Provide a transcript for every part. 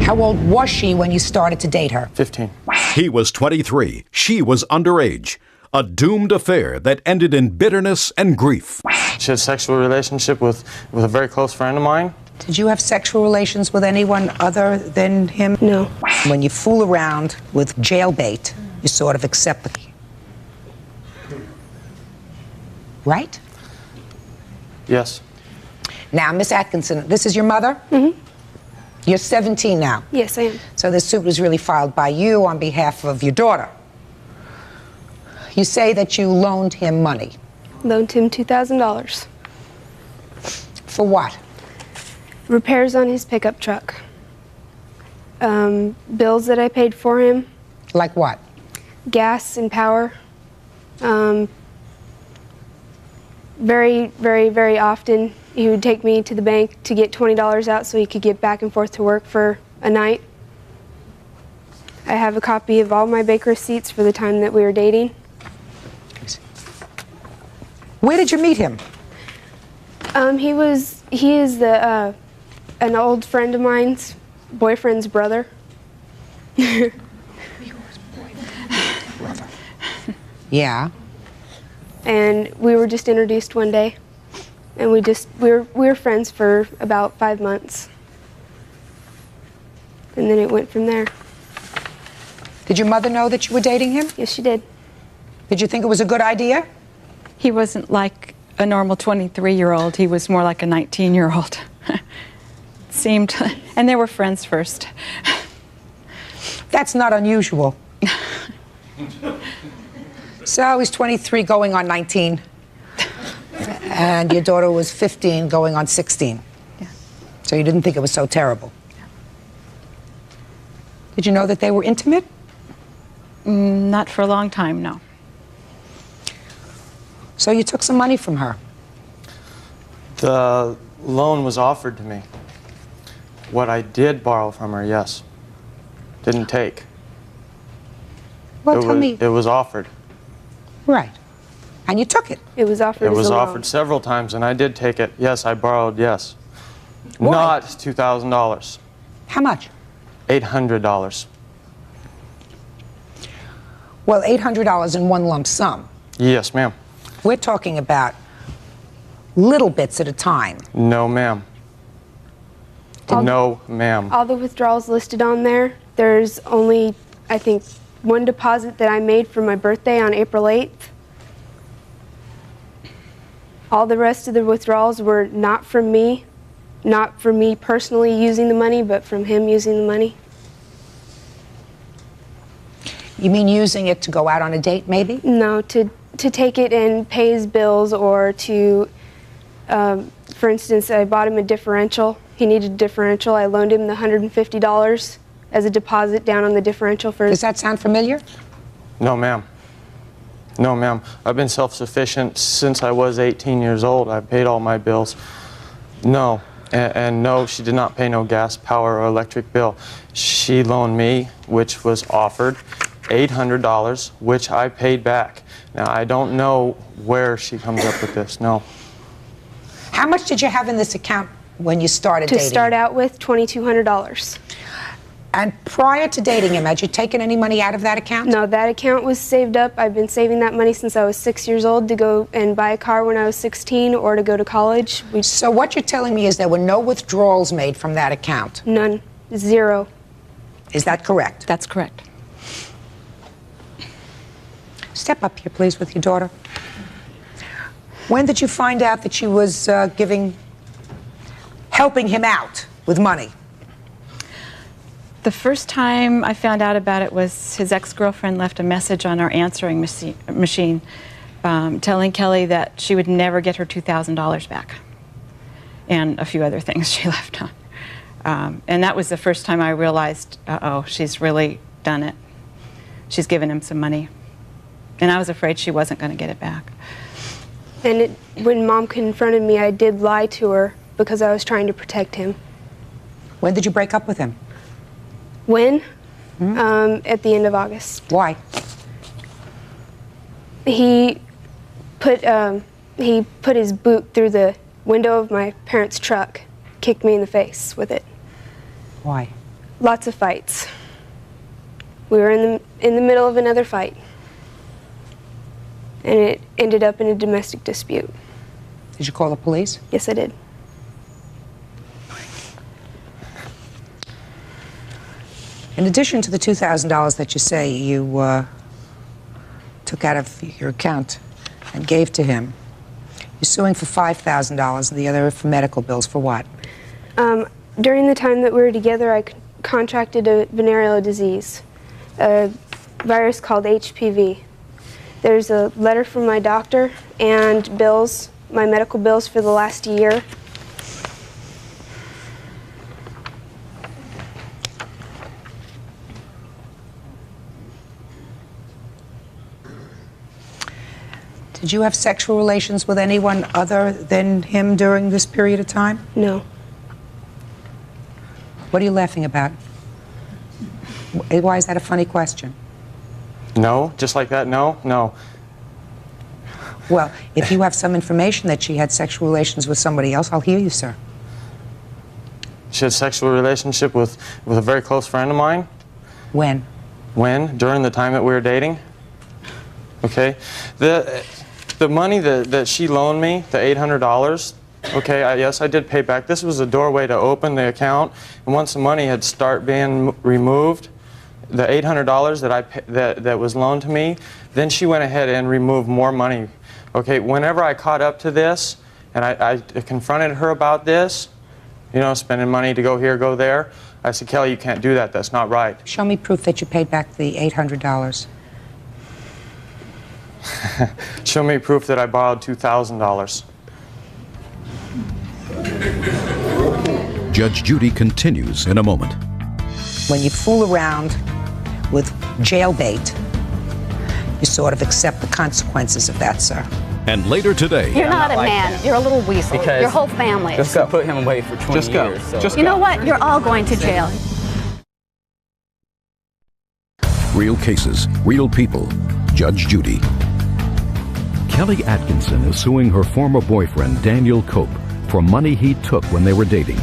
How old was she when you started to date her? 15. He was 23. She was underage. A doomed affair that ended in bitterness and grief. She had a sexual relationship with a very close friend of mine. Did you have sexual relations with anyone other than him? No. When you fool around with jailbait, you sort of accept the... Right? Yes. Now, Miss Atkinson, this is your mother? Mm-hmm. You're 17 now. Yes, I am. So this suit was really filed by you on behalf of your daughter. You say that you loaned him money. Loaned him $2,000. For what? Repairs on his pickup truck. Bills that I paid for him. Like what? Gas and power. Very, very, very often he would take me to the bank to get $20 out so he could get back and forth to work for a night. I have a copy of all my bank receipts for the time that we were dating. Where did you meet him? He is an old friend of mine's boyfriend's brother. Yeah. And we were just introduced one day, and we were friends for about 5 months, and then it went from there. Did your mother know that you were dating him? Yes, she did. Did you think it was a good idea? He wasn't like a normal 23-year-old. He was more like a 19-year-old. Seemed, and they were friends first. That's not unusual. So he's 23 going on 19. And your daughter was 15 going on 16. Yeah. So you didn't think it was so terrible. Yeah. Did you know that they were intimate? Not for a long time, no. So you took some money from her? The loan was offered to me. What I did borrow from her, yes. Didn't take. Well, tell me. It was offered. Right. And you took it? It was offered It as was a loan. offered several times, and I did take it. Yes, I borrowed, yes. Why? Not $2,000. How much? $800. Well, $800 in one lump sum. Yes, ma'am. We're talking about little bits at a time. No, ma'am. No, ma'am. All the withdrawals listed on there, there's only, I think, one deposit that I made for my birthday on April 8th. All the rest of the withdrawals were not from me personally using the money, but from him using the money. You mean using it to go out on a date, maybe? No, to take it and pay his bills, or to, for instance, I bought him a differential. He needed a differential. I loaned him the $150 as a deposit down on the differential for his... Does that sound familiar? No, ma'am. No, ma'am. I've been self-sufficient since I was 18 years old. I paid all my bills. No. And no, she did not pay no gas, power, or electric bill. She loaned me, which was offered, $800, which I paid back. Now, I don't know where she comes up with this, no. How much did you have in this account when you started dating? To start out with, $2,200. And prior to dating him, had you taken any money out of that account? No, that account was saved up. I've been saving that money since I was 6 years old to go and buy a car when I was 16 or to go to college. So what you're telling me is there were no withdrawals made from that account? None. Zero. Is that correct? That's correct. Step up here, please, with your daughter. When did you find out that she was helping him out with money? The first time I found out about it was his ex-girlfriend left a message on our answering machine telling Kelly that she would never get her $2,000 back, and a few other things she left on. And that was the first time I realized, uh-oh, she's really done it. She's given him some money. And I was afraid she wasn't going to get it back. And when Mom confronted me, I did lie to her because I was trying to protect him. When did you break up with him? When? At the end of August. Why? He put his boot through the window of my parents' truck, kicked me in the face with it. Why? Lots of fights. We were in the middle of another fight, and it ended up in a domestic dispute. Did you call the police? Yes, I did. In addition to the $2,000 that you say you took out of your account and gave to him, you're suing for $5,000 and the other for medical bills. For what? During the time that we were together, I contracted a venereal disease, a virus called HPV. There's a letter from my doctor and bills, my medical bills for the last year. Did you have sexual relations with anyone other than him during this period of time? No. What are you laughing about? Why is that a funny question? No, just like that, no, no. Well, if you have some information that she had sexual relations with somebody else, I'll hear you, sir. She had a sexual relationship with a very close friend of mine. When? When? During the time that we were dating. Okay? The money that she loaned me, the $800, okay, yes, I did pay back. This was a doorway to open the account, and once the money had started being removed, the $800 that was loaned to me, then she went ahead and removed more money. Okay, whenever I caught up to this, and I confronted her about this, you know, spending money to go here, go there, I said, Kelly, you can't do that. That's not right. Show me proof that you paid back the $800. Show me proof that I borrowed $2,000. Judge Judy continues in a moment. When you fool around with jailbait, you sort of accept the consequences of that, sir. And later today, You're not a like man. him. You're a little weasel. Because Your whole family. Just go. Put him away for 20 years. So. You know what? You're all going to jail. real cases, real people. Judge Judy. Kelly Atkinson is suing her former boyfriend, Daniel Cope, for money he took when they were dating.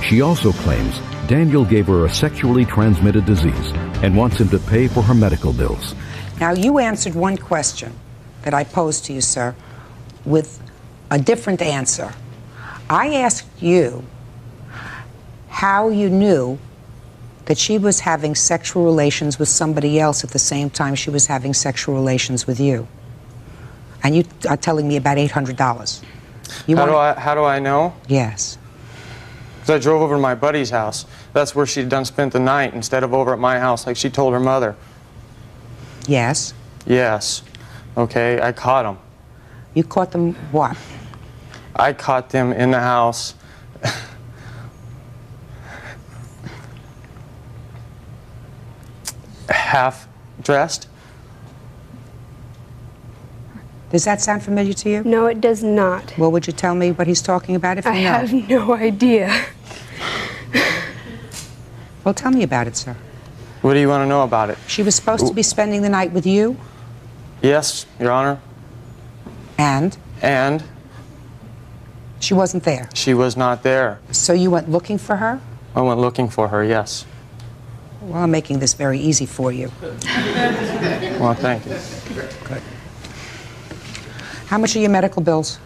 She also claims Daniel gave her a sexually transmitted disease and wants him to pay for her medical bills. Now, you answered one question that I posed to you, sir, with a different answer. I asked you how you knew that she was having sexual relations with somebody else at the same time she was having sexual relations with you. And you are telling me about $800. How do I know? Yes. Because I drove over to my buddy's house. That's where she'd done spent the night instead of over at my house like she told her mother. Yes. Yes. Okay, I caught them. You caught them what? I caught them in the house. Half dressed. Does that sound familiar to you? No, it does not. Well, would you tell me what he's talking about if you I know? have no idea. Well, tell me about it, sir. What do you want to know about it? She was supposed to be spending the night with you? Yes, Your Honor. And? And She wasn't there. she was not there. So you went looking for her? I went looking for her, yes. Well, I'm making this very easy for you. Well, thank you. Good. How much are your medical bills?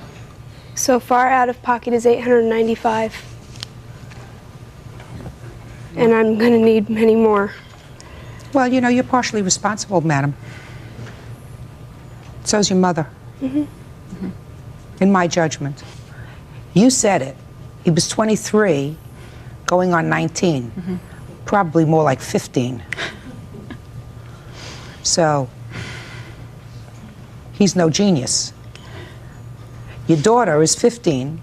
So far out of pocket is $895. And I'm going to need many more. Well, you know, you're partially responsible, madam. So's your mother. In my judgment. You said it. He was 23, going on 19. Probably more like 15. So, he's no genius. Your daughter is 15,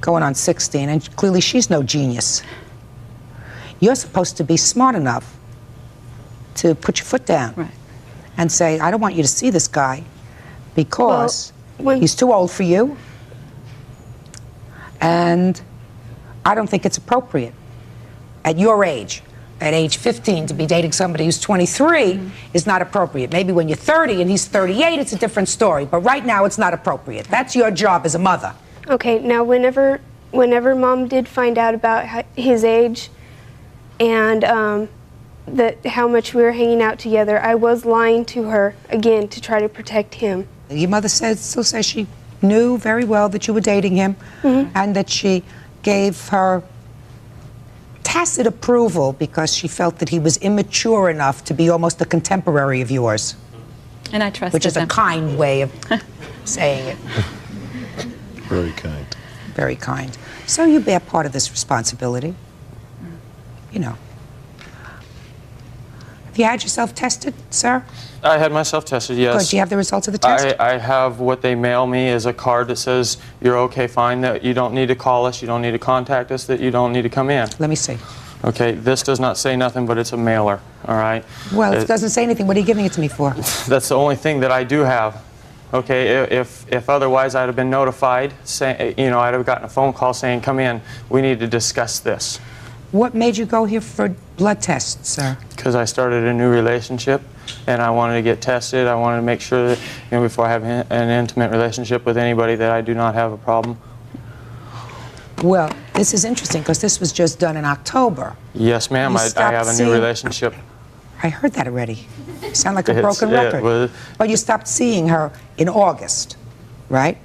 going on 16, and clearly she's no genius. You're supposed to be smart enough to put your foot down Right. and say, I don't want you to see this guy because Well, he's too old for you, and I don't think it's appropriate at your age. At age 15, to be dating somebody who's 23 is not appropriate. Maybe when you're 30 and he's 38, it's a different story. But right now, it's not appropriate. That's your job as a mother. Okay, now whenever Mom did find out about his age, and how much we were hanging out together. I was lying to her, again, to try to protect him. Your mother still says she knew very well that you were dating him, and that she gave her tacit approval because she felt that he was immature enough to be almost a contemporary of yours. And I trusted Which is them. a kind way of saying it. Very kind. Very kind. So you bear part of this responsibility. You know. Have you had yourself tested, sir? I had myself tested, yes. Good. Do you have the results of the test? I have what they mail me is a card that says you're okay, fine, that you don't need to call us, you don't need to contact us, that you don't need to come in. Let me see. Okay, this does not say nothing, but it's a mailer, all right? Well, it doesn't say anything. What are you giving it to me for? That's the only thing that I do have. Okay, if otherwise I'd have been notified, say, you know, I'd have gotten a phone call saying, come in, we need to discuss this. What made you go here for blood tests, sir? Because I started a new relationship and I wanted to get tested. I wanted to make sure that, you know, before I have an intimate relationship with anybody, that I do not have a problem. Well, this is interesting because this was just done in October. Yes, ma'am, I have a new relationship. I heard that already. You sound like a broken record. But you stopped seeing her in August, right?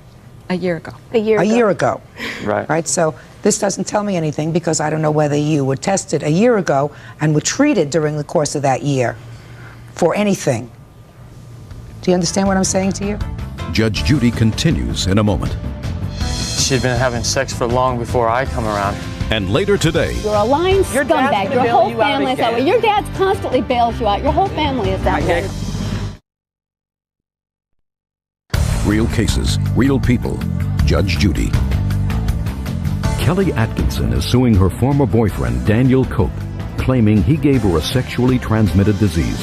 A year ago. A year ago. A year ago. Right. Right, so this doesn't tell me anything because I don't know whether you were tested a year ago and were treated during the course of that year for anything. Do you understand what I'm saying to you? Judge Judy continues in a moment. She'd been having sex for long before I come around. And later today, You're a lying scumbag. Your whole you out family is that way. again. Your dad constantly bails you out. Your whole family is that way. real cases, real people. Judge Judy. Kelly Atkinson is suing her former boyfriend, Daniel Cope, claiming he gave her a sexually transmitted disease.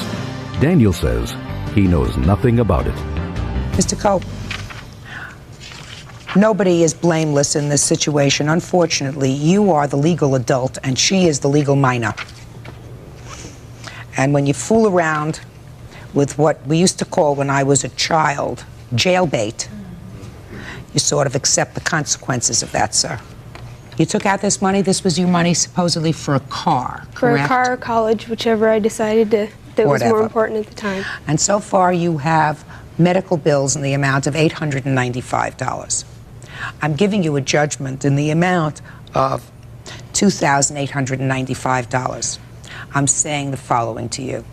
Daniel says he knows nothing about it. Mr. Cope, nobody is blameless in this situation. Unfortunately, you are the legal adult and she is the legal minor. And when you fool around with what we used to call, when I was a child, jailbait, you sort of accept the consequences of that, sir. You took out this money. This was your money supposedly for a car, For correct? a car or college, whichever I decided that was Whatever. more important at the time. And so far you have medical bills in the amount of $895. I'm giving you a judgment in the amount of $2,895. I'm saying the following to you.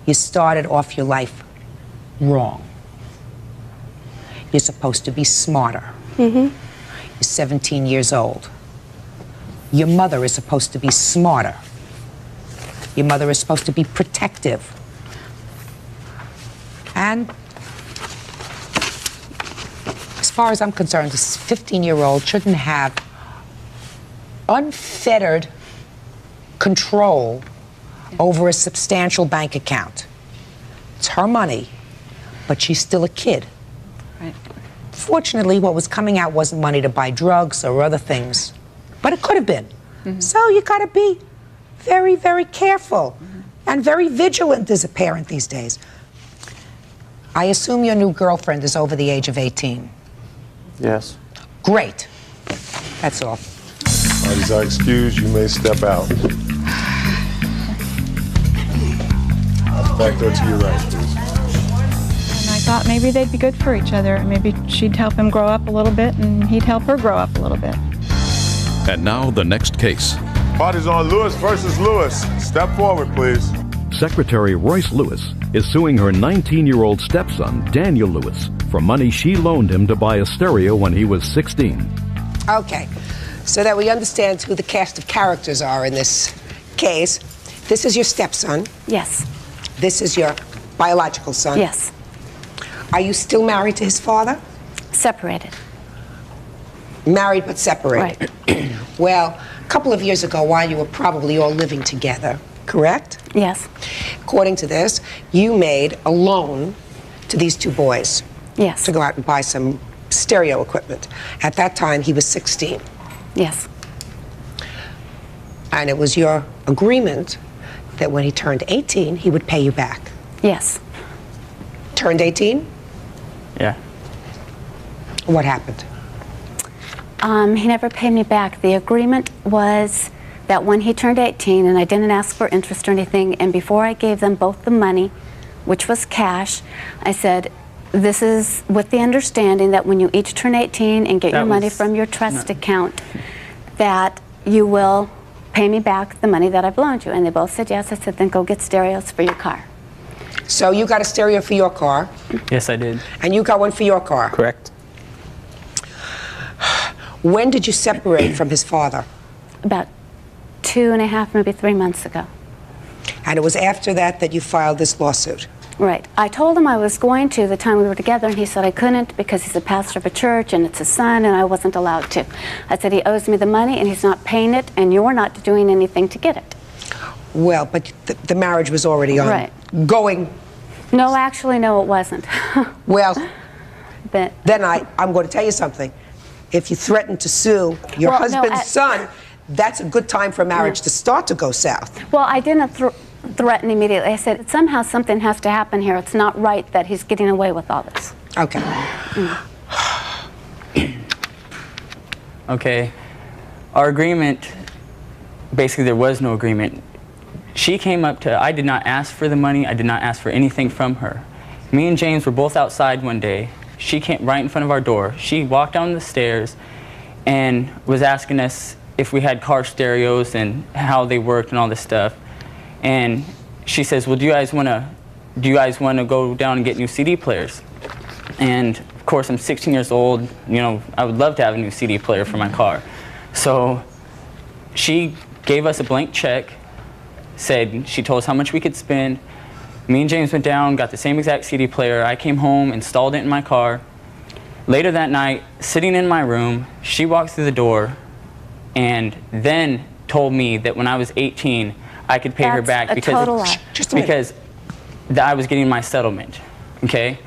You started off your life wrong. You're supposed to be smarter. You're 17 years old. Your mother is supposed to be smarter. Your mother is supposed to be protective. And as far as I'm concerned, this 15-year-old shouldn't have unfettered control over a substantial bank account. It's her money, but she's still a kid. Right. Fortunately, what was coming out wasn't money to buy drugs or other things, but it could have been. So you gotta be very, very careful and very vigilant as a parent these days. I assume your new girlfriend is over the age of 18. Yes. Great. That's all. Parties are excused. You may step out. Back door to your right, please. And I thought maybe they'd be good for each other. Maybe she'd help him grow up a little bit and he'd help her grow up a little bit. And now the next case. Parties on Lewis versus Lewis. Step forward, please. Secretary Royce Lewis is suing her 19-year-old stepson, Daniel Lewis, for money she loaned him to buy a stereo when he was 16. Okay, so that we understand who the cast of characters are in this case, this is your stepson. Yes. This is your biological son. Yes. Are you still married to his father? Separated. Married but separated. Right. Well, a couple of years ago, while you were probably all living together, correct? Yes. According to this, you made a loan to these two boys Yes. to go out and buy some stereo equipment. At that time, he was 16. Yes. And it was your agreement that when he turned 18, he would pay you back. Yes. Turned 18? Yeah. What happened? He never paid me back. The agreement was that when he turned 18, and I didn't ask for interest or anything, and before I gave them both the money, which was cash, I said, this is with the understanding that when you each turn 18 and get your money from your trust account, that you will pay me back the money that I've loaned you. And they both said yes. I said, then go get stereos for your car. So you got a stereo for your car, Yes, I did. and you got one for your car. Correct. When did you separate from his father? About 2.5, maybe 3 months ago. And it was after that that you filed this lawsuit. Right. I told him I was going to the time we were together, and he said I couldn't because he's a pastor of a church and it's his son, and I wasn't allowed to. I said he owes me the money and he's not paying it, and you're not doing anything to get it. Well, but the marriage was already on. Right. Going. No, actually, no, it wasn't. Well, But then I'm going to tell you something. If you threaten to sue your Well, no, husband's son, that's a good time for marriage to start to go south. well, I didn't threaten immediately. I said somehow something has to happen here. It's not right that he's getting away with all this. Okay. Okay. Our agreement, basically there was no agreement. She came up to, I did not ask for the money. I did not ask for anything from her. Me and James were both outside one day. She came right in front of our door. She walked down the stairs and was asking us if we had car stereos and how they worked and all this stuff. And she says, well, do you guys want to go down and get new CD players? And of course, I'm 16 years old. You know, I would love to have a new CD player for my car. So she gave us a blank check, said she told us how much we could spend. Me and James went down, got the same exact CD player. I came home, installed it in my car. Later that night, sitting in my room, she walked through the door and then told me that when I was 18, I could pay her back That's a total lie. Just I was getting my settlement, okay?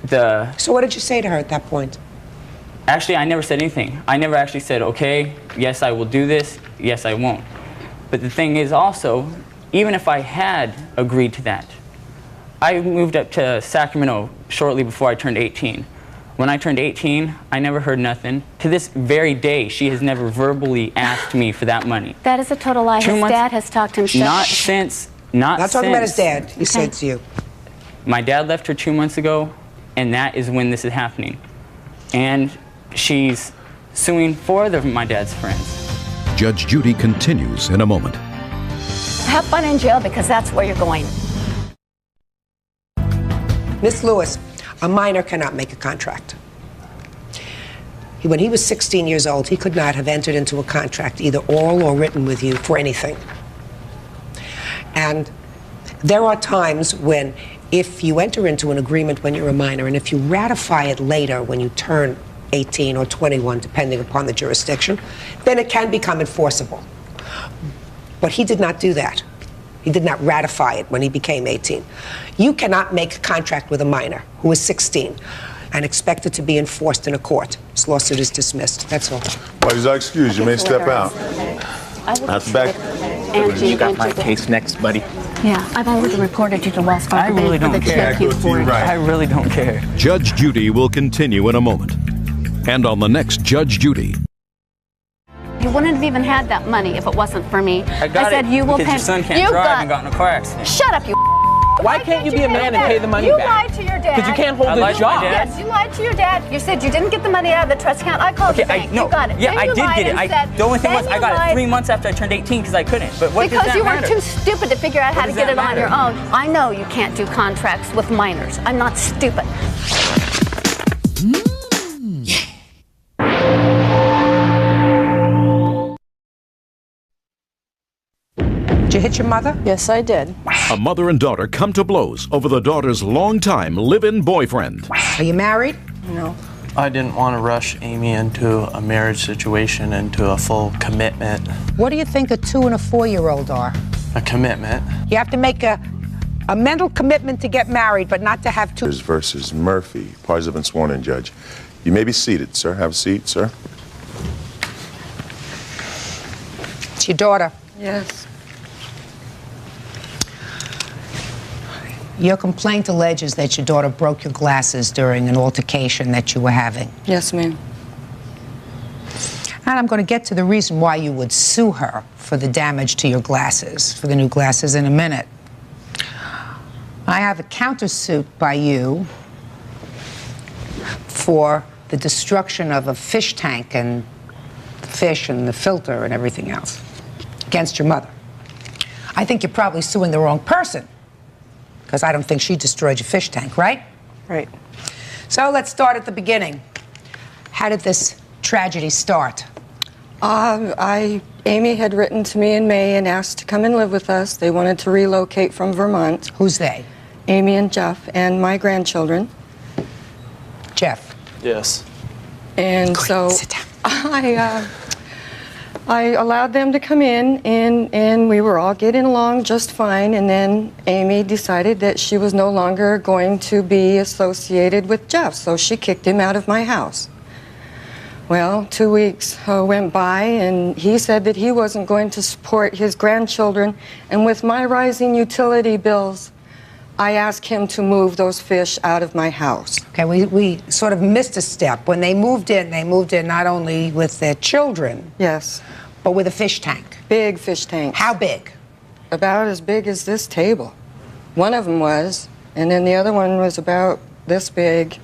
So what did you say to her at that point? Actually, I never said anything. I never actually said, okay, yes, I will do this, yes, I won't. But the thing is also, even if I had agreed to that, I moved up to Sacramento shortly before I turned 18. When I turned 18, I never heard nothing. To this very day, she has never verbally asked me for that money. That is a total lie. His dad has talked to him. Not since. Not talking about his dad. He said to you. My dad left her 2 months ago, and that is when this is happening. And she's suing 4 of my dad's friends. Judge Judy continues in a moment. Have fun in jail because that's where you're going. Miss Lewis, a minor cannot make a contract. When he was 16 years old, he could not have entered into a contract, either oral or written, with you for anything. And there are times when, if you enter into an agreement when you're a minor, and if you ratify it later when you turn 18 or 21, depending upon the jurisdiction, then it can become enforceable. But he did not do that. He did not ratify it when he became 18. You cannot make a contract with a minor who is 16 and expect it to be enforced in a court. This lawsuit is dismissed. That's all. Well, he's excused. You may step out. That's back. Angie, You got my case next, buddy. Yeah, I've already reported you to Wells Fargo. I really Bank for don't the care. check you forwarded. I really don't care. Judge Judy will continue in a moment. And on the next Judge Judy. You wouldn't have even had that money if it wasn't for me. I got said it you will because pay. your son can't You drive and got in a car accident. Shut up, you. Why can't you be a man and pay the money You back? lied to your dad. Because you can't hold I the lied to my job. dad. Yes, you lied to your dad. You said you didn't get the money out of the trust account. I called the bank. You got it. Yeah, Then I you did lied get it. and said- The only thing then was I you got lied it 3 months after I turned 18 because I couldn't. But what does because that you were matter? too stupid to figure out how to does get that it on your matter? own. I know you can't do contracts with minors. I'm not stupid. Did you hit your mother? Yes, I did. A mother and daughter come to blows over the daughter's longtime live-in boyfriend. Are you married? No. I didn't want to rush Amy into a marriage situation, into a full commitment. What do you think a 2- and a 4-year-old are? A commitment. You have to make a mental commitment to get married, but not to have two. Versus Murphy. Parties have been sworn in, Judge. You may be seated, sir. Have a seat, sir. It's your daughter. Yes. Your complaint alleges that your daughter broke your glasses during an altercation that you were having. Yes, ma'am. And I'm going to get to the reason why you would sue her for the damage to your glasses, for the new glasses in a minute. I have a countersuit by you for the destruction of a fish tank and the fish and the filter and everything else against your mother. I think you're probably suing the wrong person, because I don't think she destroyed your fish tank, right? Right. So let's start at the beginning. How did this tragedy start? Amy had written to me in May and asked to come and live with us. They wanted to relocate from Vermont. Who's they? Amy and Jeff and my grandchildren. Jeff. Yes. And so Sit down. I allowed them to come in, and we were all getting along just fine. And then Amy decided that she was no longer going to be associated with Jeff, so she kicked him out of my house. Well, 2 weeks went by, and he said that he wasn't going to support his grandchildren. And with my rising utility bills, I asked him to move those fish out of my house. Okay, we sort of missed a step. When they moved in not only with their children, Yes, but with a fish tank. big fish tanks. How big? About as big as this table. One of them was, and then the other one was about this big.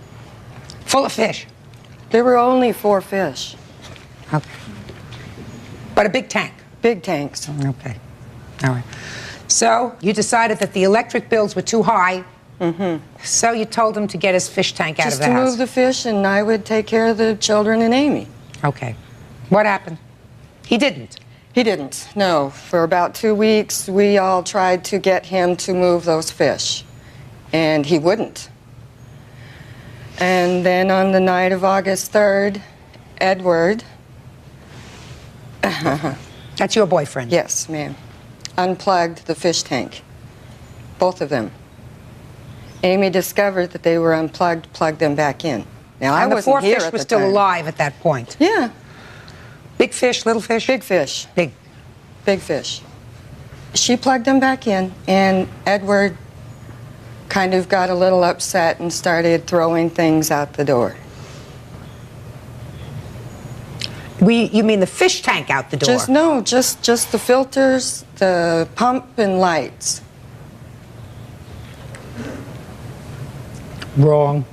Full of fish. There were only 4 fish. Okay. But a big tank. Big tanks. Okay. All right. So you decided that the electric bills were too high. Mm-hmm. So you told him to get his fish tank out Just of the to house. move the fish, and I would take care of the children and Amy. Okay. What happened? He didn't. He didn't, no. For about 2 weeks, we all tried to get him to move those fish, and he wouldn't. And then on the night of August 3rd, Edward, That's your boyfriend? yes, ma'am, unplugged the fish tank, both of them. Amy discovered that they were unplugged, plugged them back in. Now, I And the wasn't 4 here fish at were the still time. alive at that point. Yeah, Big fish, little fish? big fish. Big. Big fish. She plugged them back in, and Edward kind of got a little upset and started throwing things out the door. You mean the fish tank out the door? Just the filters, the pump, and lights. Wrong.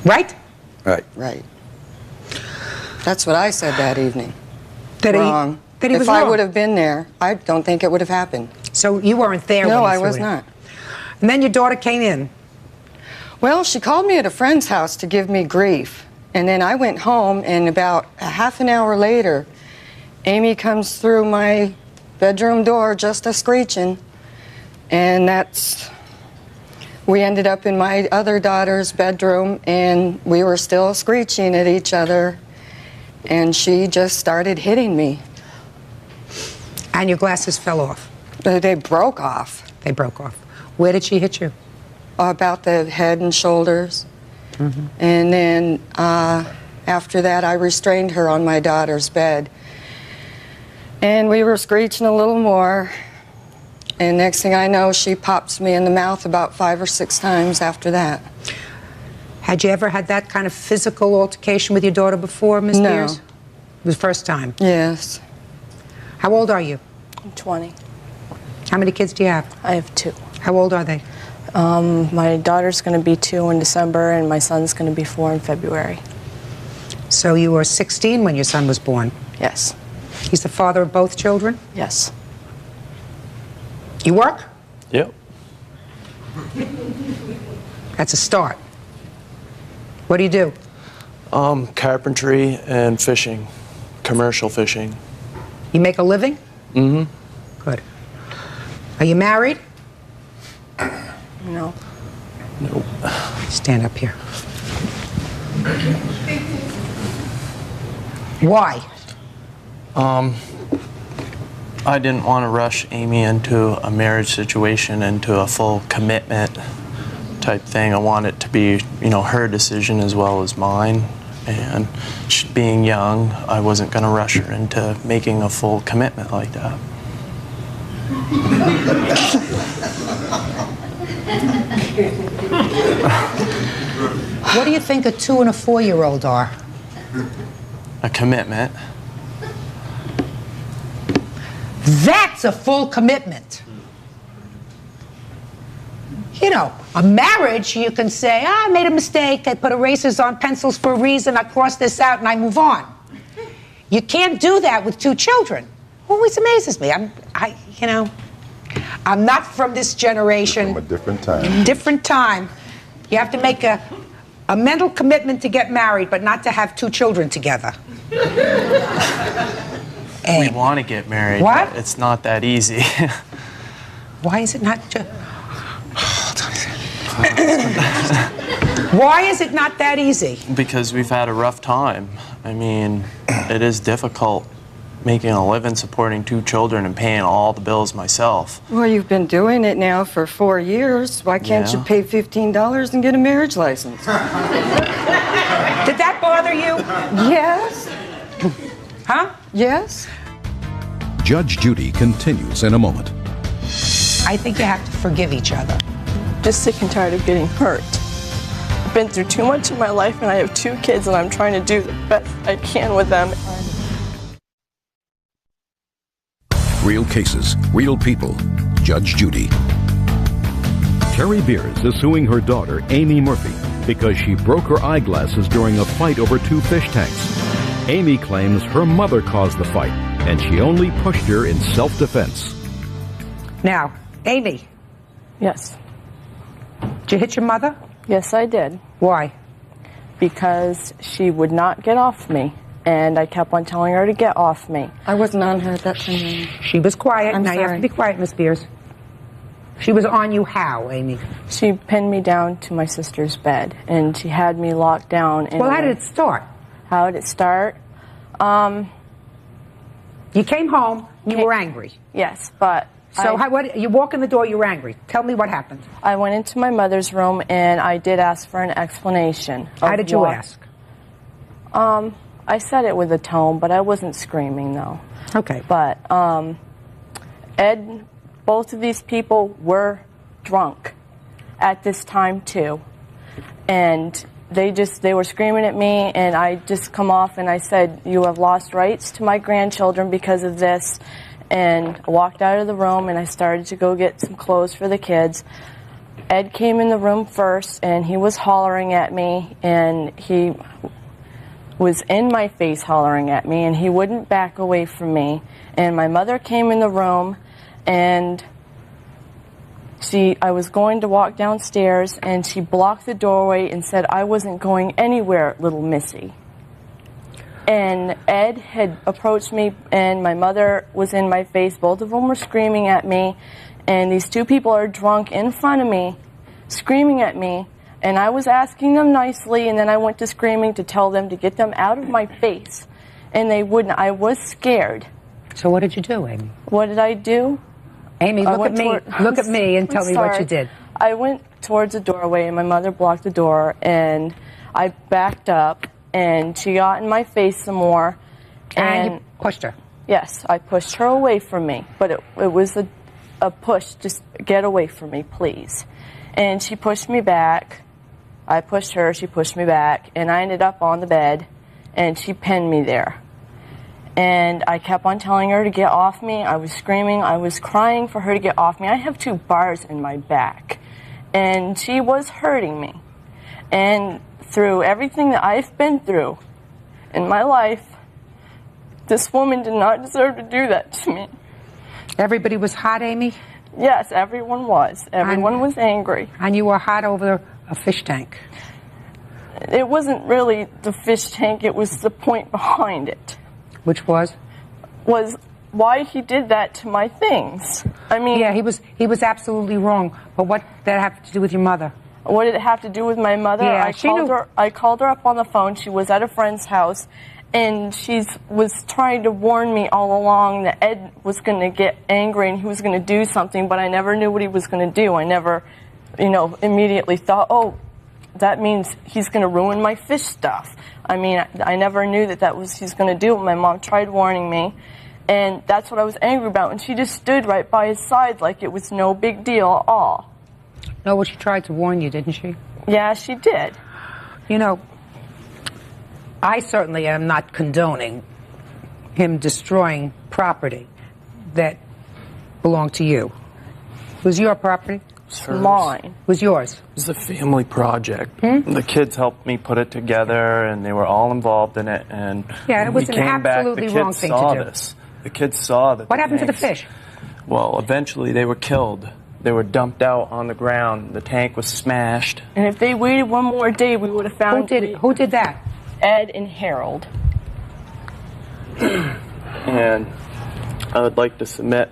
Right? Right. Right. That's what I said that evening. That Wrong. That he was if I wrong. would have been there, I don't think it would have happened. So you weren't there No, when he I threw was it. not. And then your daughter came in. Well, she called me at a friend's house to give me grief. And then I went home, and about a half an hour later, Amy comes through my bedroom door just a screeching. And we ended up in my other daughter's bedroom, and we were still screeching at each other. And she just started hitting me. And your glasses fell off. They broke off. They broke off. Where did she hit you? About the head and shoulders. Mm-hmm. And then after that, I restrained her on my daughter's bed. And we were screeching a little more. And next thing I know, she pops me in the mouth about 5 or 6 times after that. Had you ever had that kind of physical altercation with your daughter before, Miss No. Beers? It was the first time. Yes. How old are you? I'm 20. How many kids do you have? I have 2. How old are they? My daughter's going to be 2 in December, and my son's going to be 4 in February. So you were 16 when your son was born. Yes. He's the father of both children? Yes. You work? Yep. That's a start. What do you do? Carpentry and fishing, commercial fishing. You make a living? Mm-hmm. Good. Are you married? No. Nope. Stand up here. Why? I didn't want to rush Amy into a marriage situation, into a full commitment type thing. I want it to be, her decision as well as mine. And she, being young, I wasn't going to rush her into making a full commitment like that. What do you think a 2- and a 4-year-old are? A commitment. That's a full commitment. You know, a marriage, you can say, I made a mistake, I put erasers on pencils for a reason, I crossed this out and I move on. You can't do that with 2 children. Always amazes me. I'm not from this generation. From a different time. Different time. You have to make a mental commitment to get married, but not to have 2 children together. We want to get married. What? But it's not that easy. Why is it not Why is it not that easy? Because we've had a rough time. I mean, it is difficult making a living, supporting 2 children and paying all the bills myself. Well, you've been doing it now for 4 years. Why can't you pay $15 and get a marriage license? Did that bother you? Yes. Huh? Yes. Judge Judy continues in a moment. I think you have to forgive each other. Just sick and tired of getting hurt. I've been through too much in my life, and I have 2 kids, and I'm trying to do the best I can with them. Real cases, real people. Judge Judy. Terry Beers is suing her daughter, Amy Murphy, because she broke her eyeglasses during a fight over 2 fish tanks. Amy claims her mother caused the fight, and she only pushed her in self-defense. Now, Amy. Yes. Did you hit your mother? Yes, I did. Why? Because she would not get off me, and I kept on telling her to get off me. I wasn't on her at that time. She was quiet. I'm now you have sorry. to be quiet, Miss Beers. She was on you how, Amy? She pinned me down to my sister's bed, and she had me locked down. Well, how did it start? How did it start? You came home, you were angry. Yes, but... So you walk in the door, you're angry. Tell me what happened. I went into my mother's room, and I did ask for an explanation. How did you ask? I said it with a tone, but I wasn't screaming, though. Okay. But Ed, both of these people were drunk at this time, too. And they were screaming at me, and I just come off and I said, you have lost rights to my grandchildren because of this. And I walked out of the room, and I started to go get some clothes for the kids. Ed came in the room first, and he was hollering at me, and he was in my face hollering at me, and he wouldn't back away from me. And my mother came in the room, and I was going to walk downstairs, and she blocked the doorway and said I wasn't going anywhere, little missy. And Ed had approached me, and my mother was in my face. Both of them were screaming at me, and these 2 people are drunk in front of me, screaming at me, and I was asking them nicely, and then I went to screaming to tell them to get them out of my face, and they wouldn't. I was scared. So what did you do, Amy? What did I do? Amy, look at me. Look at me and tell me what you did. I went towards the doorway, and my mother blocked the door, and I backed up. And she got in my face some more. And you pushed her? Yes, I pushed her away from me. But it was a push, just get away from me, please. And she pushed me back. I pushed her, she pushed me back. And I ended up on the bed, and she pinned me there. And I kept on telling her to get off me. I was screaming. I was crying for her to get off me. I have 2 bars in my back. And she was hurting me. And through everything that I've been through in my life, this woman did not deserve to do that to me. Everybody was hot, Amy? Yes, everyone was. Everyone was angry. And you were hot over a fish tank? It wasn't really the fish tank, it was the point behind it. Which was? Was why he did that to my things. I mean... Yeah, he was absolutely wrong. But what did that have to do with your mother? What did it have to do with my mother? Yeah, I called her up on the phone. She was at a friend's house, and she was trying to warn me all along that Ed was going to get angry and he was going to do something, but I never knew what he was going to do. I never, immediately thought, oh, that means he's going to ruin my fish stuff. I mean, I never knew that was he's going to do. My mom tried warning me, and that's what I was angry about. And she just stood right by his side like it was no big deal at all. No, well, she tried to warn you, didn't she? Yeah, she did. I certainly am not condoning him destroying property. that belonged to you? Was your property? Mine. Was yours? It was a family project. The kids helped me put it together, and they were all involved in it. And Yeah, it was we an came back, absolutely the wrong kids thing saw to do. this. The kids saw that. What happened to the tanks- fish? Well, eventually they were killed. They were dumped out on the ground. The tank was smashed. And if they waited one more day, we would have found Who did that? Ed and Harold. And I would like to submit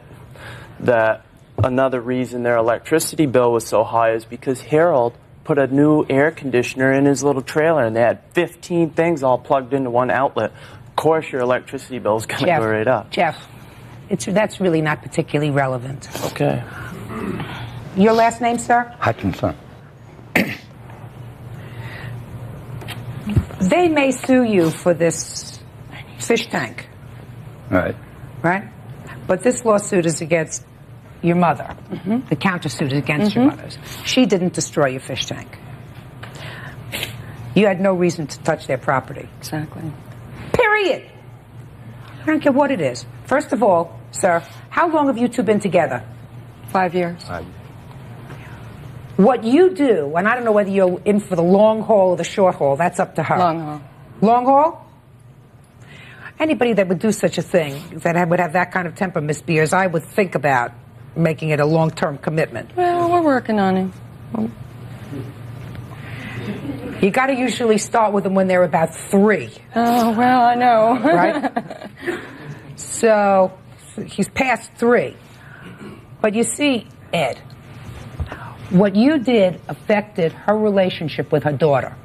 that another reason their electricity bill was so high is because Harold put a new air conditioner in his little trailer, and they had 15 things all plugged into one outlet. Of course, your electricity bill is going to Jeff, go right up. Jeff, that's really not particularly relevant. Okay. Your last name, sir? Hutchinson. They may sue you for this fish tank, Right. right? But this lawsuit is against your mother. The countersuit is against your mother's. She didn't destroy your fish tank. You had no reason to touch their property. Exactly. Period. I don't care what it is. First of all, sir, how long have you two been together? 5 years. What you do, and I don't know whether you're in for the long haul or the short haul, that's up to her. Long haul. Long haul? Anybody that would do such a thing, that would have that kind of temper, Miss Beers, I would think about making it a long-term commitment. Well, we're working on it. You got to usually start with them when they're about 3. Oh, well, I know. Right? So, he's past 3. But you see, Ed, what you did affected her relationship with her daughter.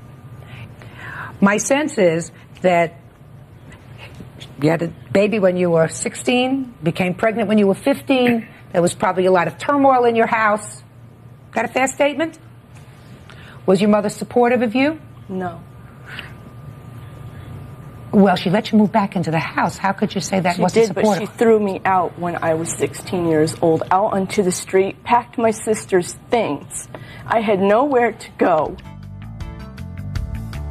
My sense is that you had a baby when you were 16, became pregnant when you were 15. There was probably a lot of turmoil in your house. That a fair statement? Was your mother supportive of you? No. Well, she let you move back into the house. How could you say that She wasn't did, but supportive? she threw me out when I was 16 years old, out onto the street, packed my sister's things. I had nowhere to go.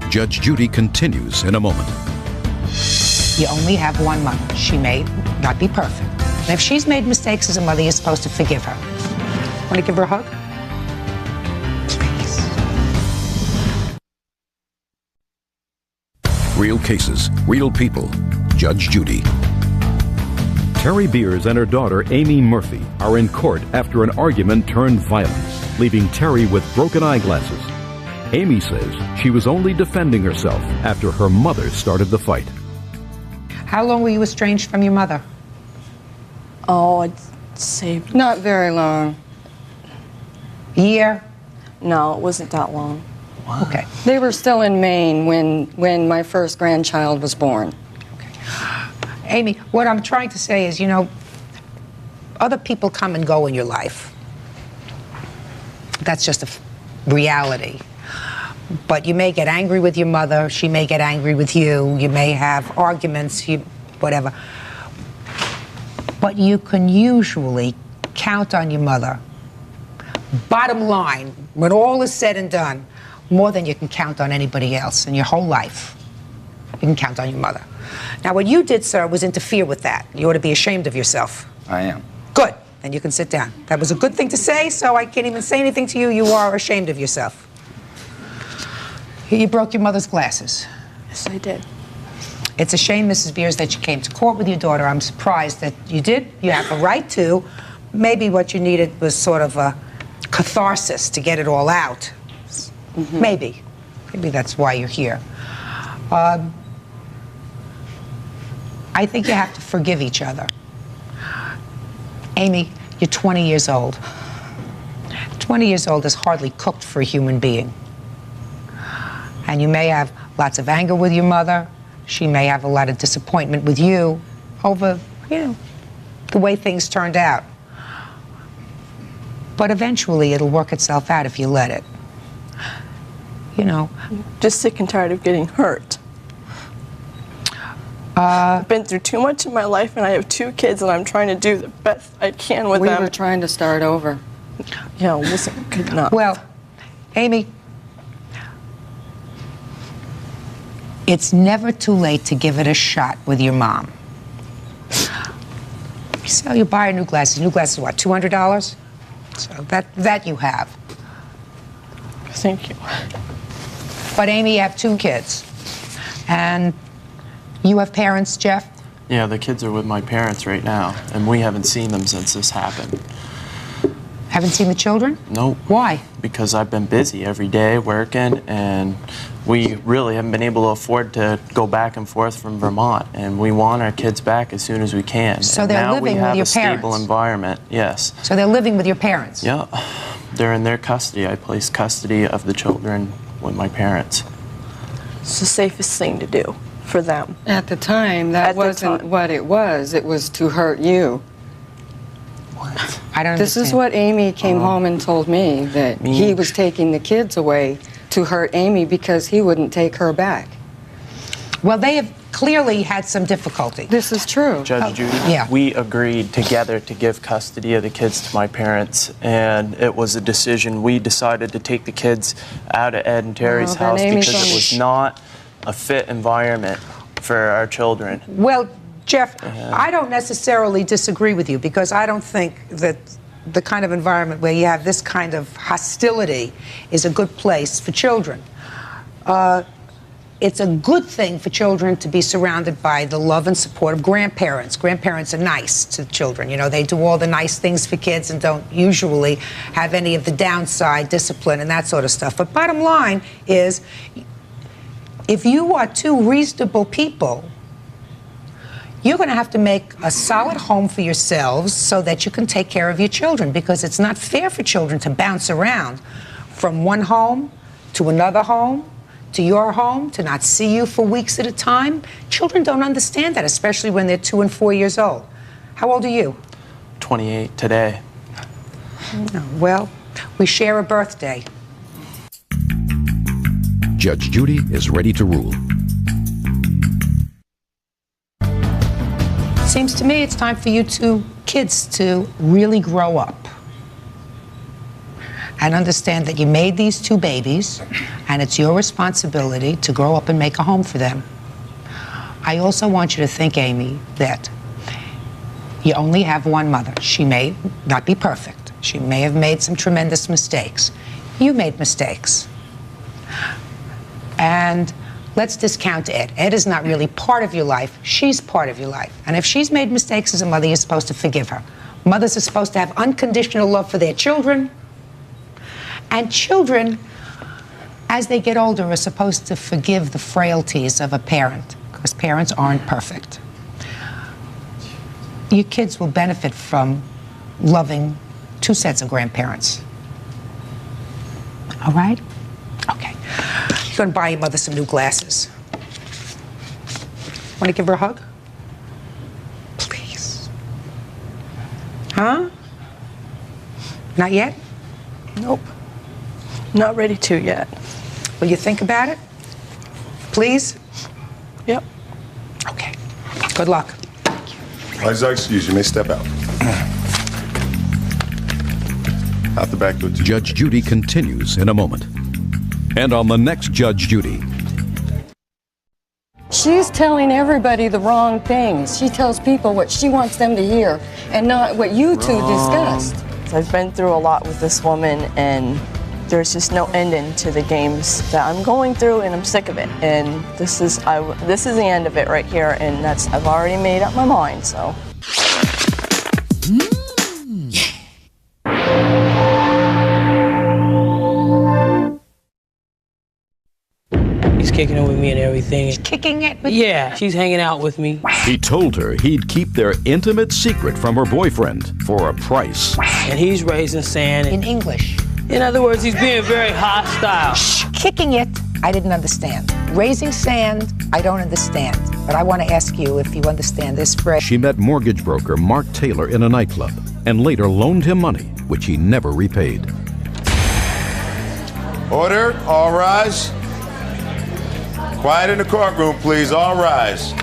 Judge Judy continues in a moment. You only have one mother. She may not be perfect. And if she's made mistakes as a mother, you're supposed to forgive her. Want to give her a hug? Real cases, real people. Judge Judy. Terry Beers and her daughter, Amy Murphy, are in court after an argument turned violent, leaving Terry with broken eyeglasses. Amy says she was only defending herself after her mother started the fight. How long were you estranged from your mother? Oh, I'd say... Not very long. Year? No, it wasn't that long. Okay. They were still in Maine when my first grandchild was born. Amy, what I'm trying to say is, you know, other people come and go in your life. That's just a reality. But you may get angry with your mother, she may get angry with you, you may have arguments, whatever. But you can usually count on your mother. Bottom line, when all is said and done, more than you can count on anybody else in your whole life. You can count on your mother. Now, what you did, sir, was interfere with that. You ought to be ashamed of yourself. I am. Good. Then you can sit down. That was a good thing to say, so I can't even say anything to you. You are ashamed of yourself. You broke your mother's glasses. Yes, I did. It's a shame, Mrs. Beers, that you came to court with your daughter. I'm surprised that you did. You have a right to. Maybe what you needed was sort of a catharsis to get it all out. Maybe. Maybe that's why you're here. I think you have to forgive each other. Amy, you're 20 years old. 20 years old is hardly cooked for a human being. And you may have lots of anger with your mother. She may have a lot of disappointment with you over, you know, the way things turned out. But eventually it'll work itself out if you let it. You know. Just sick and tired of getting hurt. I've been through too much in my life, and I have 2 kids, and I'm trying to do the best I can with them. We were trying to start over. Yeah, it wasn't good enough. Well, Amy, it's never too late to give it a shot with your mom. So you buy her new glasses. New glasses, what, $200? So that you have. Thank you. But Amy, you have 2 kids. And you have parents, Jeff? Yeah, the kids are with my parents right now, and we haven't seen them since this happened. Haven't seen the children? Nope. Why? Because I've been busy every day working, and we really haven't been able to afford to go back and forth from Vermont, and we want our kids back as soon as we can. So and they're now living we with have your a stable parents? environment, yes. So they're living with your parents? Yeah, they're in their custody. I place custody of the children with my parents. It's the safest thing to do for them. At the time, that wasn't what it was. It was to hurt you. What? I don't This understand. is what Amy came home and told me, that he was taking the kids away to hurt Amy because he wouldn't take her back. Well, they have clearly had some difficulty. This is true. Judge Judy, yeah. we agreed together to give custody of the kids to my parents, and it was a decision. We decided to take the kids out of Ed and Terry's then house Amy's because it was not a fit environment for our children. Well, Jeff, I don't necessarily disagree with you because I don't think that the kind of environment where you have this kind of hostility is a good place for children. It's a good thing for children to be surrounded by the love and support of grandparents. Grandparents are nice to children. You know, they do all the nice things for kids and don't usually have any of the downside, discipline, and that sort of stuff. But bottom line is, if you are 2 reasonable people, you're going to have to make a solid home for yourselves so that you can take care of your children, because it's not fair for children to bounce around from one home to another home to your home, to not see you for weeks at a time. Children don't understand that, especially when they're 2 and 4 years old. How old are you? 28 today. Well, we share a birthday. Judge Judy is ready to rule. Seems to me it's time for you 2 kids to really grow up and understand that you made these 2 babies and it's your responsibility to grow up and make a home for them. I also want you to think, Amy, that you only have one mother. She may not be perfect. She may have made some tremendous mistakes. You made mistakes. And let's discount Ed. Ed is not really part of your life. She's part of your life. And if she's made mistakes as a mother, you're supposed to forgive her. Mothers are supposed to have unconditional love for their children. And children, as they get older, are supposed to forgive the frailties of a parent, because parents aren't perfect. Your kids will benefit from loving 2 sets of grandparents. All right? Okay. You're going to buy your mother some new glasses. Want to give her a hug? Please. Huh? Not yet? Nope. Not ready to yet. Will you think about it? Please? Yep. Okay. Good luck. Please excuse you may step out. Out the back door. Judge Judy continues in a moment. And on the next Judge Judy. She's telling everybody the wrong things. She tells people what she wants them to hear and not what you 2 discussed. I've been through a lot with this woman, and there's just no ending to the games that I'm going through, and I'm sick of it. And this is the end of it right here, and I've already made up my mind. So. He's kicking it with me and everything. He's kicking it with Yeah, she's hanging out with me. He told her he'd keep their intimate secret from her boyfriend for a price. And he's raising sand. In English. In other words, he's being very hostile. Kicking it, I didn't understand. Raising sand, I don't understand. But I want to ask you if you understand this phrase. She met mortgage broker Mark Taylor in a nightclub and later loaned him money, which he never repaid. Order, all rise. Quiet in the courtroom, please, all rise.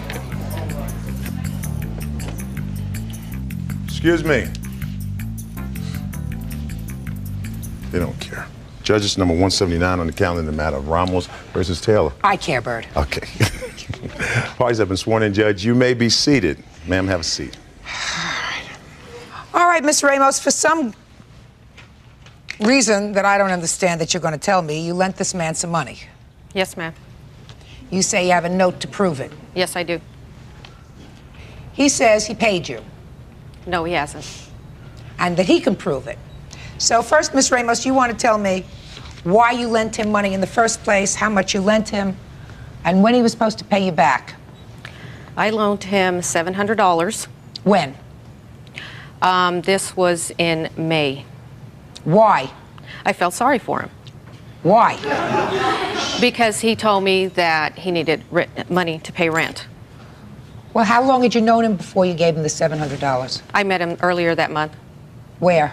Excuse me. They don't care. Judges number 179 on the calendar, the matter of Ramos versus Taylor. I care, Bird. Okay. Parties have been sworn in, Judge. You may be seated. Ma'am, have a seat. All right, Miss Ramos, for some reason that I don't understand that you're going to tell me, you lent this man some money. Yes, ma'am. You say you have a note to prove it. Yes, I do. He says he paid you. No, he hasn't. And that he can prove it. So first, Miss Ramos, you want to tell me why you lent him money in the first place, how much you lent him, and when he was supposed to pay you back. I loaned him $700. When? This was in May. Why? I felt sorry for him. Why? Because he told me that he needed money to pay rent. Well, how long had you known him before you gave him the $700? I met him earlier that month. Where?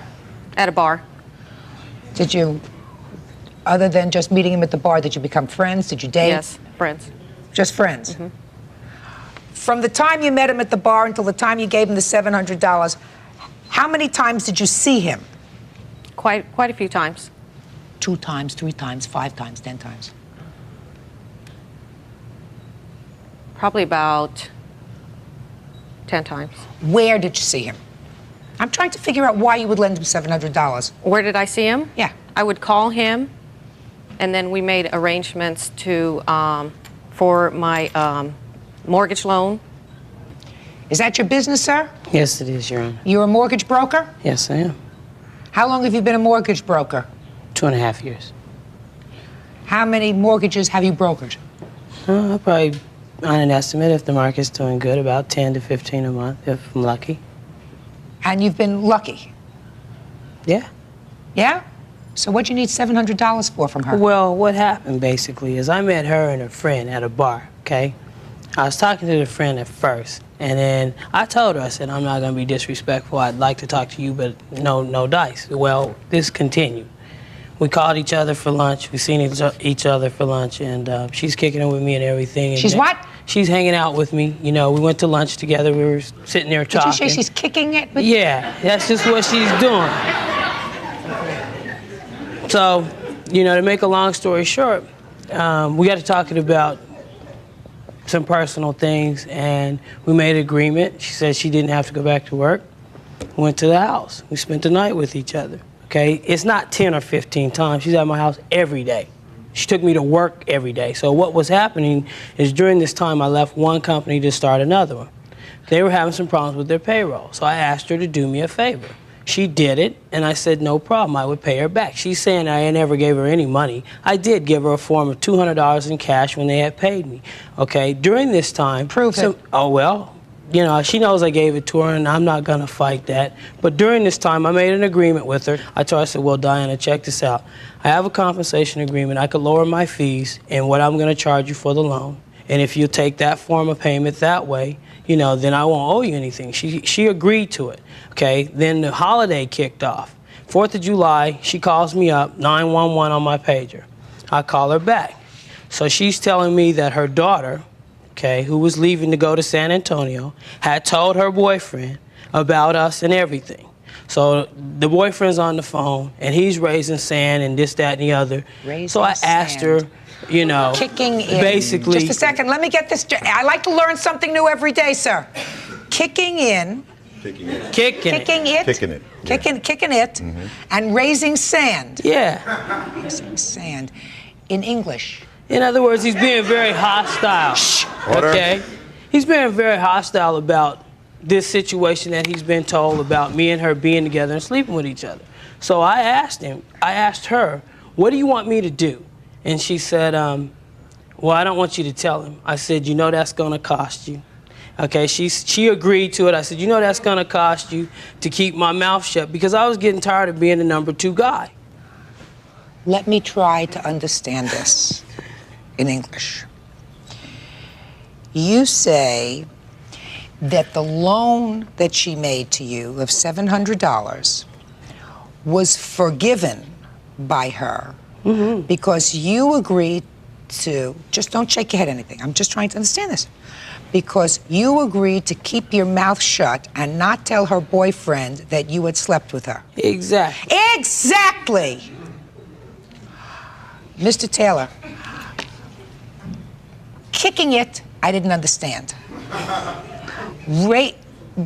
At a bar. Did you, other than just meeting him at the bar, did you become friends? Did you date? Yes, friends. Just friends? Mm-hmm. From the time you met him at the bar until the time you gave him the $700, how many times did you see him? Quite a few times. 2 times, 3 times, 5 times, 10 times? Probably about 10 times. Where did you see him? I'm trying to figure out why you would lend him $700. Where did I see him? Yeah. I would call him, and then we made arrangements to for my mortgage loan. Is that your business, sir? Yes, it is, Your Honor. You're a mortgage broker? Yes, I am. How long have you been a mortgage broker? 2.5 years. How many mortgages have you brokered? I'll probably, on an estimate, if the market's doing good, about 10 to 15 a month, if I'm lucky. And you've been lucky? Yeah. Yeah? So what'd you need $700 for from her? Well, what happened, basically, is I met her and a friend at a bar, okay? I was talking to the friend at first, and then I told her, I said, I'm not going to be disrespectful. I'd like to talk to you, but no dice. Well, this continued. We called each other for lunch. We seen each other for lunch, and she's kicking it with me and everything. And she's what? She's hanging out with me. You know, we went to lunch together. We were sitting there talking. Did you say she's kicking it with Yeah, that's just what she's doing. So, you know, to make a long story short, we got to talking about some personal things, and we made an agreement. She said she didn't have to go back to work. Went to the house. We spent the night with each other, okay? It's not 10 or 15 times. She's at my house every day. She took me to work every day. So what was happening is during this time, I left one company to start another one. They were having some problems with their payroll, so I asked her to do me a favor. She did it, and I said, no problem, I would pay her back. She's saying I never gave her any money. I did give her a form of $200 in cash when they had paid me, okay? During this time... Prove it. Oh, well, you know, she knows I gave it to her, and I'm not going to fight that. But during this time, I made an agreement with her. I told her, I said, well, Diana, check this out. I have a compensation agreement. I could lower my fees and what I'm going to charge you for the loan. And if you take that form of payment that way, you know, then I won't owe you anything. She agreed to it, okay? Then the holiday kicked off. 4th of July, she calls me up, 911 on my pager. I call her back. So she's telling me that her daughter, okay, who was leaving to go to San Antonio, had told her boyfriend about us and everything. So the boyfriend's on the phone, and he's raising sand and this, that, and the other. Raising so I asked her, you know, kicking in. Basically. Just a second, let me get this. I like to learn something new every day, sir. Kicking in. Kicking it. Kicking it. Kicking it. Kicking it. Kicking it. And raising sand. Yeah. Raising sand. In English. In other words, he's being very hostile. Shh. Order. Okay? He's being very hostile about this situation that he's been told about me and her being together and sleeping with each other. So I asked her, what do you want me to do? And she said, well, I don't want you to tell him. I said, you know that's going to cost you. Okay, she agreed to it. I said, you know that's going to cost you to keep my mouth shut because I was getting tired of being the number 2 guy. Let me try to understand this in English. You say that the loan that she made to you of $700 was forgiven by her because you agreed to, just don't shake your head anything, I'm just trying to understand this, because you agreed to keep your mouth shut and not tell her boyfriend that you had slept with her. Exactly. Exactly! Mr. Taylor, kicking it, I didn't understand.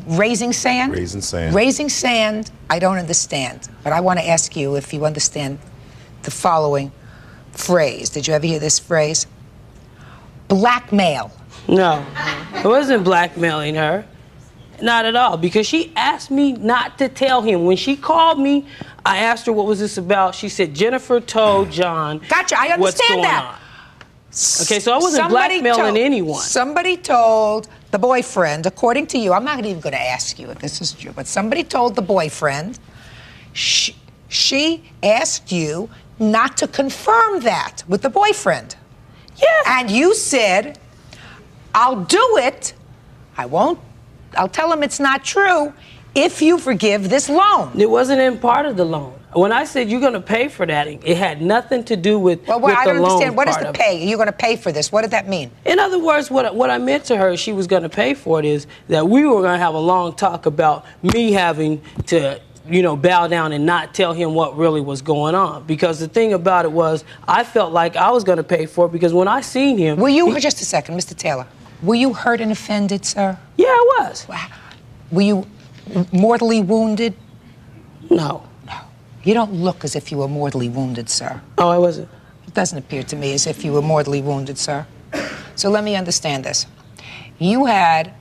raising sand? Raising sand. Raising sand, I don't understand. But I want to ask you if you understand the following phrase. Did you ever hear this phrase? Blackmail. No, it wasn't blackmailing her. Not at all, because she asked me not to tell him. When she called me, I asked her what was this about. She said, Jennifer told John Gotcha, I understand what's going that. on. Okay, so I wasn't blackmailing anyone. Somebody told the boyfriend, according to you, I'm not even going to ask you if this is true, but somebody told the boyfriend, she asked you not to confirm that with the boyfriend. Yeah. And you said, I'll do it. I'll tell him it's not true if you forgive this loan. It wasn't in part of the loan. When I said you're going to pay for that, it had nothing to do with Well, with I the don't loan understand. What is part the of it. pay? You're going to pay for this. What did that mean? In other words, what I meant to her, she was going to pay for it, is that we were going to have a long talk about me having to, bow down and not tell him what really was going on. Because the thing about it was, I felt like I was going to pay for it, because when I seen him... Just a second, Mr. Taylor. Were you hurt and offended, sir? Yeah, I was. Were you mortally wounded? No. You don't look as if you were mortally wounded, sir. Oh, I wasn't? It doesn't appear to me as if you were mortally wounded, sir. So let me understand this. You had,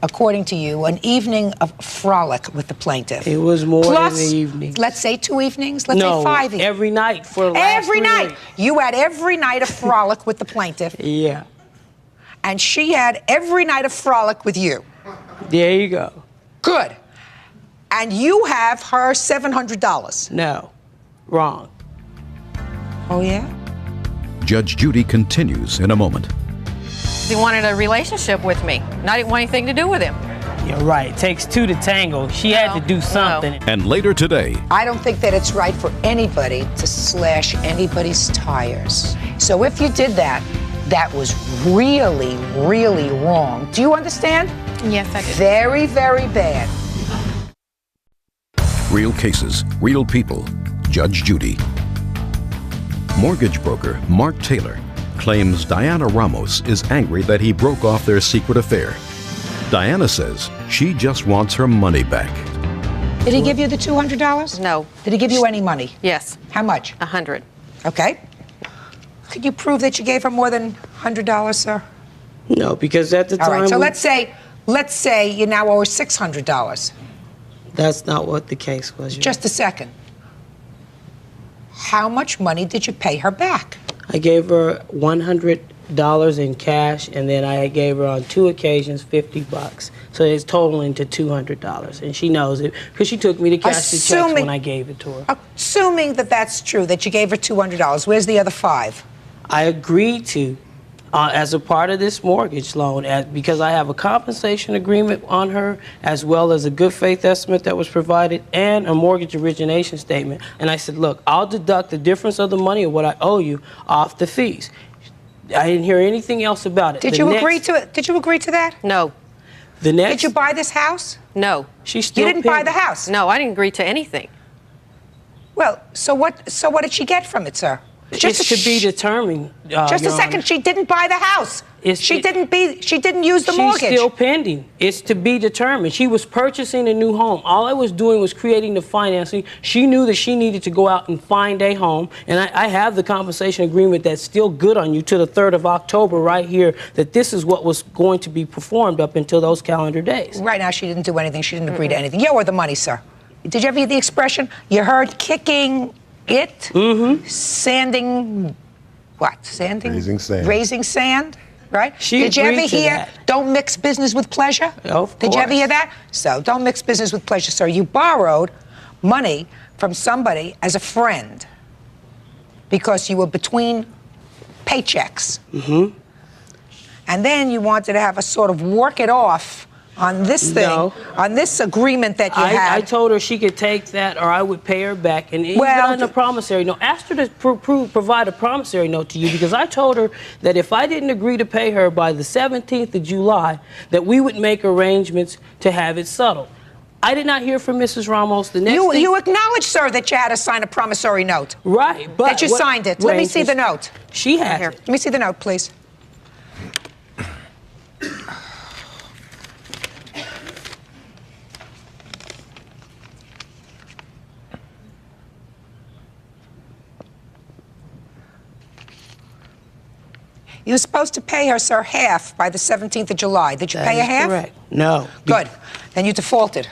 according to you, an evening of frolic with the plaintiff. It was more Plus, than an evening. Let's say 2 evenings. Let's say 5 evenings. Every night for the last Every 3 night. weeks. You had every night a frolic with the plaintiff. Yeah. And she had every night a frolic with you. There you go. Good. And you have her $700. No. Wrong. Oh, yeah? Judge Judy continues in a moment. He wanted a relationship with me. And I didn't want anything to do with him. You're right. It takes two to tango. She had to do something. And later today, I don't think that it's right for anybody to slash anybody's tires. So if you did that, that was really, really wrong. Do you understand? Yes, I do. Very, very bad. real cases, real people. Judge Judy. Mortgage broker Mark Taylor claims Diana Ramos is angry that he broke off their secret affair. Diana says she just wants her money back. Did he give you the $200? No. Did he give you any money? Yes. How much? 100. Okay. Could you prove that you gave her more than $100, sir? No, because at the time... All right, so let's say you now owe her $600. That's not what the case was. Just a second. How much money did you pay her back? I gave her $100 in cash, and then I gave her on 2 occasions $50. So it's totaling to $200, and she knows it because she took me to cash the checks when I gave it to her. Assuming that that's true, that you gave her $200, where's the other 5? I agreed to, as a part of this mortgage loan, because I have a compensation agreement on her, as well as a good faith estimate that was provided, and a mortgage origination statement. And I said, look, I'll deduct the difference of the money of what I owe you off the fees. I didn't hear anything else about it. Did you agree to it? Did you agree to that? No. Did you buy this house? No. She's still You didn't buy the house? No, I didn't agree to anything. Well, so what did she get from it, sir? It's to be determined. Just a second. She didn't buy the house. She didn't use the mortgage. She's still pending. It's to be determined. She was purchasing a new home. All I was doing was creating the financing. She knew that she needed to go out and find a home. And I have the compensation agreement that's still good on you to the 3rd of October right here, that this is what was going to be performed up until those calendar days. Right now, she didn't do anything. She didn't agree to anything. You owe her the money, sir. Did you ever hear the expression? You heard kicking it? Mm-hmm. Sanding, what? Sanding? Raising sand. Raising sand, right? She Did you ever agreed to hear, that. don't mix business with pleasure? Of Did you ever course. hear that? So, don't mix business with pleasure, sir. You borrowed money from somebody as a friend because you were between paychecks. Mm-hmm. And then you wanted to have a sort of work it off on this thing, on this agreement that you had. I told her she could take that or I would pay her back. And even Well, on the promissory note, asked her to provide a promissory note to you because I told her that if I didn't agree to pay her by the 17th of July, that we would make arrangements to have it settled. I did not hear from Mrs. Ramos. The next thing, You acknowledged, sir, that you had to sign a promissory note. Right, but that you signed it. Let me see the note. She had Here, it. let me see the note, please. You were supposed to pay her, sir, half by the 17th of July. Did you pay her half? Correct. No. Good. Then you defaulted.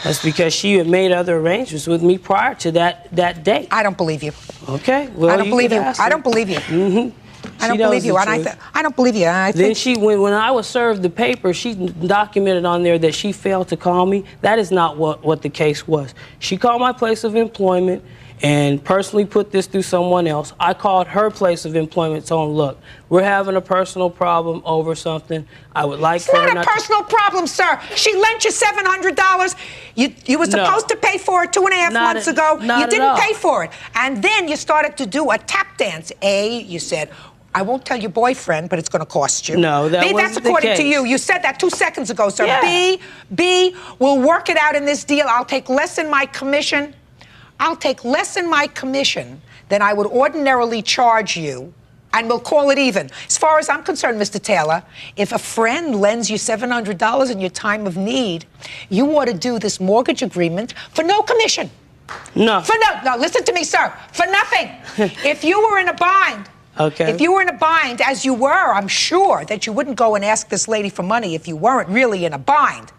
That's because she had made other arrangements with me prior to that date. I don't believe you. Okay. Well, I don't believe you. I don't believe you. Mm-hmm. I don't believe you. I don't believe you. I Then think when I was served the paper, she documented on there that she failed to call me. That is not what the case was. She called my place of employment and personally put this through someone else. I called her place of employment, told them, look, we're having a personal problem over something. I would like it's for her not a personal problem, sir. She lent you $700. You were supposed to pay for it 2.5 months ago. You didn't pay for it. And then you started to do a tap dance. You said, I won't tell your boyfriend, but it's going to cost you. No, that B, that's wasn't the according to case. you. You said that 2 seconds ago, sir. Yeah. B, we'll work it out in this deal. I'll take less in my commission. I'll take less in my commission than I would ordinarily charge you, and we'll call it even. As far as I'm concerned, Mr. Taylor, if a friend lends you $700 in your time of need, you ought to do this mortgage agreement for no commission. No. No, listen to me, sir. For nothing. If you were in a bind, okay. If you were in a bind, as you were, I'm sure that you wouldn't go and ask this lady for money if you weren't really in a bind.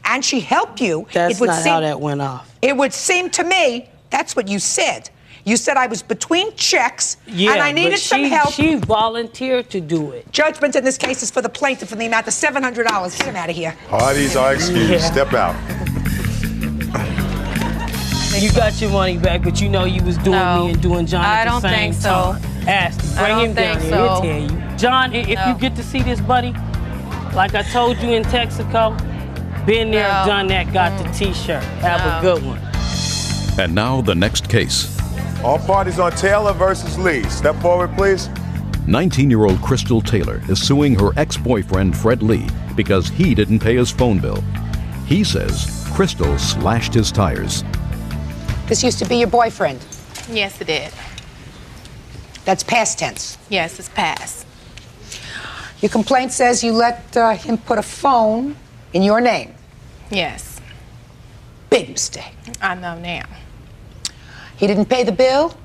And she helped you. That's not how that went off. It would seem to me, that's what you said. You said I was between checks and I needed some help. She volunteered to do it. Judgment in this case is for the plaintiff in the amount of $700. Get him out of here. Parties are excused. Yeah. Step out. You got your money back, but you know you was doing me and doing John at the same think so. time. Ask, bring him down here. He'll tell you. John, if you get to see this, buddy, like I told you in Texaco, been there, done that, got the T-shirt. Have a good one. And now the next case. All parties on Taylor versus Lee. Step forward, please. 19-year-old Crystal Taylor is suing her ex-boyfriend Fred Lee because he didn't pay his phone bill. He says Crystal slashed his tires. This used to be your boyfriend. Yes, it did. That's past tense. Yes, it's past. Your complaint says you let him put a phone in your name. Yes. Big mistake. I know now. He didn't pay the bill?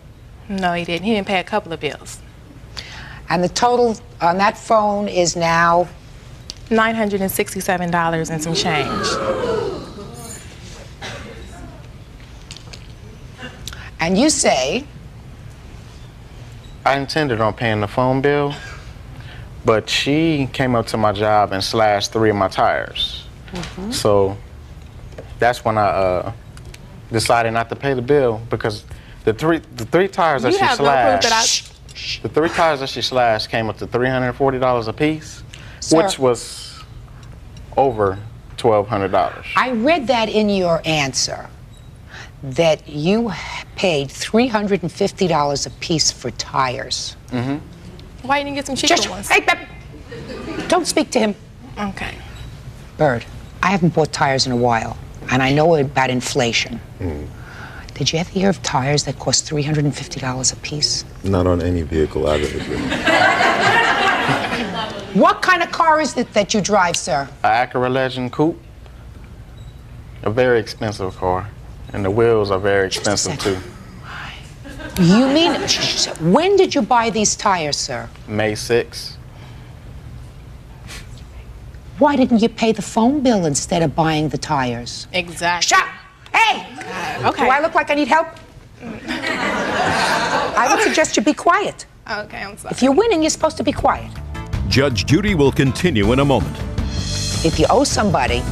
No, he didn't. He didn't pay a couple of bills. And the total on that phone is now? $967 and some change. And you say? I intended on paying the phone bill, but she came up to my job and slashed 3 of my tires. Mm-hmm. So that's when I decided not to pay the bill, because the three tires that she slashed, the 3 tires that she slashed came up to $340 a piece, Sir, which was over $1,200. I read that in your answer, that you paid $350 a piece for tires. Mm-hmm. Why didn't you get some cheaper ones? Hey, don't speak to him. Okay. Bird, I haven't bought tires in a while, and I know about inflation. Did you ever hear of tires that cost $350 a piece? Not on any vehicle I've ever driven. What kind of car is it that you drive, sir? An Acura Legend Coupe, a very expensive car, and the wheels are very expensive too. You mean, when did you buy these tires, sir? May 6th. Why didn't you pay the phone bill instead of buying the tires? Exactly. Shut! Hey! Okay. Do I look like I need help? I would suggest you be quiet. Okay, I'm sorry. If you're winning, you're supposed to be quiet. Judge Judy will continue in a moment. If you owe somebody,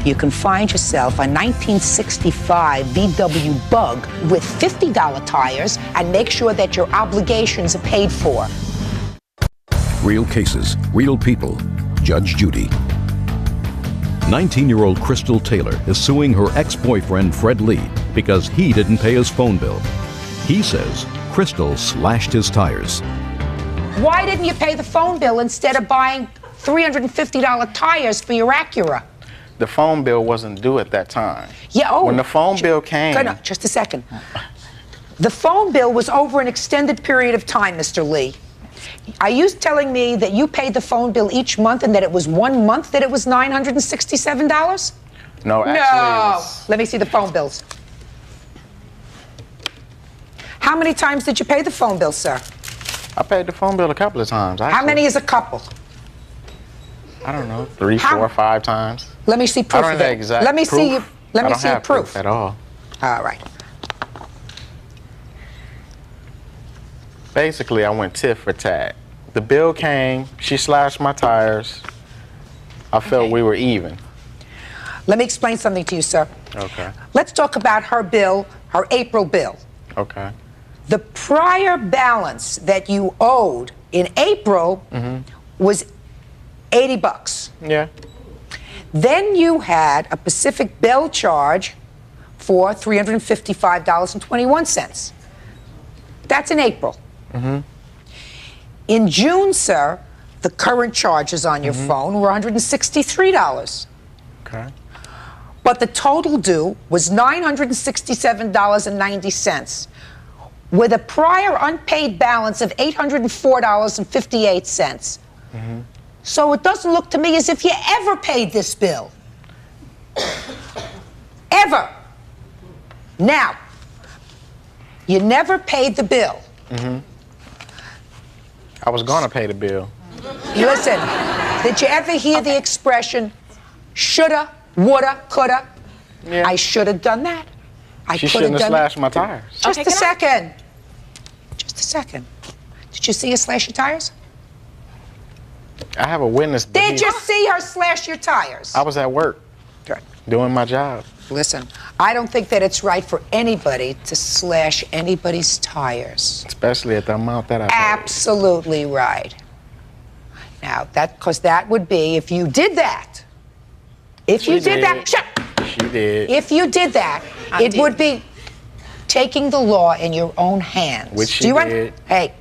you can find yourself a 1965 VW Bug with $50 tires and make sure that your obligations are paid for. Real cases, real people. Judge Judy. 19-year-old Crystal Taylor is suing her ex-boyfriend Fred Lee because he didn't pay his phone bill. He says Crystal slashed his tires. Why didn't you pay the phone bill instead of buying $350 tires for your Acura? The phone bill wasn't due at that time. Yeah, oh. When the phone bill came... No, just a second. The phone bill was over an extended period of time, Mr. Lee. Are you telling me that you paid the phone bill each month and that it was 1 month that it was $967? No, actually it was... Let me see the phone bills. How many times did you pay the phone bill, sir? I paid the phone bill a couple of times. How many is a couple? I don't know, 3, 4, 5 times. Let me see proof I don't of have the it. exact Let me proof. see you. Let me I don't see your have proof. at all. All right. Basically, I went tit for tat. The bill came, she slashed my tires. I felt we were even. Let me explain something to you, sir. Okay. Let's talk about her bill, her April bill. Okay. The prior balance that you owed in April was $80. Yeah. Then you had a Pacific Bell charge for $355.21. That's in April. In June, sir, the current charges on your phone were $163. Okay. But the total due was $967.90, with a prior unpaid balance of $804.58. So it doesn't look to me as if you ever paid this bill. Ever. Now, you never paid the bill. I was gonna pay the bill. Listen, did you ever hear the expression, shoulda, woulda, coulda? Yeah. I should have done that. I She could have shouldn't have done slashed my tires. Just a second. Just a second. Did you see her slash your tires? I have a witness. Did you see her slash your tires? I was at work doing my job. Listen, I don't think that it's right for anybody to slash anybody's tires. Especially at the amount that I paid. Absolutely right. Now, because that would be, if you did that, if you did that, She did. if you did that, it would be taking the law in your own hands. Which she Do you did. Hey,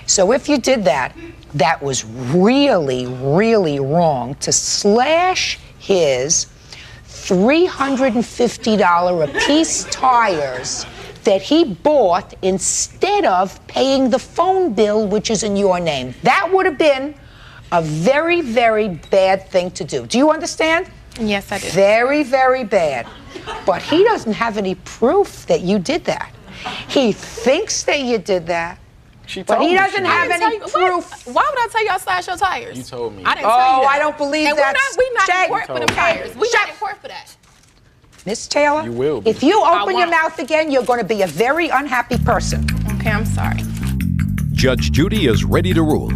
so if you did that, that was really, really wrong to slash his $350 a piece tires that he bought instead of paying the phone bill, which is in your name. That would have been a very, very bad thing to do. Do you understand? Yes, I do. Very, very bad. But he doesn't have any proof that you did that. He thinks that you did that, but he doesn't have any proof. Why would I tell you I slashed your tires? You told me. I didn't tell you that. I don't believe and that. We're not Shay, in court for them tires. We're not in court for that. Miss Taylor, You will be. if you open your won't. mouth again, you're going to be a very unhappy person. Okay, I'm sorry. Judge Judy is ready to rule.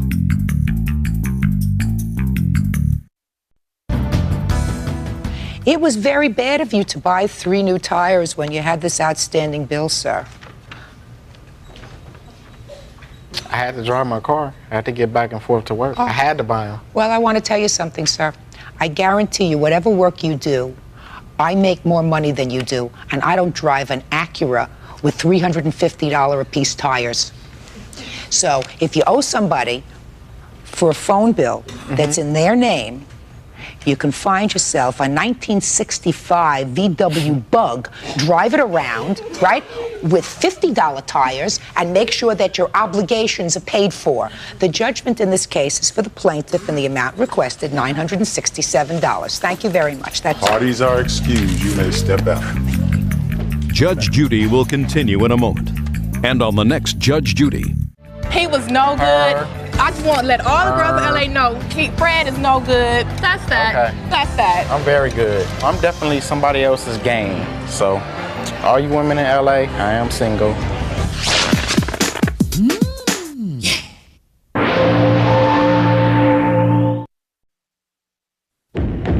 It was very bad of you to buy 3 new tires when you had this outstanding bill, sir. I had to drive my car. I had to get back and forth to work. I had to buy them. Well, I want to tell you something, sir. I guarantee you, whatever work you do, I make more money than you do, and I don't drive an Acura with $350 a piece tires. So if you owe somebody for a phone bill that's in their name, you can find yourself a 1965 VW Bug, drive it around, right, with $50 tires, and make sure that your obligations are paid for. The judgment in this case is for the plaintiff in the amount requested, $967. Thank you very much. That's Parties are excused. You may step out. Judge Judy will continue in a moment. And on the next Judge Judy. He was no good. I just want to let all the girls in LA know Fred is no good. That's that. Okay. That's that. I'm very good. I'm definitely somebody else's game. So, all you women in LA, I am single.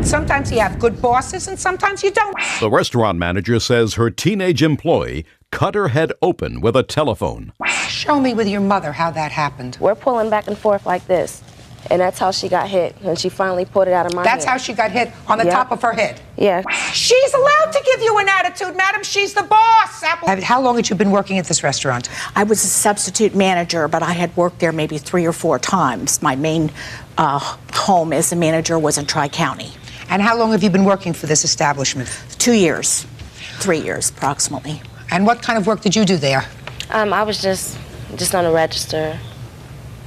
Sometimes you have good bosses and sometimes you don't. The restaurant manager says her teenage employee cut her head open with a telephone. Show me with your mother how that happened. We're pulling back and forth like this. And that's how she got hit. And she finally pulled it out of my That's hand. how she got hit, on the top of her head. Yeah. She's allowed to give you an attitude, madam. She's the boss. How long had you been working at this restaurant? I was a substitute manager, but I had worked there maybe 3 or 4 times. My main home as a manager was in Tri-County. And how long have you been working for this establishment? 2 years. 3 years, approximately. And what kind of work did you do there? I was just on a register.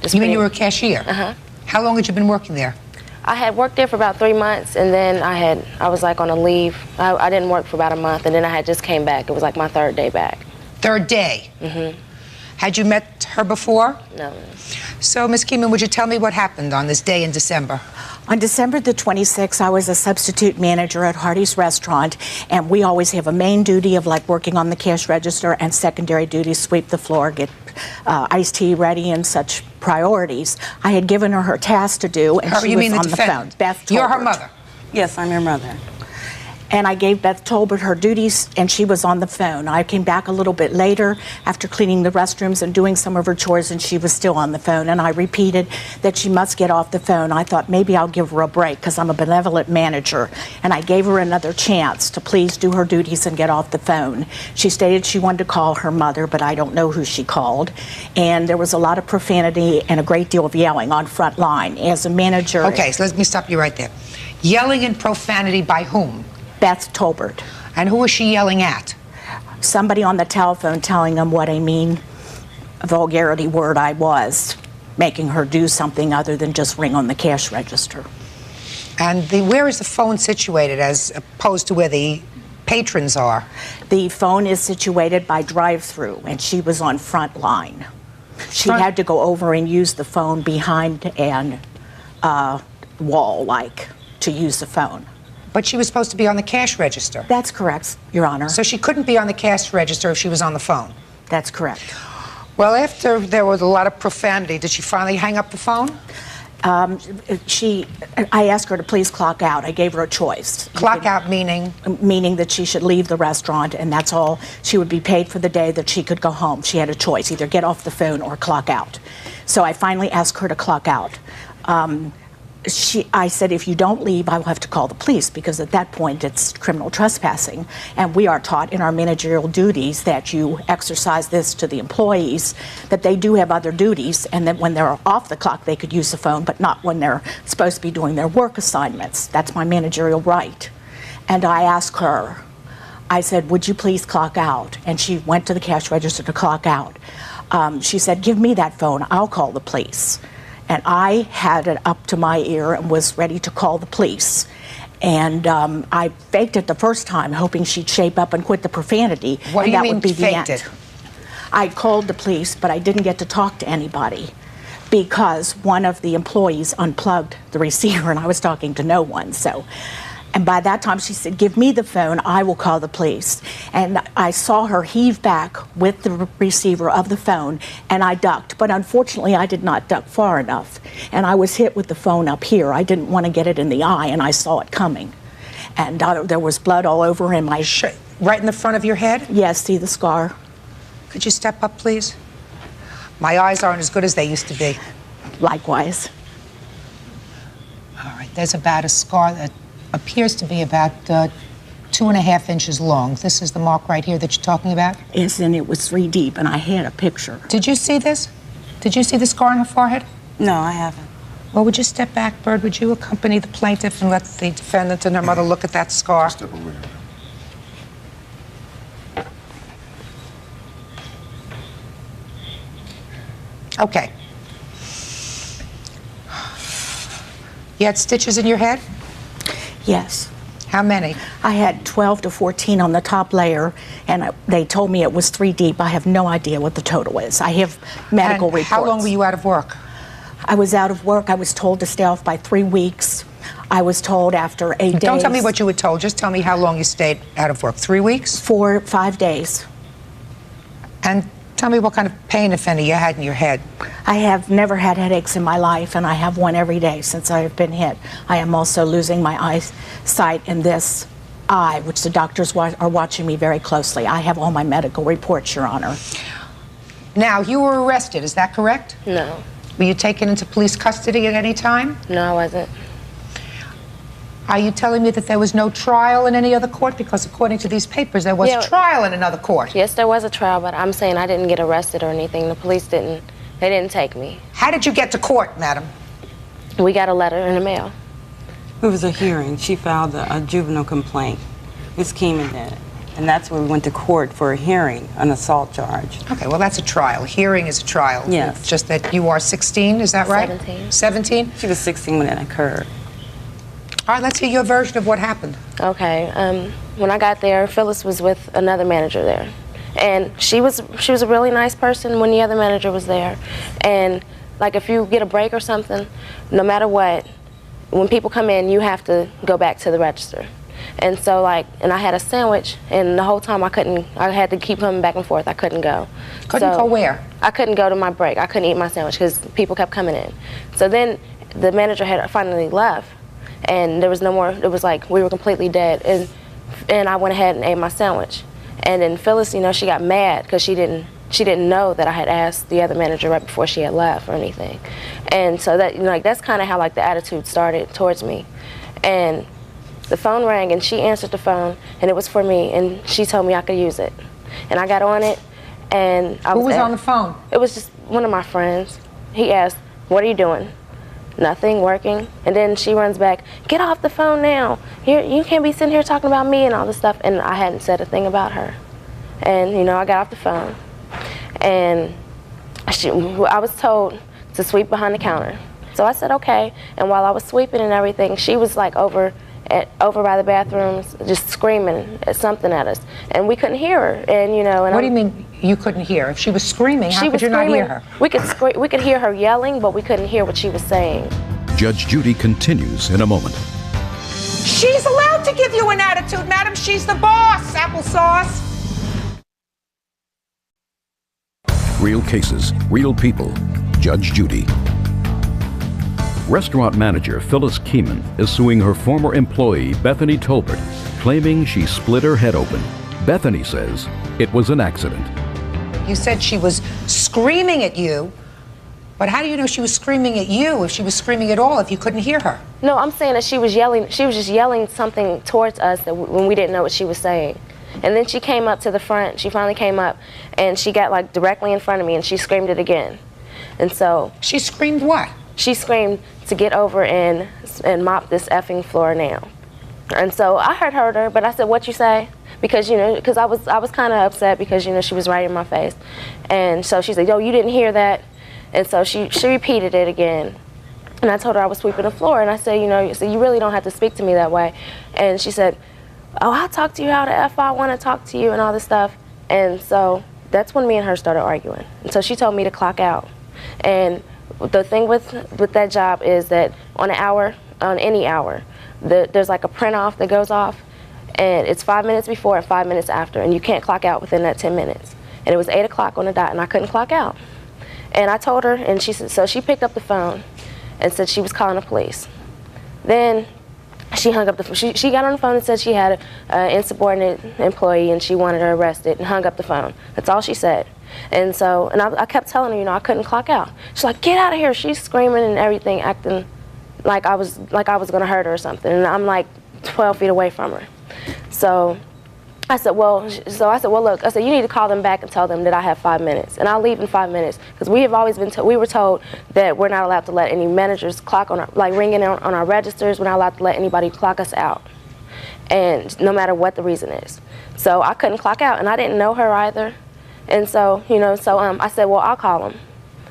You mean you were a cashier? Uh-huh. How long had you been working there? I had worked there for about 3 months, and then I was like on a leave. I didn't work for about a month, and then I had just came back. It was like my 3rd day back. 3rd day? Mm-hmm. Had you met her before? No. So, Ms. Keeman, would you tell me what happened on this day in December? On December the 26th, I was a substitute manager at Hardee's Restaurant, and we always have a main duty of like working on the cash register and secondary duties, sweep the floor, get iced tea ready and such priorities. I had given her task to do, and she was on the phone. Beth Tolbert. You're her mother? Yes, I'm her mother. And I gave Beth Tolbert her duties, and she was on the phone. I came back a little bit later after cleaning the restrooms and doing some of her chores, and she was still on the phone. And I repeated that she must get off the phone. I thought maybe I'll give her a break because I'm a benevolent manager. And I gave her another chance to please do her duties and get off the phone. She stated she wanted to call her mother, but I don't know who she called. And there was a lot of profanity and a great deal of yelling on front line. As a manager... Okay, so let me stop you right there. Yelling and profanity by whom? Beth Tolbert. And who was she yelling at? Somebody on the telephone telling them what a mean vulgarity word I was, making her do something other than just ring on the cash register. And where is the phone situated as opposed to where the patrons are? The phone is situated by drive-through, and she was on front line. She had to go over and use the phone behind an wall, like, to use the phone. But she was supposed to be on the cash register. That's correct, Your Honor. So she couldn't be on the cash register if she was on the phone? That's correct. Well, after there was a lot of profanity, did she finally hang up the phone? I asked her to please clock out. I gave her a choice. Clock out meaning? Meaning that she should leave the restaurant, and that's all. She would be paid for the day that she could go home. She had a choice, either get off the phone or clock out. So I finally asked her to clock out. I said, if you don't leave, I will have to call the police, because at that point it's criminal trespassing. And we are taught in our managerial duties that you exercise this to the employees, that they do have other duties, and that when they're off the clock they could use the phone, but not when they're supposed to be doing their work assignments. That's my managerial right. And I asked her, I said, would you please clock out? And she went to the cash register to clock out. She said, give me that phone, I'll call the police. And I had it up to my ear and was ready to call the police. And I faked it the first time, hoping she'd shape up and quit the profanity. What do you mean faked it? I called the police, but I didn't get to talk to anybody because one of the employees unplugged the receiver and I was talking to no one. And by that time she said, give me the phone, I will call the police. And I saw her heave back with the receiver of the phone, and I ducked. But unfortunately, I did not duck far enough. And I was hit with the phone up here. I didn't want to get it in the eye, and I saw it coming. And there was blood all over in my... Right in the front of your head? Yes, see the scar. Could you step up, please? My eyes aren't as good as they used to be. Likewise. All right, there's about a scar that appears to be about 2.5 inches long. This is the mark right here that you're talking about? Yes, and it was 3 deep, and I had a picture. Did you see this? Did you see the scar on her forehead? No, I haven't. Well, would you step back, Bird? Would you accompany the plaintiff and let the defendant and her mother look at that scar? Step away. Okay. You had stitches in your head? Yes. How many? I had 12 to 14 on the top layer, and they told me it was 3 deep. I have no idea what the total is. I have medical reports. How long were you out of work? I was out of work. I was told to stay off by 3 weeks. I was told after 8 days. Don't tell me what you were told. Just tell me how long you stayed out of work. 3 weeks? 4 or 5 days. And tell me what kind of pain, if any, you had in your head. I have never had headaches in my life, and I have one every day since I have been hit. I am also losing my eyesight in this eye, which the doctors are watching me very closely. I have all my medical reports, Your Honor. Now, you were arrested, is that correct? No. Were you taken into police custody at any time? No, I wasn't. Are you telling me that there was no trial in any other court? Because according to these papers, there was a trial in another court. Yes, there was a trial, but I'm saying I didn't get arrested or anything. The police didn't take me. How did you get to court, madam? We got a letter in the mail. It was a hearing. She filed a juvenile complaint. Ms. Keeman did. And that's where we went to court for a hearing, an assault charge. Okay, well, that's a trial. Hearing is a trial. Yes. It's just that you are 16, is that right? 17. 17? She was 16 when it occurred. All right, let's hear your version of what happened. Okay, when I got there, Phyllis was with another manager there. And she was a really nice person when the other manager was there. And like if you get a break or something, no matter what, when people come in, you have to go back to the register. And so like, and I had a sandwich, and the whole time I had to keep coming back and forth. I couldn't go. Couldn't go where? I couldn't go to my break. I couldn't eat my sandwich because people kept coming in. So then the manager had finally left, and there was no more, it was like we were completely dead. And I went ahead and ate my sandwich. And then Phyllis, you know, she got mad because she didn't know that I had asked the other manager right before she had left or anything. And so that, you know, like, that's kind of how like the attitude started towards me. And the phone rang, and she answered the phone, and it was for me, and she told me I could use it. And I got on it, and Who was on the phone? It was just one of my friends. He asked, "What are you doing?" "Nothing, working." And then she runs back, "Get off the phone now. You can't be sitting here talking about me," and all this stuff. And I hadn't said a thing about her. And, you know, I got off the phone, and I was told to sweep behind the counter. So I said, okay. And while I was sweeping and everything, she was like over by the bathrooms, just screaming something at us, and we couldn't hear her. And you know, and what do you mean you couldn't hear? If she was screaming, how could you not hear her? We could hear her yelling, but we couldn't hear what she was saying. Judge Judy continues in a moment. She's allowed to give you an attitude, madam. She's the boss, applesauce. Real cases, real people. Judge Judy. Restaurant manager Phyllis Keeman is suing her former employee Bethany Tolbert, claiming she split her head open. Bethany says it was an accident. You said she was screaming at you, but how do you know she was screaming at you if she was screaming at all if you couldn't hear her? No, I'm saying that she was yelling. She was just yelling something towards us when we didn't know what she was saying. And then she came up to the front. She finally came up, and she got like directly in front of me, and she screamed it again. And so she screamed what? She screamed to get over and mop this effing floor now. And so I heard her, but I said, "What you say?" Because, you know, because I was kind of upset because, you know, she was right in my face. And so she said, "Yo, you didn't hear that?" And so she repeated it again. And I told her I was sweeping the floor, and I said, "You know, so you really don't have to speak to me that way." And she said, "Oh, I'll talk to you how the F I want to talk to you," and all this stuff. And so that's when me and her started arguing. And so she told me to clock out. And the thing with that job is that on any hour, there's like a print off that goes off, and it's 5 minutes before and 5 minutes after, and you can't clock out within that 10 minutes. And it was 8 o'clock on the dot, and I couldn't clock out. And I told her, and she said, so she picked up the phone and said she was calling the police. Then she hung up the phone. She got on the phone and said she had an insubordinate employee and she wanted her arrested, and hung up the phone. That's all she said. And so, and I kept telling her, you know, I couldn't clock out. She's like, "Get out of here." She's screaming and everything, acting like I was gonna hurt her or something. And I'm like 12 feet away from her. So I said, well, look, I said, you need to call them back and tell them that I have 5 minutes, and I'll leave in 5 minutes, because we have always been we were told that we're not allowed to let any managers clock on ring in on our registers. We're not allowed to let anybody clock us out, and no matter what the reason is. So I couldn't clock out, and I didn't know her either. And so, you know, I said, well, I'll call him.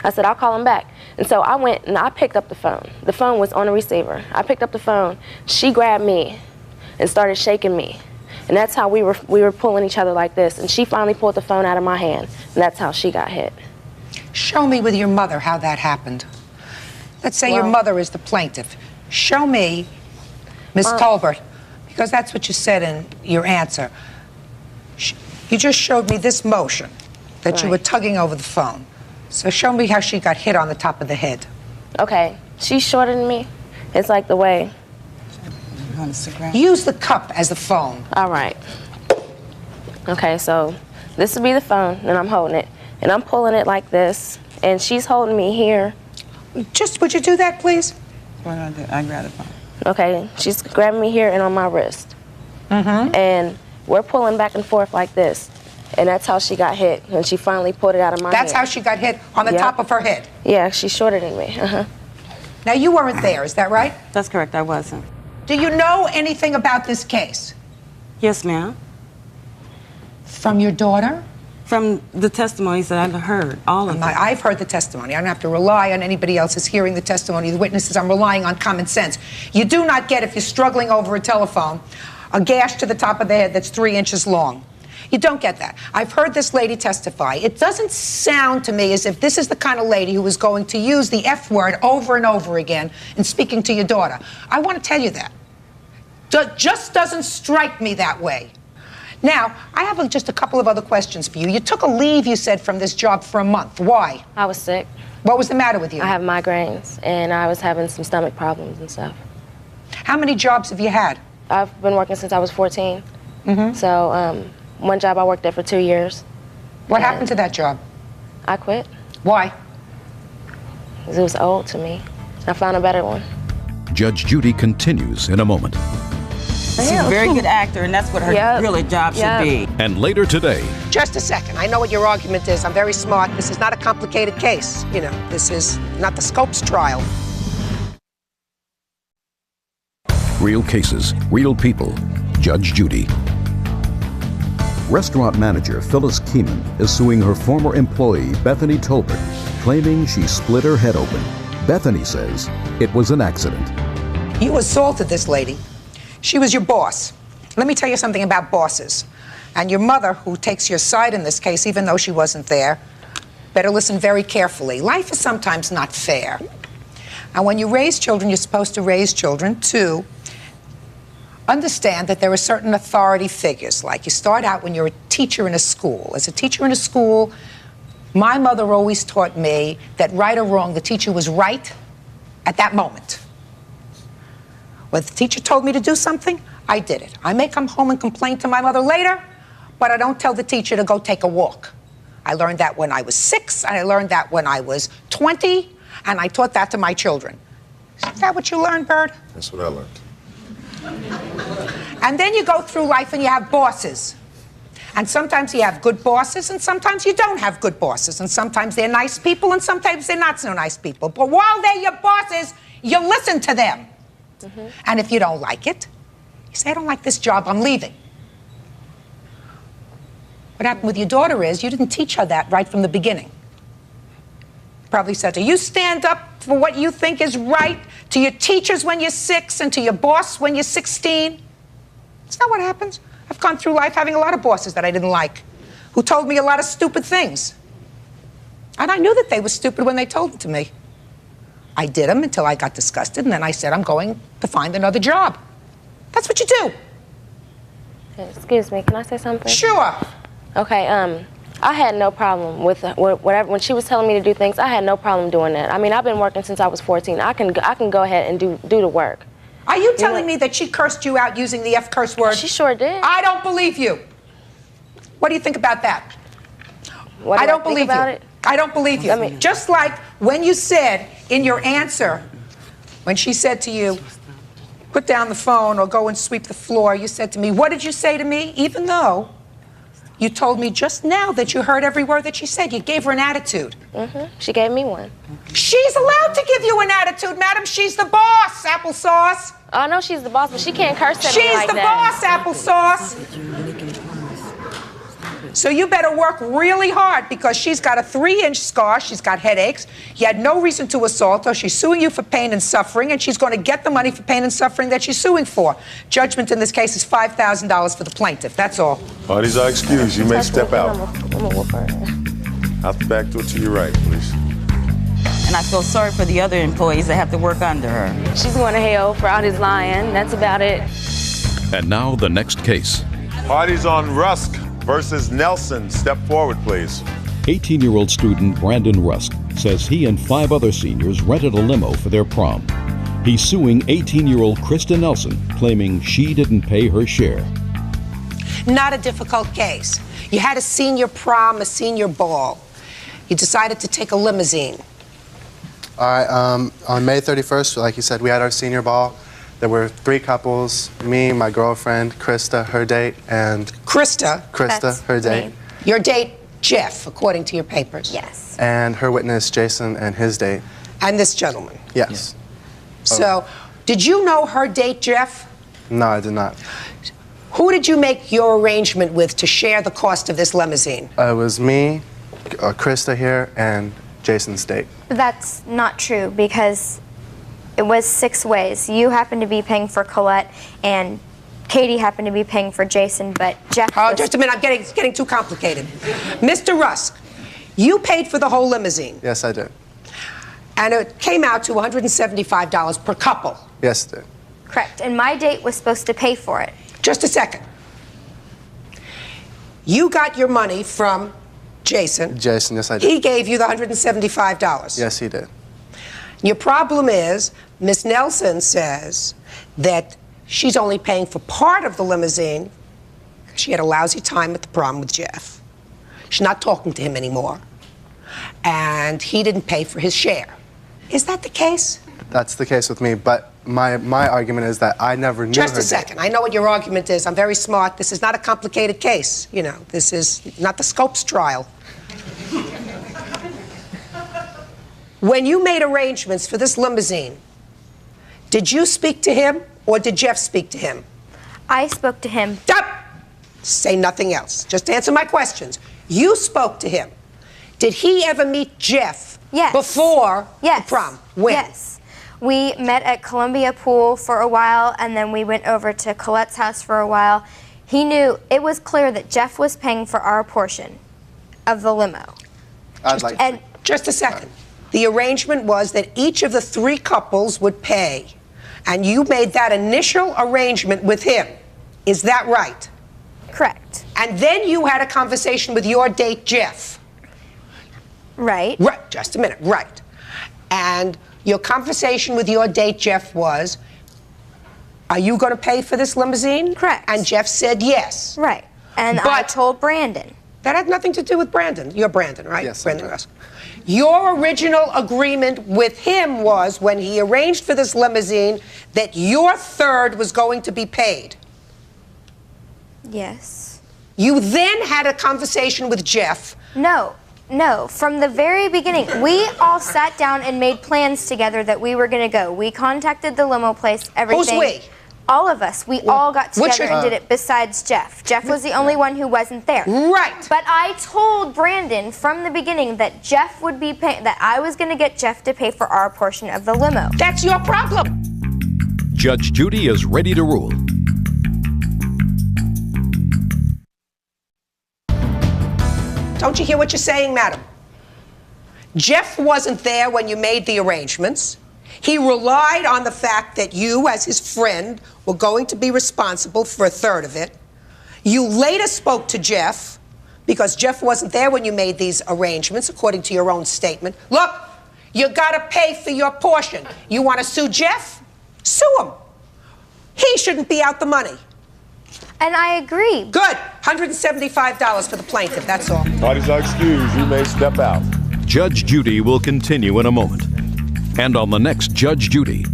I said, I'll call him back. And so I went and I picked up the phone. The phone was on the receiver. I picked up the phone. She grabbed me and started shaking me. And that's how we were pulling each other like this. And she finally pulled the phone out of my hand. And that's how she got hit. Show me with your mother how that happened. Let's say your mother is the plaintiff. Show me, Miss Tolbert, because that's what you said in your answer. You just showed me this motion that you were tugging over the phone. So show me how she got hit on the top of the head. Okay, she's shorter than me. It's like the way. Use the cup as the phone. All right. Okay, so this would be the phone, and I'm holding it. And I'm pulling it like this, and she's holding me here. Just, would you do that, please? What I do? I grab the phone. Okay, she's grabbing me here and on my wrist. Mm-hmm. And we're pulling back and forth like this. And that's how she got hit, and she finally pulled it out of my hand. That's how she got hit, on the top of her head? Yeah, she's shorter than me. Now, you weren't there, is that right? That's correct, I wasn't. Do you know anything about this case? Yes, ma'am. From your daughter? From the testimonies that I've heard, all of them. I've heard the testimony. I don't have to rely on anybody else's hearing the testimony of the witnesses. I'm relying on common sense. You do not get, if you're struggling over a telephone, a gash to the top of the head that's 3 inches long. You don't get that. I've heard this lady testify. It doesn't sound to me as if this is the kind of lady who is going to use the F word over and over again in speaking to your daughter. I want to tell you that. Just doesn't strike me that way. Now, I have just a couple of other questions for you. You took a leave, you said, from this job for a month. Why? I was sick. What was the matter with you? I have migraines, and I was having some stomach problems and stuff. How many jobs have you had? I've been working since I was 14. So one job I worked at for 2 years. What happened to that job? I quit. Why? Because it was old to me. I found a better one. Judge Judy continues in a moment. She's a very good actor, and that's what her really job should be. And later today, Just a second. I know what your argument is. I'm very smart. This is not a complicated case. You know, this is not the Scopes trial. real cases, real people. Judge Judy. Restaurant manager Phyllis Keeman is suing her former employee Bethany Tolbert, claiming she split her head open. Bethany says it was an accident. You assaulted this lady. She was your boss. Let me tell you something about bosses. And your mother, who takes your side in this case, even though she wasn't there, better listen very carefully. Life is sometimes not fair. And when you raise children, you're supposed to raise children to understand that there are certain authority figures. Like you start out when you're a teacher in a school. As a teacher in a school, my mother always taught me that right or wrong, the teacher was right at that moment. When the teacher told me to do something, I did it. I may come home and complain to my mother later, but I don't tell the teacher to go take a walk. I learned that when I was 6, and I learned that when I was 20, and I taught that to my children. Is that what you learned, Bird? That's what I learned. And then you go through life and you have bosses. And sometimes you have good bosses, and sometimes you don't have good bosses. And sometimes they're nice people, and sometimes they're not so nice people. But while they're your bosses, you listen to them. And if you don't like it, you say, I don't like this job, I'm leaving. What happened with your daughter is you didn't teach her that right from the beginning. Probably said to her, you stand up for what you think is right to your teachers when you're 6 and to your boss when you're 16. It's not what happens. I've gone through life having a lot of bosses that I didn't like, who told me a lot of stupid things. And I knew that they were stupid when they told them to me. I did them until I got disgusted, and then I said, I'm going to find another job. That's what you do. Excuse me, can I say something? Sure. Okay, I had no problem with whatever. When she was telling me to do things, I had no problem doing that. I mean, I've been working since I was 14. I can go ahead and do the work. Are you telling me that she cursed you out using the F curse word? She sure did. I don't believe you. What do you think about that? I don't believe you. I don't believe you. I mean, just like when you said in your answer, when she said to you, put down the phone or go and sweep the floor, you said to me, what did you say to me? Even though you told me just now that you heard every word that she said. You gave her an attitude. She gave me one. She's allowed to give you an attitude, madam. She's the boss, applesauce. I know she's the boss, but she can't curse at me like that. She's the boss, applesauce. So you better work really hard because she's got a 3-inch scar. She's got headaches. You had no reason to assault her. She's suing you for pain and suffering, and she's going to get the money for pain and suffering that she's suing for. Judgment in this case is $5,000 for the plaintiff. That's all. Parties are excused. You may step out. I'm a whooper. Out the back door to your right, please. And I feel sorry for the other employees that have to work under her. She's going to hell for all this lying. That's about it. And now the next case. Parties on Rusk versus Nelson. Step forward, please. 18-year-old student Brandon Rusk says he and 5 other seniors rented a limo for their prom. He's suing 18-year-old Krista Nelson, claiming she didn't pay her share. Not a difficult case. You had a senior prom, a senior ball. You decided to take a limousine. All right, on May 31st, like you said, we had our senior ball. There were 3 couples, me, my girlfriend, Krista, her date, and... Krista, her date. Me. Your date, Jeff, according to your papers. Yes. And her witness, Jason, and his date. And this gentleman. Yes. So, did you know her date, Jeff? No, I did not. Who did you make your arrangement with to share the cost of this limousine? It was me, Krista here, and Jason's date. That's not true because it was 6 ways. You happened to be paying for Colette, and Katie happened to be paying for Jason, but Jeff. Oh, just a minute. It's getting too complicated. Mr. Rusk, you paid for the whole limousine. Yes, I did. And it came out to $175 per couple. Yes, it did. Correct. And my date was supposed to pay for it. Just a second. You got your money from Jason. Jason, yes, I did. He gave you the $175. Yes, he did. Your problem is, Miss Nelson says that she's only paying for part of the limousine because she had a lousy time at the prom with Jeff. She's not talking to him anymore. And he didn't pay for his share. Is that the case? That's the case with me, but my argument is that I never knew Just her a second. I know what your argument is. I'm very smart. This is not a complicated case. You know, this is not the Scopes trial. When you made arrangements for this limousine, did you speak to him or did Jeff speak to him? I spoke to him. Stop! Say nothing else. Just answer my questions. You spoke to him. Did he ever meet Jeff before the prom? When? Yes. We met at Columbia Pool for a while, and then we went over to Colette's house for a while. He knew, it was clear that Jeff was paying for our portion of the limo. Just a second. The arrangement was that each of the 3 couples would pay, and you made that initial arrangement with him. Is that right? Correct. And then you had a conversation with your date, Jeff. Right. Right. Just a minute. Right. And your conversation with your date, Jeff, was, are you going to pay for this limousine? Correct. And Jeff said yes. Right. And I told Brandon. That had nothing to do with Brandon. You're Brandon, right? Yes. Brandon Rusk. Your original agreement with him was, when he arranged for this limousine, that your third was going to be paid. Yes. You then had a conversation with Jeff. No. From the very beginning, we all sat down and made plans together that we were going to go. We contacted the limo place, everything. Who's we? All of us. We all got together and did it besides Jeff. Jeff was the only one who wasn't there. Right. But I told Brandon from the beginning that Jeff would be paying, that I was going to get Jeff to pay for our portion of the limo. That's your problem. Judge Judy is ready to rule. Don't you hear what you're saying, madam? Jeff wasn't there when you made the arrangements. He relied on the fact that you, as his friend, were going to be responsible for a third of it. You later spoke to Jeff, because Jeff wasn't there when you made these arrangements, according to your own statement. Look, you gotta pay for your portion. You want to sue Jeff? Sue him. He shouldn't be out the money. And I agree. Good. $175 for the plaintiff, that's all. Parties are excused. You may step out. Judge Judy will continue in a moment. And on the next Judge Judy.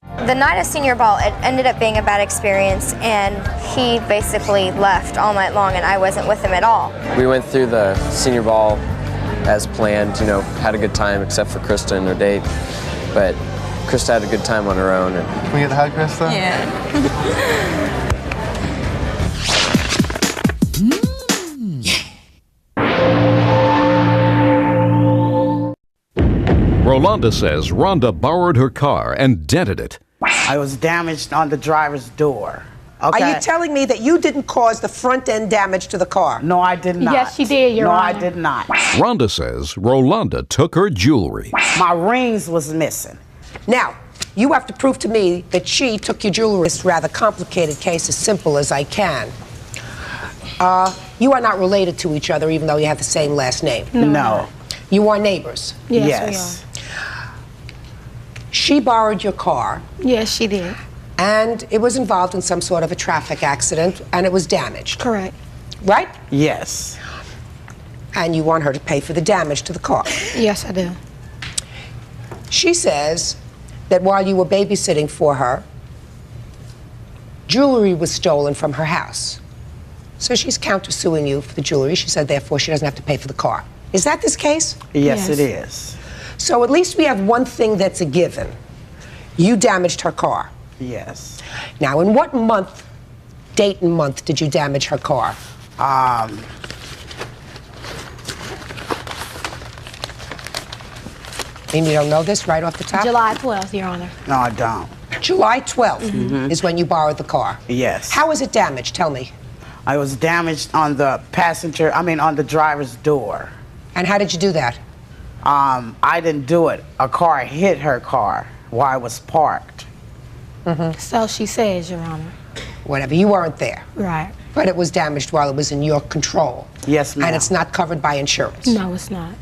The night of senior ball, it ended up being a bad experience, and he basically left all night long, and I wasn't with him at all. We went through the senior ball as planned, had a good time except for Krista and her date. But Krista had a good time on her own. Can we get a hug, Krista? Yeah. Rolanda says Rhonda borrowed her car and dented it. I was damaged on the driver's door. Okay. Are you telling me that you didn't cause the front end damage to the car? No, I did not. Yes, she did, Your Honor. No, I did not. Rhonda says Rolanda took her jewelry. My rings was missing. Now, you have to prove to me that she took your jewelry. This rather complicated case, as simple as I can. You are not related to each other, even though you have the same last name. No. You are neighbors. Yes. She borrowed your car. Yes, she did. And it was involved in some sort of a traffic accident, and it was damaged. Correct. Right? Yes. And you want her to pay for the damage to the car. Yes, I do. She says that while you were babysitting for her, jewelry was stolen from her house. So she's countersuing you for the jewelry. She said, therefore, she doesn't have to pay for the car. Is that this case? Yes, it is. So at least we have one thing that's a given. You damaged her car. Yes. Now, in what month, date and month, did you damage her car? And you don't know this right off the top? July 12th, Your Honor. No, I don't. July 12th is when you borrowed the car. Yes. How was it damaged? Tell me. I was damaged on the on the driver's door. And how did you do that? I didn't do it. A car hit her car while I was parked. So she says, Your Honor. Whatever, you weren't there. Right. But it was damaged while it was in your control. Yes, ma'am. And it's not covered by insurance. No, it's not.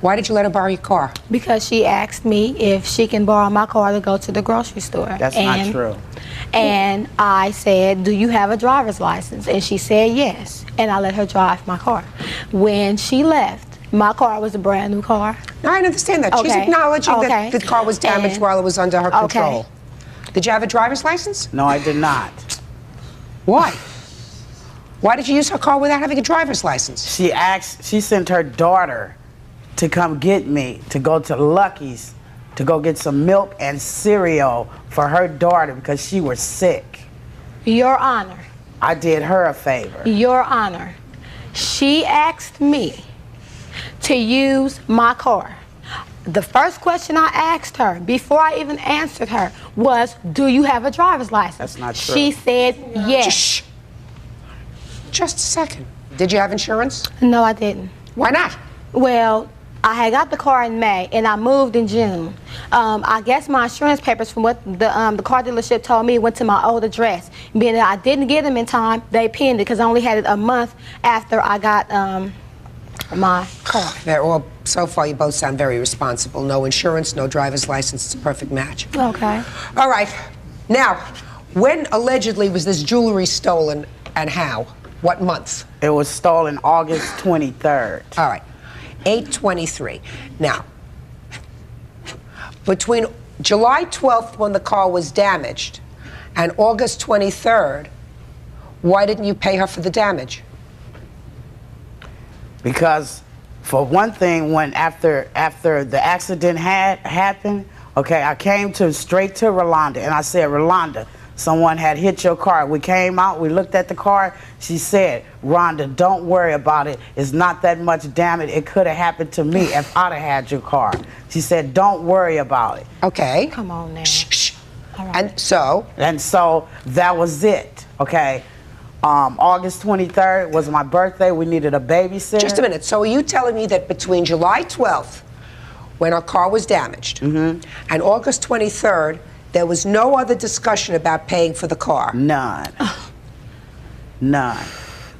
Why did you let her borrow your car? Because she asked me if she can borrow my car to go to the grocery store. That's not true. And I said, do you have a driver's license? And she said yes. And I let her drive my car. When she left, my car was a brand new car. No, I understand that. She's acknowledging that the car was damaged while it was under her control. Did you have a driver's license? No, I did not. Why? Why did you use her car without having a driver's license? She sent her daughter to come get me, to go to Lucky's, to go get some milk and cereal for her daughter because she was sick. Your Honor. I did her a favor. Your Honor. She asked me to use my car. The first question I asked her, before I even answered her, was, do you have a driver's license? That's not true. She said yes. Just a second. Did you have insurance? No, I didn't. Why not? Well, I had got the car in May, and I moved in June. I guess my insurance papers, from what the car dealership told me, went to my old address. Being that I didn't get them in time, they pinned it because I only had it a month after I got my car. They're all, so far, you both sound very responsible. No insurance, no driver's license. It's a perfect match. Okay. All right. Now, when allegedly was this jewelry stolen and how? What month? It was stolen August 23rd. All right. 8/23. Now, between July 12th, when the car was damaged, and August 23rd, why didn't you pay her for the damage? Because, for one thing, when after the accident had happened, okay, I came straight to Rolanda, and I said, Rolanda, someone had hit your car. We came out, we looked at the car. She said, Rhonda, don't worry about it. It's not that much damage. It could have happened to me if I'd have had your car. She said, don't worry about it. Okay. Come on now. All right. And so that was it, okay? August 23rd was my birthday. We needed a babysitter. Just a minute. So are you telling me that between July 12th, when our car was damaged, and August 23rd, there was no other discussion about paying for the car? None. None.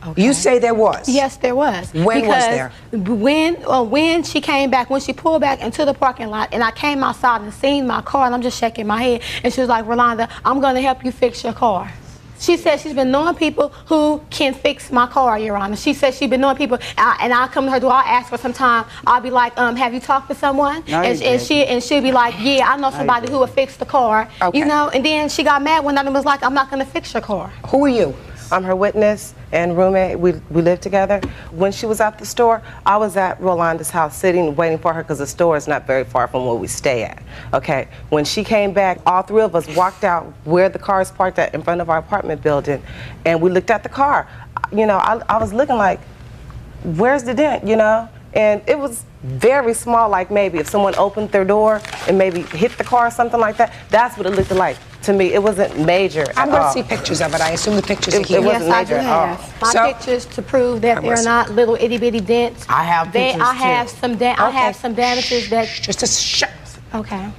Okay. You say there was? Yes, there was. When was there? When she came back, when she pulled back into the parking lot, and I came outside and seen my car, and I'm just shaking my head, and she was like, Rolanda, I'm going to help you fix your car. She said she's been knowing people who can fix my car, Your Honor. She said she's been knowing people, and I'll come to her door, I'll ask her sometime, I'll be like, have you talked to someone? No, and she'll be like, yeah, I know somebody who will fix the car. Okay. You know, and then she got mad one night and was like, I'm not going to fix your car. Who are you? I'm her witness and roommate. We live together. When she was at the store, I was at Rolanda's house sitting, waiting for her because the store is not very far from where we stay at. Okay. When she came back, all three of us walked out where the car is parked at in front of our apartment building, and we looked at the car. You know, I was looking like, where's the dent, you know? And it was very small, like maybe if someone opened their door and maybe hit the car or something like that, that's what it looked like. To me, it wasn't major at all. I'm going to see pictures of it. I assume the pictures are here. It wasn't major at all. My pictures to prove that they're not little itty bitty dents. I have pictures I have too. I have some damages that. Just a shut. Okay.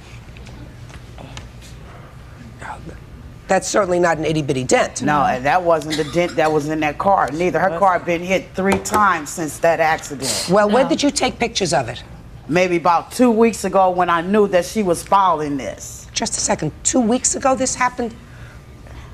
That's certainly not an itty bitty dent. No, and that wasn't the dent that was in that car. Neither. Her car had been hit 3 times since that accident. Well, when did you take pictures of it? Maybe about 2 weeks ago when I knew that she was following this. Just a second. 2 weeks ago this happened?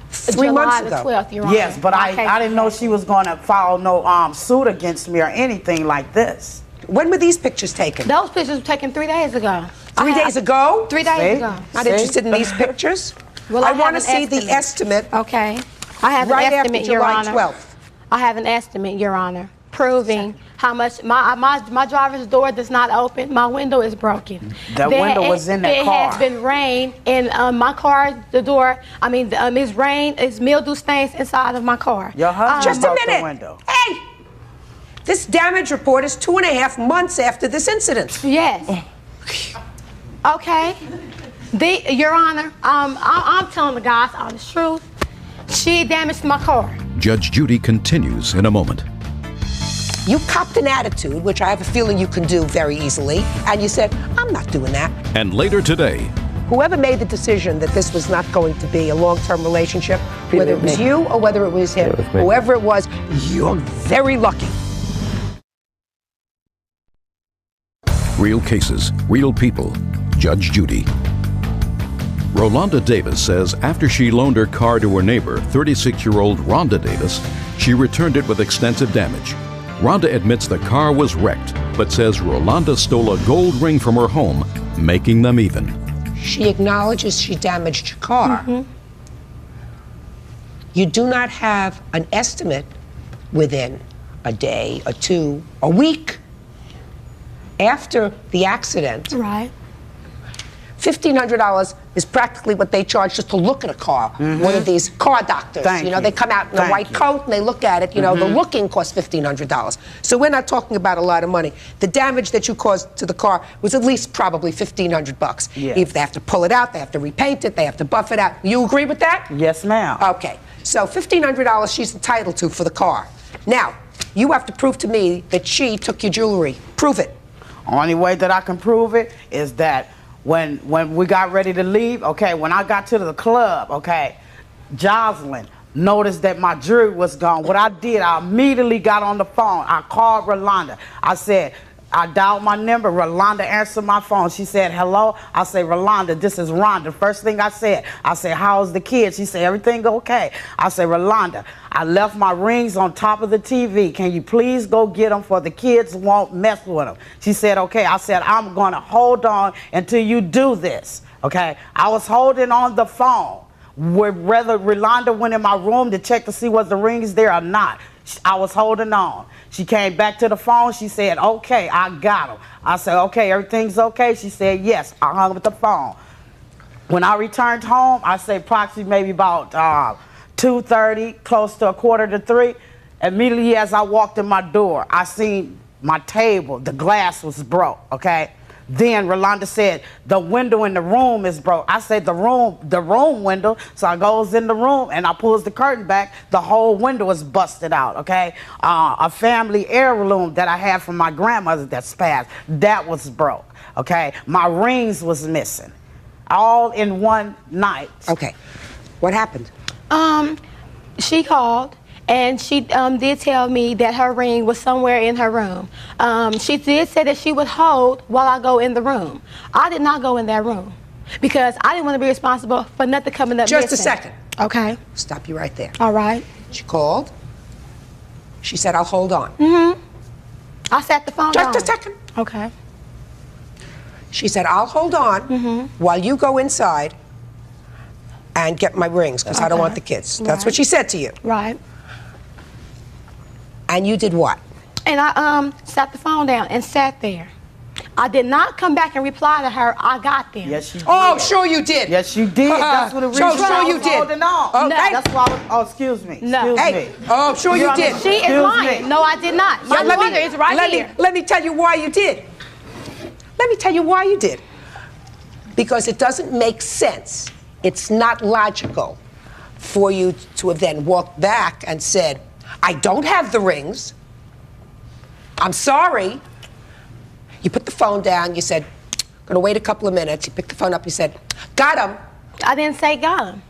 3 July months the ago? 12th, Your Honor. Yes, but I didn't know she was going to file no suit against me or anything like this. When were these pictures taken? Those pictures were taken 3 days ago. 3 days ago? 3 days ago. Not interested in these pictures? Well, I want to see the estimate. Okay. I have right an estimate, after Your July Honor. 12th. I have an estimate, Your Honor, proving how much my driver's door does not open. My window is broken. That window was in that car. It has been rain in my car. The door. I mean, it's rain. It's mildew stains inside of my car. Your husband Just a broke minute. the window. Hey, this damage report is 2.5 months after this incident. Yes. Okay. Your Honor, I'm telling the guys all the truth. She damaged my car. Judge Judy continues in a moment. You copped an attitude, which I have a feeling you can do very easily, and you said, I'm not doing that. And later today, Whoever made the decision that this was not going to be a long-term relationship, whether it was you or whether it was him, whoever it was, you're very lucky. real cases, real people. Judge Judy. Rolanda Davis says after she loaned her car to her neighbor, 36-year-old Rhonda Davis, she returned it with extensive damage. Rhonda admits the car was wrecked, but says Rolanda stole a gold ring from her home, making them even. She acknowledges she damaged your car. Mm-hmm. You do not have an estimate within a day, a two, a week after the accident. Right. $1,500 is practically what they charge just to look at a car. Mm-hmm. One of these car doctors, Thank they come out in a white coat and they look at it. The looking costs $1,500. So we're not talking about a lot of money. The damage that you caused to the car was at least probably $1,500. Yes. If they have to pull it out, they have to repaint it, they have to buff it out. You agree with that? Yes, ma'am. Okay. So $1,500 she's entitled to for the car. Now, you have to prove to me that she took your jewelry. Prove it. Only way that I can prove it is that when we got ready to leave, okay, when I got to the club, okay, Jocelyn noticed that my jewelry was gone. What I did, I immediately got on the phone. I called Rolanda. I dialed my number. Rolanda answered my phone. She said, hello. I said, Rolanda, this is Rhonda. First thing I said, how's the kids? She said, everything okay. I said, Rolanda, I left my rings on top of the TV. Can you please go get them for the kids won't mess with them? She said, okay. I said, I'm going to hold on until you do this, okay? I was holding on the phone. Whether Rolanda went in my room to check to see was the rings there or not, I was holding on. She came back to the phone. She said, okay, I got them. I said, okay, everything's okay? She said, yes. I hung up the phone. When I returned home, I say approximately maybe about 2:30, close to 2:45. Immediately as I walked in my door, I seen my table, the glass was broke, okay? Then Rolanda said, the window in the room is broke. I said, the room window. So I goes in the room and I pulls the curtain back. The whole window is busted out, okay? A family heirloom that I had from my grandmother that's passed, that was broke, okay? My rings was missing, all in one night. Okay, what happened? She called. And she did tell me that her ring was somewhere in her room. She did say that she would hold while I go in the room. I did not go in that room because I didn't want to be responsible for nothing coming up Just missing. a second. Okay. Stop you right there. All right. She called. She said, I'll hold on. Mm-hmm. I sat the phone down. Just a second. Okay. She said, I'll hold on while you go inside and get my rings because I don't want the kids. That's what she said to you. Right. And you did what? And I sat the phone down and sat there. I did not come back and reply to her, I got them. Yes, you did. Oh, sure you did. Yes, you did. That's what the reason sure you did. holding on. Okay. No, that's why excuse me. No. Excuse me. Oh, sure you did. She is lying. No, I did not. My mother is right here. Let me tell you why you did. Let me tell you why you did. Because it doesn't make sense. It's not logical for you to have then walked back and said, I don't have the rings. I'm sorry. You put the phone down. You said, gonna wait a couple of minutes. You picked the phone up. You said, got him. I didn't say got him.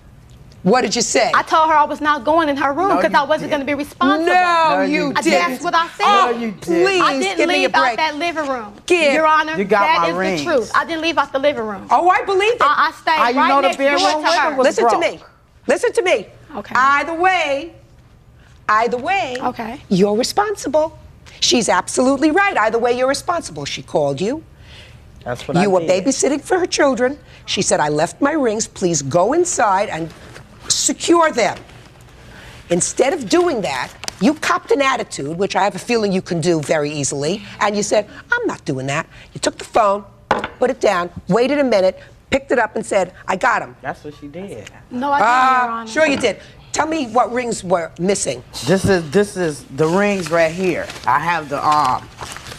What did you say? I told her I was not going in her room because I wasn't going to be responsible. No, you didn't. That's what I said. Oh, you did. Please, I didn't give me a leave out break. that living room. Give. Your Honor, You got that my is rings. the truth. I didn't leave out the living room. Oh, I believe it. I stayed right next door to her. Listen to me. Listen to me. Okay. Either way, okay, you're responsible. She's absolutely right. Either way, you're responsible. She called you. That's what I did. You were babysitting for her children. She said, I left my rings. Please go inside and secure them. Instead of doing that, you copped an attitude, which I have a feeling you can do very easily, and you said, I'm not doing that. You took the phone, put it down, waited a minute, picked it up and said, I got him. That's what she did. No, I didn't, Your Honor. Sure you did. Tell me what rings were missing. This is the rings right here. I have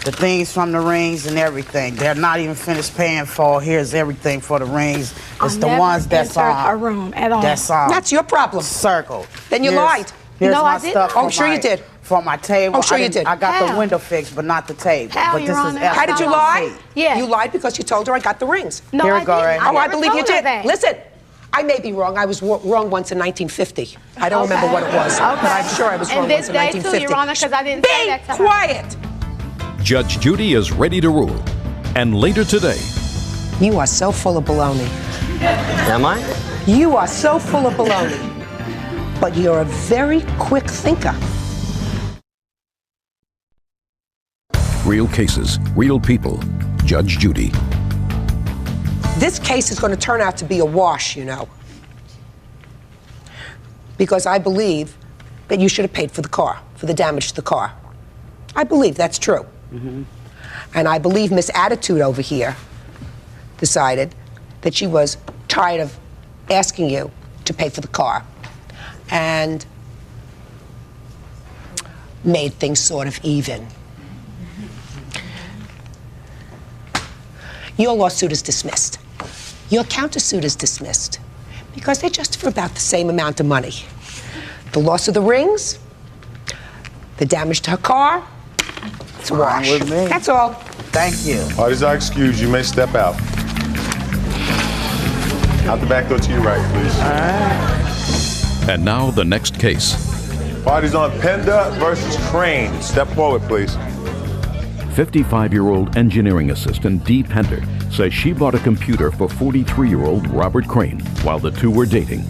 the things from the rings and everything. They're not even finished paying for. Here's everything for the rings. It's the ones that's on a room at all. That's on. That's your problem. Circle. Then you lied. Here's No, my I didn't. stuff. Oh, for sure you did. For my table. Oh, sure you did. I got the How? window fixed, but not the table. How, but Your this Honor? is How did you lie? Yeah. You lied because you told her I got the rings. No, Here I we go, didn't. right? Oh, I never believe you told her did. that. Listen, I may be wrong. I was wrong once in 1950. I don't remember what it was, but I'm sure I was wrong And once this in day 1950. too, Your Honor, because I didn't say that to her. Be quiet. Judge Judy is ready to rule. And later today, You are so full of baloney. Am I? You are so full of baloney. But you're a very quick thinker. real cases, real people. Judge Judy. This case is going to turn out to be a wash, you know. Because I believe that you should have paid for the car, for the damage to the car. I believe that's true. And I believe Miss Attitude over here decided that she was tired of asking you to pay for the car and made things sort of even. Your lawsuit is dismissed. Your countersuit is dismissed because they're just for about the same amount of money. The loss of the rings, the damage to her car, it's a wash. With me. That's all. Thank you. Parties are excused. You may step out. Out the back door to your right, please. And now the next case. Parties on Penda versus Crane. Step forward, please. 55-year-old engineering assistant Dee Pender says she bought a computer for 43-year-old Robert Crane while the two were dating.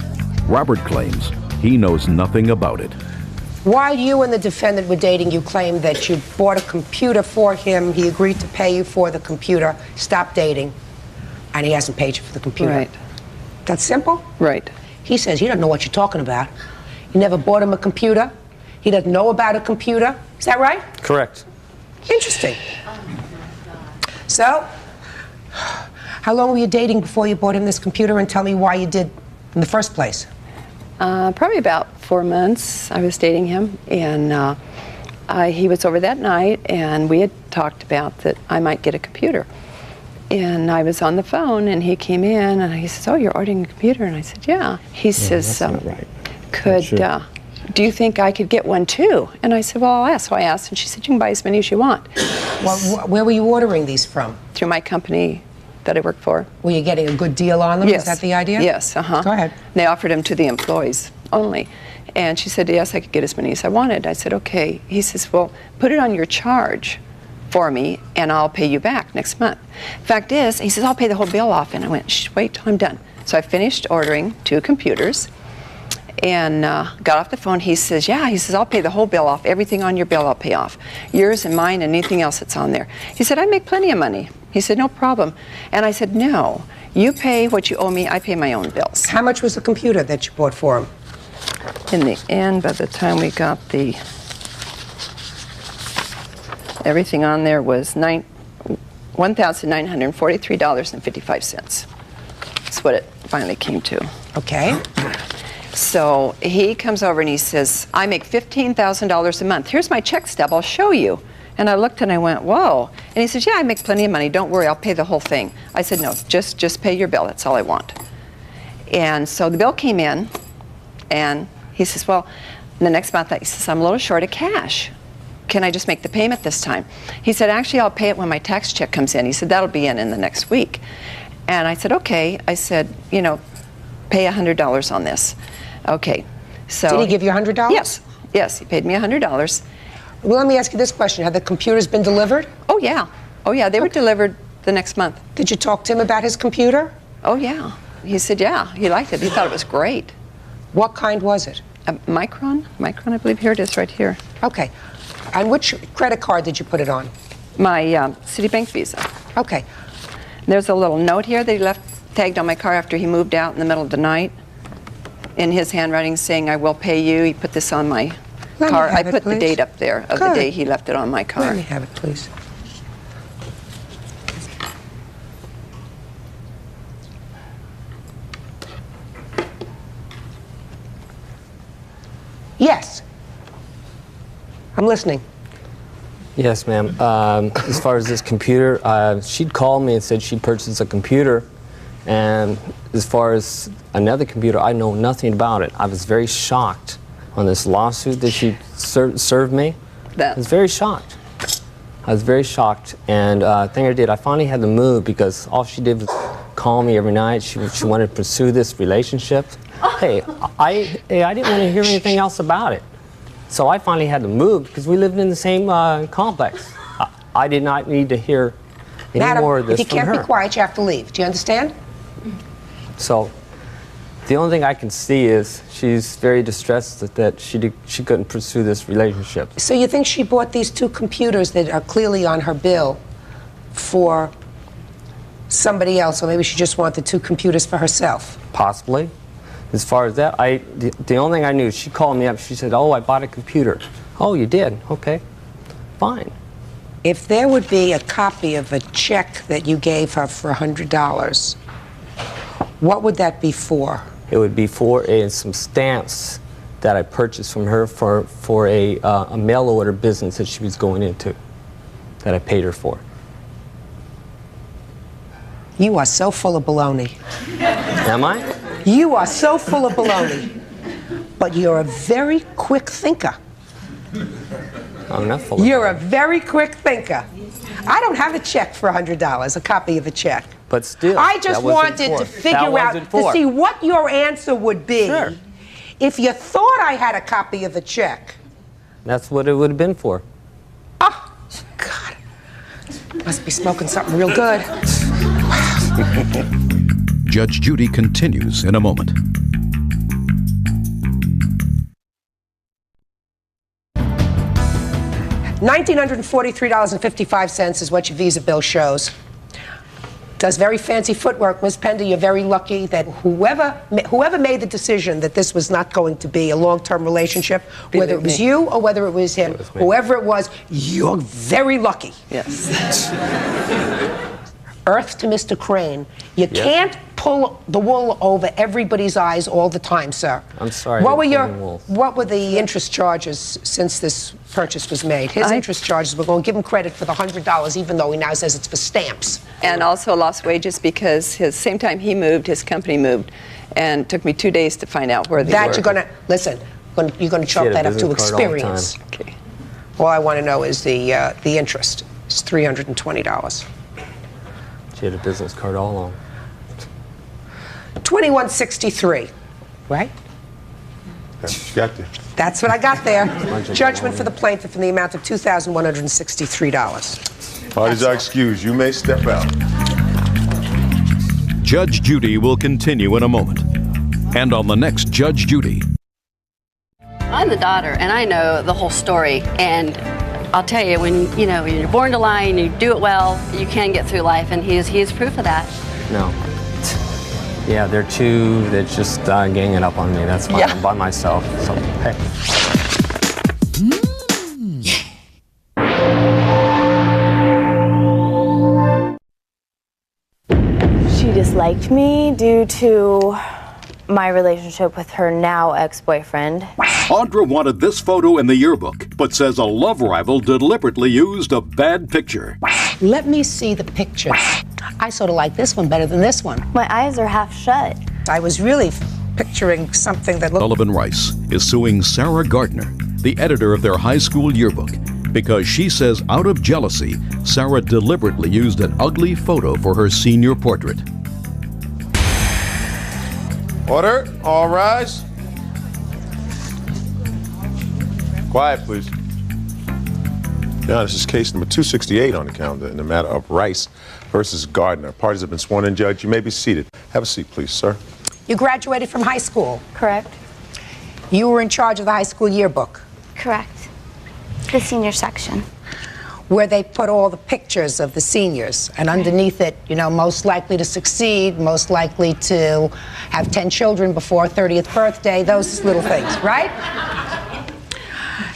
Robert claims he knows nothing about it. While you and the defendant were dating, you claimed that you bought a computer for him, he agreed to pay you for the computer, stopped dating, and he hasn't paid you for the computer. Right. That's simple? Right. He says he doesn't know what you're talking about. You never bought him a computer. He doesn't know about a computer. Is that right? Correct. Interesting. So, how long were you dating before you bought him this computer, and tell me why you did in the first place? Probably about 4 months I was dating him, and he was over that night, and we had talked about that I might get a computer. And I was on the phone, and he came in, and he says, "Oh, you're ordering a computer?" And I said, "Yeah." He says, "Do you think I could get one too?" And I said, "Well, I'll ask." So I asked, and she said, "You can buy as many as you want." Well, where were you ordering these from? Through my company that I work for. Were you getting a good deal on them? Yes. Is that the idea? Yes, uh-huh. Go ahead. They offered them to the employees only. And she said, yes, I could get as many as I wanted. I said, okay. He says, well, put it on your charge for me, and I'll pay you back next month. Fact is, he says, I'll pay the whole bill off. And I went, shh, wait till I'm done. So I finished ordering 2 computers and got off the phone. He says, yeah, he says, I'll pay the whole bill off. Everything on your bill I'll pay off. Yours and mine and anything else that's on there. He said, I make plenty of money. He said, no problem. And I said, no, you pay what you owe me, I pay my own bills. How much was the computer that you bought for him? In the end, by the time we got everything on there was $1,943.55. That's what it finally came to. Okay. So he comes over and he says, I make $15,000 a month. Here's my check stub, I'll show you. And I looked and I went, whoa. And he says, yeah, I make plenty of money. Don't worry, I'll pay the whole thing. I said, no, just pay your bill. That's all I want. And so the bill came in, and he says, well, the next month, he says, I'm a little short of cash. Can I just make the payment this time? He said, actually, I'll pay it when my tax check comes in. He said, that'll be in the next week. And I said, okay. I said, you know, pay $100 on this. Okay. So did he give you $100? Yes. Yes, he paid me $100. Well, let me ask you this question. Have the computers been delivered? Oh, yeah. Oh, yeah. They were delivered the next month. Did you talk to him about his computer? Oh, yeah. He said, yeah, he liked it. He thought it was great. What kind was it? A Micron. Micron, I believe. Here it is right here. Okay. And which credit card did you put it on? My Citibank Visa. Okay. There's a little note here that he left tagged on my car after he moved out in the middle of the night. In his handwriting saying, I will pay you. He put this on my car. I put the date up there of the day he left it on my car. Let me have it, please. Yes. I'm listening. Yes, ma'am. As far as this computer, she'd called me and said she purchased a computer. And as far as another computer, I know nothing about it. I was very shocked on this lawsuit that she served me. I was very shocked. I was very shocked. And the thing I did, I finally had to move because all she did was call me every night. She wanted to pursue this relationship. Hey, I didn't want to hear anything else about it. So I finally had to move because we lived in the same complex. I did not need to hear any more of this if you can't from her. be quiet, you have to leave. Do you understand? So the only thing I can see is she's very distressed that she couldn't pursue this relationship. So you think she bought these 2 computers that are clearly on her bill for somebody else, or maybe she just wanted 2 computers for herself? Possibly. As far as that, the only thing I knew, she called me up, she said, oh, I bought a computer. Oh, you did? Okay, fine. If there would be a copy of a check that you gave her for $100, what would that be for? It would be for some stamps that I purchased from her for a mail order business that she was going into, that I paid her for. You are so full of baloney. Am I? You are so full of baloney. But you're a very quick thinker. I'm not full of You're a very quick thinker. I don't have a check for $100, a copy of a check. But still, I just wanted to figure out, to see what your answer would be if you thought I had a copy of a check. That's what it would have been for. Oh, God. Must be smoking something real good. Judge Judy continues in a moment. $1,943.55 is what your Visa bill shows. Does very fancy footwork. Ms. Pender, you're very lucky that whoever made the decision that this was not going to be a long-term relationship, whether it was you or whether it was him, whoever it was, you're very lucky. Yes. Earth to Mr. Crane. You can't pull the wool over everybody's eyes all the time, sir. I'm sorry. What were the interest charges since this purchase was made? His interest charges, we're going to give him credit for the $100, even though he now says it's for stamps. And also lost wages because same time he moved, his company moved, and it took me 2 days to find out where they were. You're going to, listen, you're going to chalk that up to experience. Okay. All I want to know is the interest. It's $320. She had a business card all along. 2163, right? She got there. That's what I got there. Judgment for the plaintiff in the amount of $2,163. Parties are excused. You may step out. Judge Judy will continue in a moment. And on the next Judge Judy. I'm the daughter, and I know the whole story. And I'll tell you, when you're born to lie and you do it well, you can get through life, and he is proof of that. No. Yeah, they're just ganging up on me. That's why I'm by myself. So, hey. She disliked me due to my relationship with her now ex-boyfriend. Audra wanted this photo in the yearbook, but says a love rival deliberately used a bad picture. Let me see the picture. I sort of like this one better than this one. My eyes are half shut. I was really picturing something that looked... Sullivan Rice is suing Sarah Gardner, the editor of their high school yearbook, because she says out of jealousy, Sarah deliberately used an ugly photo for her senior portrait. Order. All rise. Quiet, please. Now, this is case number 268 on the calendar in the matter of Rice versus Gardner. Parties have been sworn in, Judge. You may be seated. Have a seat, please, sir. You graduated from high school? Correct. You were in charge of the high school yearbook? Correct. The senior section. Where they put all the pictures of the seniors, and underneath it, most likely to succeed, most likely to have 10 children before 30th birthday, those little things, right?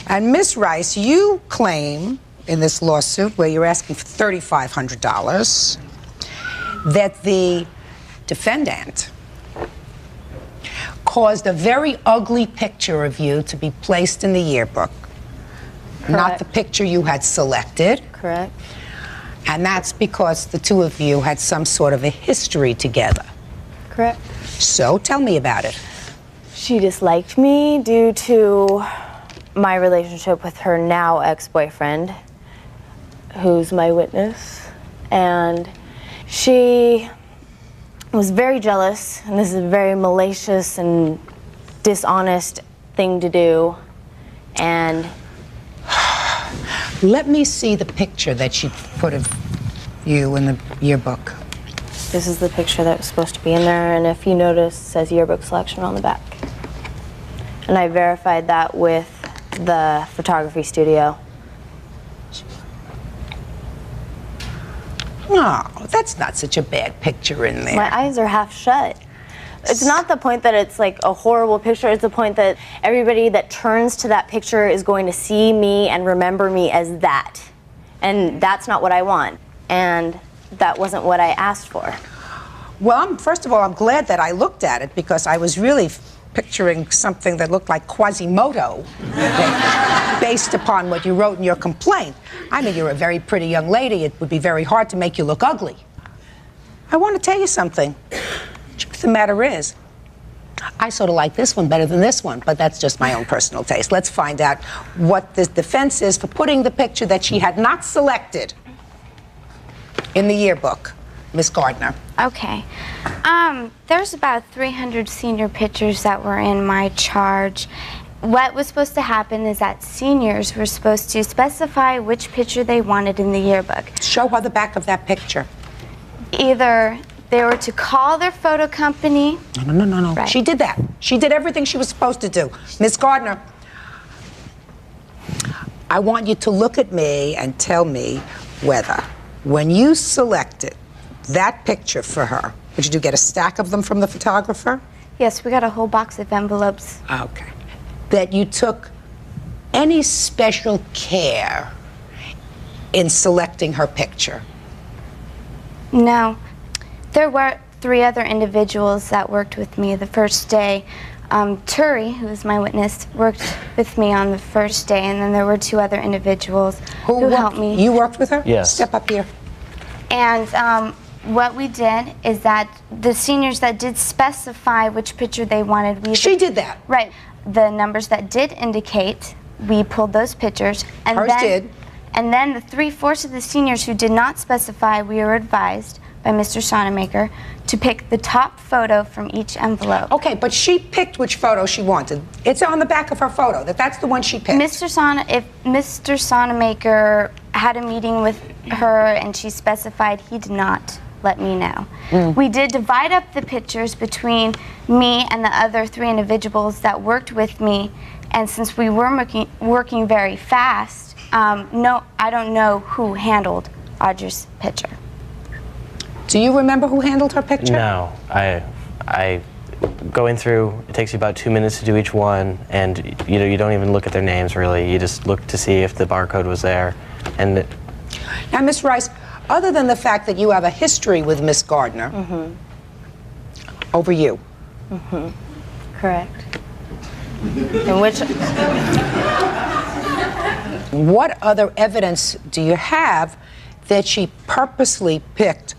And Miss Rice, you claim in this lawsuit, where you're asking for $3,500, that the defendant caused a very ugly picture of you to be placed in the yearbook not the picture you had selected. Correct. And that's because the two of you had some sort of a history together. Correct. So tell me about it. She disliked me due to my relationship with her now ex-boyfriend, who's my witness. And she was very jealous, and this is a very malicious and dishonest thing to do. And let me see the picture that she put of you in the yearbook. This is the picture that was supposed to be in there, and if you notice, it says yearbook selection on the back. And I verified that with the photography studio. No, that's not such a bad picture in there. My eyes are half shut. It's not the point that it's like a horrible picture, it's the point that everybody that turns to that picture is going to see me and remember me as that. And that's not what I want. And that wasn't what I asked for. Well, first of all, I'm glad that I looked at it because I was really picturing something that looked like Quasimodo based upon what you wrote in your complaint. I mean, you're a very pretty young lady. It would be very hard to make you look ugly. I want to tell you something. Truth of the matter is, I sort of like this one better than this one, but that's just my own personal taste. Let's find out what the defense is for putting the picture that she had not selected in the yearbook. Miss Gardner. Okay. There's about 300 senior pictures that were in my charge. What was supposed to happen is that seniors were supposed to specify which picture they wanted in the yearbook. Show her the back of that picture. Either they were to call their photo company. No. Right. She did that. She did everything she was supposed to do. Miss Gardner, I want you to look at me and tell me whether, when you selected that picture for her, did you get a stack of them from the photographer? Yes, we got a whole box of envelopes. Okay. That you took any special care in selecting her picture? No. There were 3 other individuals that worked with me the first day. Turi, who is my witness, worked with me on the first day, and then there were 2 other individuals who helped me. You worked with her? Yes. Step up here. And what we did is that the seniors that did specify which picture they wanted, She did that. Right. The numbers that did indicate, we pulled those pictures. And Hers did. And then the 3/4 of the seniors who did not specify, we were advised by Mr. Sonamaker to pick the top photo from each envelope. Okay, but she picked which photo she wanted. It's on the back of her photo, that's the one she picked. If Mr. Sonamaker had a meeting with her and she specified, he did not let me know. We did divide up the pictures between me and the other 3 individuals that worked with me, and since we were working very fast, no, I don't know who handled Audra's picture. Do you remember who handled her picture? No, I going through, it takes you about 2 minutes to do each one, and you don't even look at their names really. You just look to see if the barcode was there. And now, Miss Rice, other than the fact that you have a history with Miss Gardner over you. Correct. In which? What other evidence do you have that she purposely picked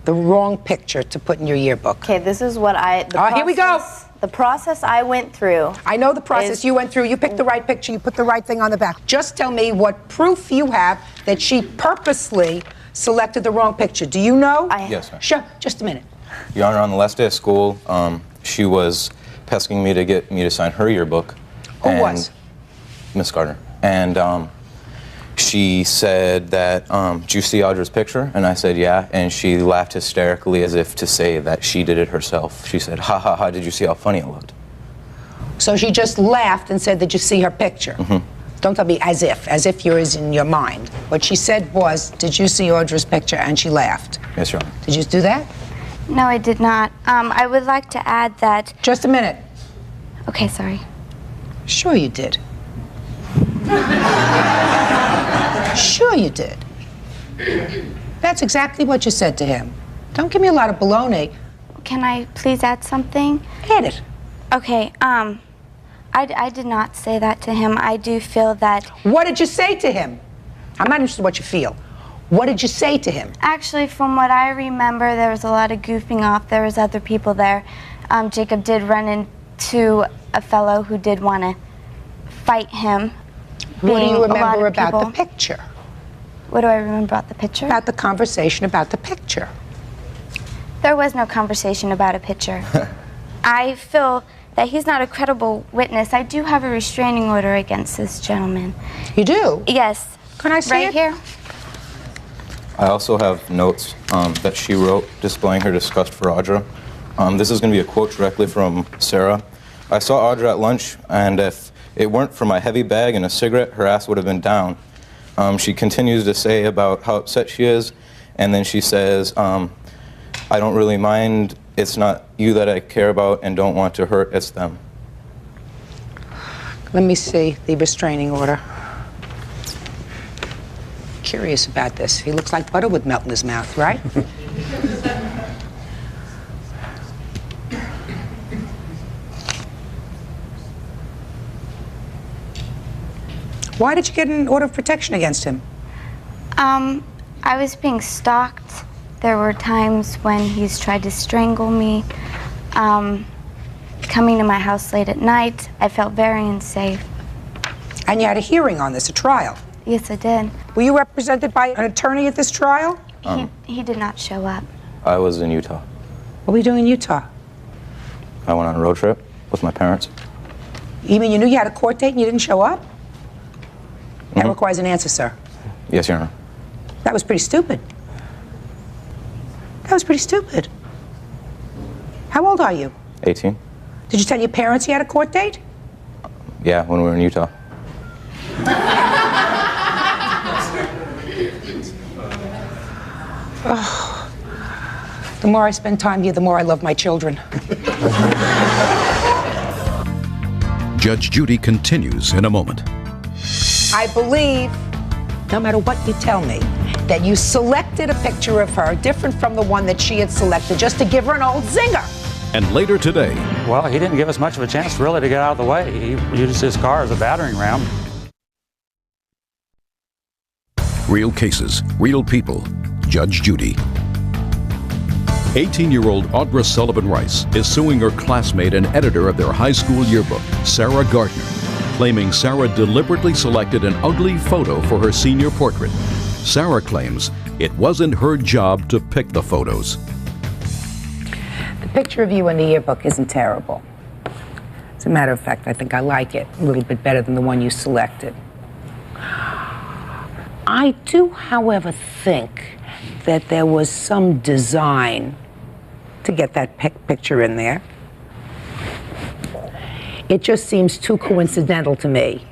the wrong picture to put in your yearbook? Okay, this is what here we go. The process I went through. I know the process you went through. You picked the right picture. You put the right thing on the back. Just tell me what proof you have that she purposely selected the wrong picture. Do you know? Yes, ma'am. Sure. Just a minute. Your Honor, on the last day of school, she was pestering me to get me to sign her yearbook. Who was? Miss Gardner. And she said that, "Do you see Audra's picture?" And I said, "Yeah." And she laughed hysterically as if to say that she did it herself. She said, "Ha ha ha, did you see how funny it looked?" So she just laughed and said, "Did you see her picture?" Don't tell me as if yours in your mind. What she said was, "Did you see Audra's picture?" And she laughed. Yes, Your Honor. Did you do that? No, I did not. I would like to add that... Just a minute. Okay, sorry. Sure you did. Sure you did. That's exactly what you said to him. Don't give me a lot of baloney. Can I please add something? Add it. Okay, I did not say that to him. I do feel that... What did you say to him? I'm not interested in what you feel. What did you say to him? Actually, from what I remember, there was a lot of goofing off. There was other people there. Jacob did run into a fellow who did want to fight him. What do you remember about the picture? What do I remember about the picture? About the conversation about the picture. There was no conversation about a picture. I feel that he's not a credible witness. I do have a restraining order against this gentleman. You do? Yes. Can I see right it? Here. I also have notes that she wrote displaying her disgust for Audra. This is going to be a quote directly from Sarah. I saw Audra at lunch, and if it weren't for my heavy bag and a cigarette, her ass would have been down. She continues to say about how upset she is, and then she says, I don't really mind. It's not you that I care about and don't want to hurt, it's them. Let me see the restraining order. Curious about this. He looks like butter would melt in his mouth, right? Why did you get an order of protection against him? I was being stalked. There were times when he's tried to strangle me. Coming to my house late at night, I felt very unsafe. And you had a hearing on this, a trial? Yes, I did. Were you represented by an attorney at this trial? He did not show up. I was in Utah. What were you doing in Utah? I went on a road trip with my parents. You mean you knew you had a court date and you didn't show up? That requires an answer, sir. Yes, Your Honor. That was pretty stupid. That was pretty stupid. How old are you? 18. Did you tell your parents you had a court date? Yeah, when we were in Utah. Oh, the more I spend time with you, the more I love my children. Judge Judy continues in a moment. I believe, no matter what you tell me, that you selected a picture of her different from the one that she had selected just to give her an old zinger. And later today. Well, he didn't give us much of a chance really to get out of the way. He used his car as a battering ram. Real cases, real people. Judge Judy. 18-year-old Audra Sullivan Rice is suing her classmate and editor of their high school yearbook, Sarah Gardner, claiming Sarah deliberately selected an ugly photo for her senior portrait. Sarah claims it wasn't her job to pick the photos. The picture of you in the yearbook isn't terrible. As a matter of fact, I think I like it a little bit better than the one you selected. I do, however, think that there was some design to get that picture in there. It just seems too coincidental to me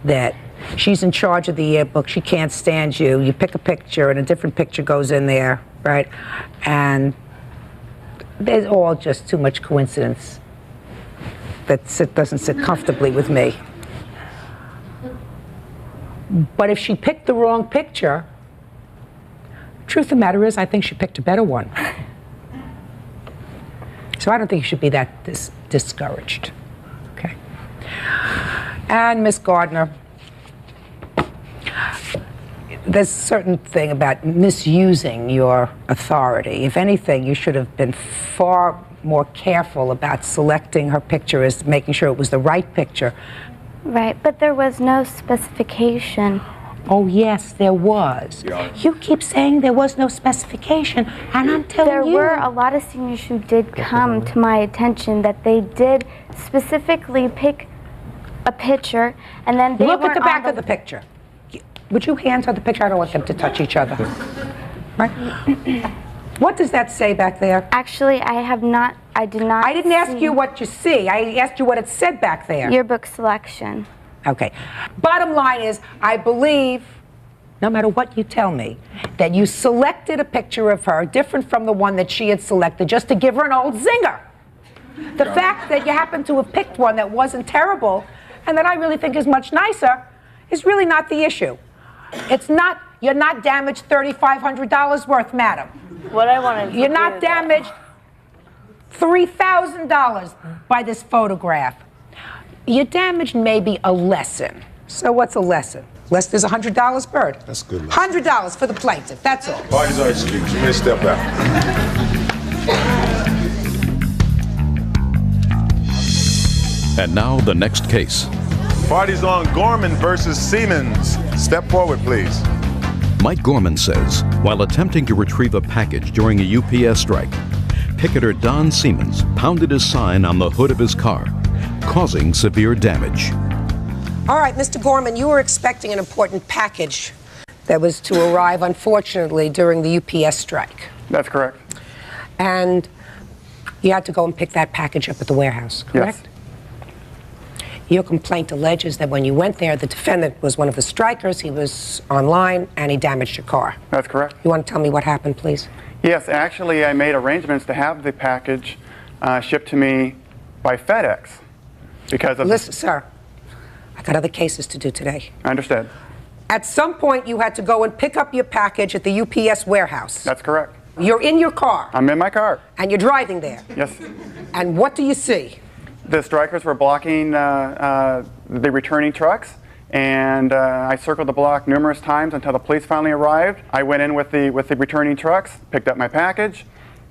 that she's in charge of the yearbook, she can't stand you, you pick a picture and a different picture goes in there, right? And there's all just too much coincidence that doesn't sit comfortably with me. But if she picked the wrong picture, truth of the matter is, I think she picked a better one. So I don't think you should be that discouraged. Okay. And Miss Gardner, there's a certain thing about misusing your authority. If anything, you should have been far more careful about selecting her picture as making sure it was the right picture. Right, but there was no specification. Oh, yes, there was. You keep saying there was no specification, and I'm telling you. There were a lot of seniors who did come to my attention that they did specifically pick a picture, and then they look at weren't the back on of the picture. Would you hands on the picture? I don't want them to touch each other. Right? What does that say back there? Actually, I did not. I didn't ask you what you see. I asked you what it said back there. Yearbook selection. Okay. Bottom line is, I believe, no matter what you tell me, that you selected a picture of her different from the one that she had selected just to give her an old zinger. The fact that you happen to have picked one that wasn't terrible and that I really think is much nicer is really not the issue. It's not, you're not damaged $3,500 worth, madam. What I wanted to You're not damaged $3,000 by this photograph. You damaged maybe a lesson. So what's a lesson? Lesson is $100, Bird. That's good. $100 for the plaintiff, that's all. Parties are excused. You may step out. And now the next case. Parties on Gorman versus Siemens. Step forward, please. Mike Gorman says, while attempting to retrieve a package during a UPS strike, picketer Don Siemens pounded his sign on the hood of his car, causing severe damage. All right, Mr. Gorman, you were expecting an important package that was to arrive, unfortunately, during the UPS strike. That's correct. And you had to go and pick that package up at the warehouse, correct? Yes. Your complaint alleges that when you went there, the defendant was one of the strikers, he was online, and he damaged your car. That's correct. You want to tell me what happened, please? Yes, actually, I made arrangements to have the package shipped to me by FedEx because of... Listen, sir, I got other cases to do today. I understand. At some point, you had to go and pick up your package at the UPS warehouse. That's correct. You're in your car. I'm in my car. And you're driving there. Yes. And what do you see? The strikers were blocking the returning trucks, and I circled the block numerous times until the police finally arrived. I went in with the returning trucks, picked up my package,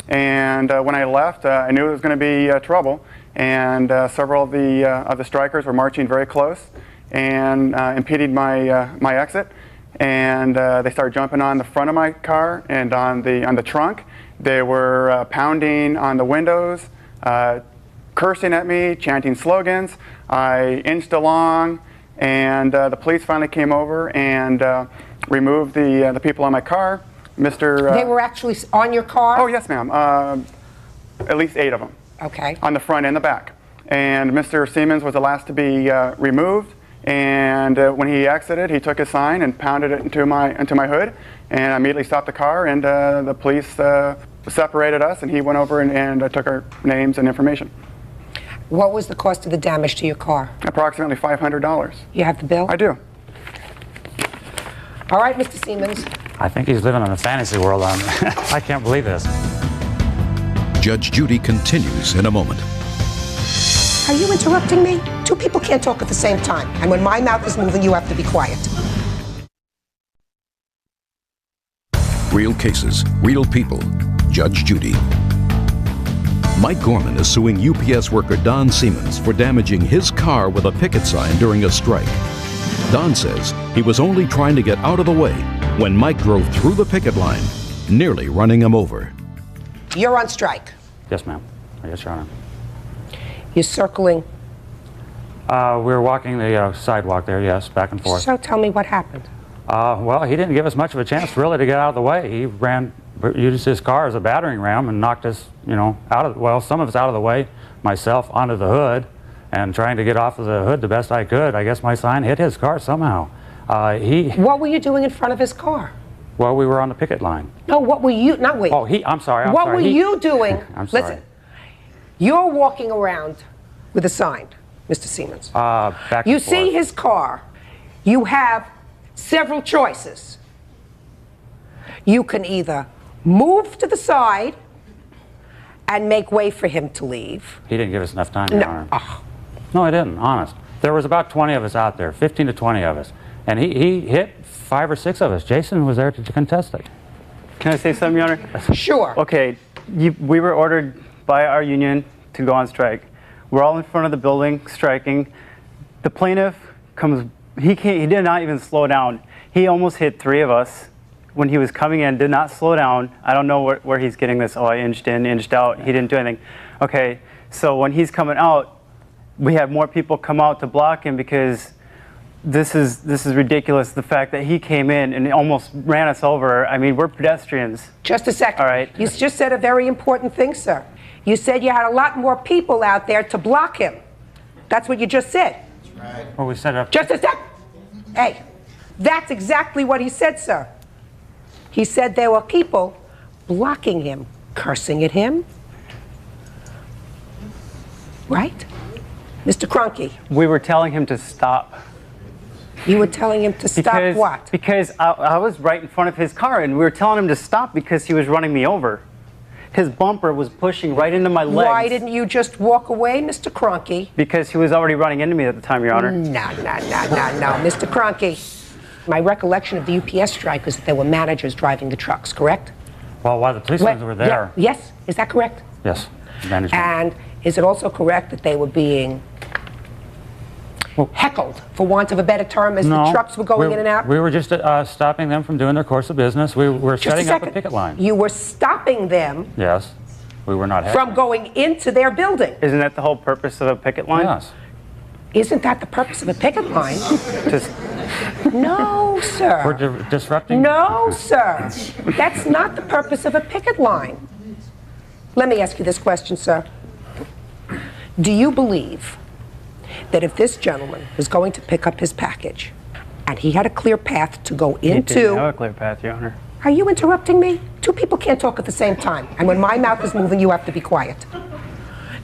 and when I left, I knew it was going to be trouble. And several of the strikers were marching very close and impeding my exit. And they started jumping on the front of my car and on the trunk. They were pounding on the windows, cursing at me, chanting slogans. I inched along, and the police finally came over and removed the people on my car. They were actually on your car? Oh, yes, ma'am. At least 8 of them. Okay. On the front and the back. And Mr. Siemens was the last to be removed. And when he exited, he took his sign and pounded it into my hood. And I immediately stopped the car, and the police separated us, and he went over and took our names and information. What was the cost of the damage to your car? Approximately $500. You have the bill? I do. All right, Mr. Siemens. I think he's living in a fantasy world. I can't believe this. Judge Judy continues in a moment. Are you interrupting me? Two people can't talk at the same time. And when my mouth is moving, you have to be quiet. Real cases, real people. Judge Judy. Mike Gorman is suing UPS worker Don Siemens for damaging his car with a picket sign during a strike. Don says he was only trying to get out of the way when Mike drove through the picket line, nearly running him over. You're on strike. Yes, ma'am. Yes, Your Honor. You're circling. We were walking the sidewalk there, yes, back and forth. So tell me what happened. Well, he didn't give us much of a chance really to get out of the way. He used his car as a battering ram and knocked us, some of us out of the way, myself onto the hood, and trying to get off of the hood the best I could. I guess my sign hit his car somehow. What were you doing in front of his car? Well, we were on the picket line. No, what were you, not we. Oh, I'm sorry. What were you doing? I'm sorry. Listen, you're walking around with a sign, Mr. Siemens. Back You and see forth. his car. You have several choices. You can either move to the side and make way for him to leave. He didn't give us enough time, Your Honor. No, he didn't, honest. There was about 20 of us out there, 15 to 20 of us. And he hit 5 or 6 of us. Jason was there to contest it. Can I say something, Your Honor? Sure. Okay, we were ordered by our union to go on strike. We're all in front of the building striking. The plaintiff comes, he did not even slow down. He almost hit 3 of us when he was coming in, did not slow down. I don't know where he's getting this, I inched in, inched out. He didn't do anything. Okay, so when he's coming out, we had more people come out to block him because this is ridiculous, the fact that he came in and almost ran us over. I mean, we're pedestrians. Just a second. All right. You just said a very important thing, sir. You said you had a lot more people out there to block him. That's what you just said. That's right. Well, we set up. Just a sec. Hey, that's exactly what he said, sir. He said there were people blocking him, cursing at him. Right? Mr. Cronky. We were telling him to stop. You were telling him to stop what? Because I was right in front of his car, and we were telling him to stop because he was running me over. His bumper was pushing right into my legs. Why didn't you just walk away, Mr. Kroenke? Because he was already running into me at the time, Your Honor. No, Mr. Kroenke. My recollection of the UPS strike is that there were managers driving the trucks, correct? Well, while the policemen were there. Yeah, yes, is that correct? Yes, management. And is it also correct that they were being heckled, for want of a better term, as the trucks were going in and out? We were just stopping them from doing their course of business. We were Just setting a up a second. picket line. You were stopping them Yes, we were not from going into their building. Isn't that the whole purpose of a picket line? Yes. Isn't that the purpose of a picket line? No, sir. We're disrupting. No, sir. That's not the purpose of a picket line. Let me ask you this question, sir. Do you believe that if this gentleman was going to pick up his package and he had a clear path to go He didn't into... have a clear path, Your Honor. Are you interrupting me? Two people can't talk at the same time. And when my mouth is moving, you have to be quiet.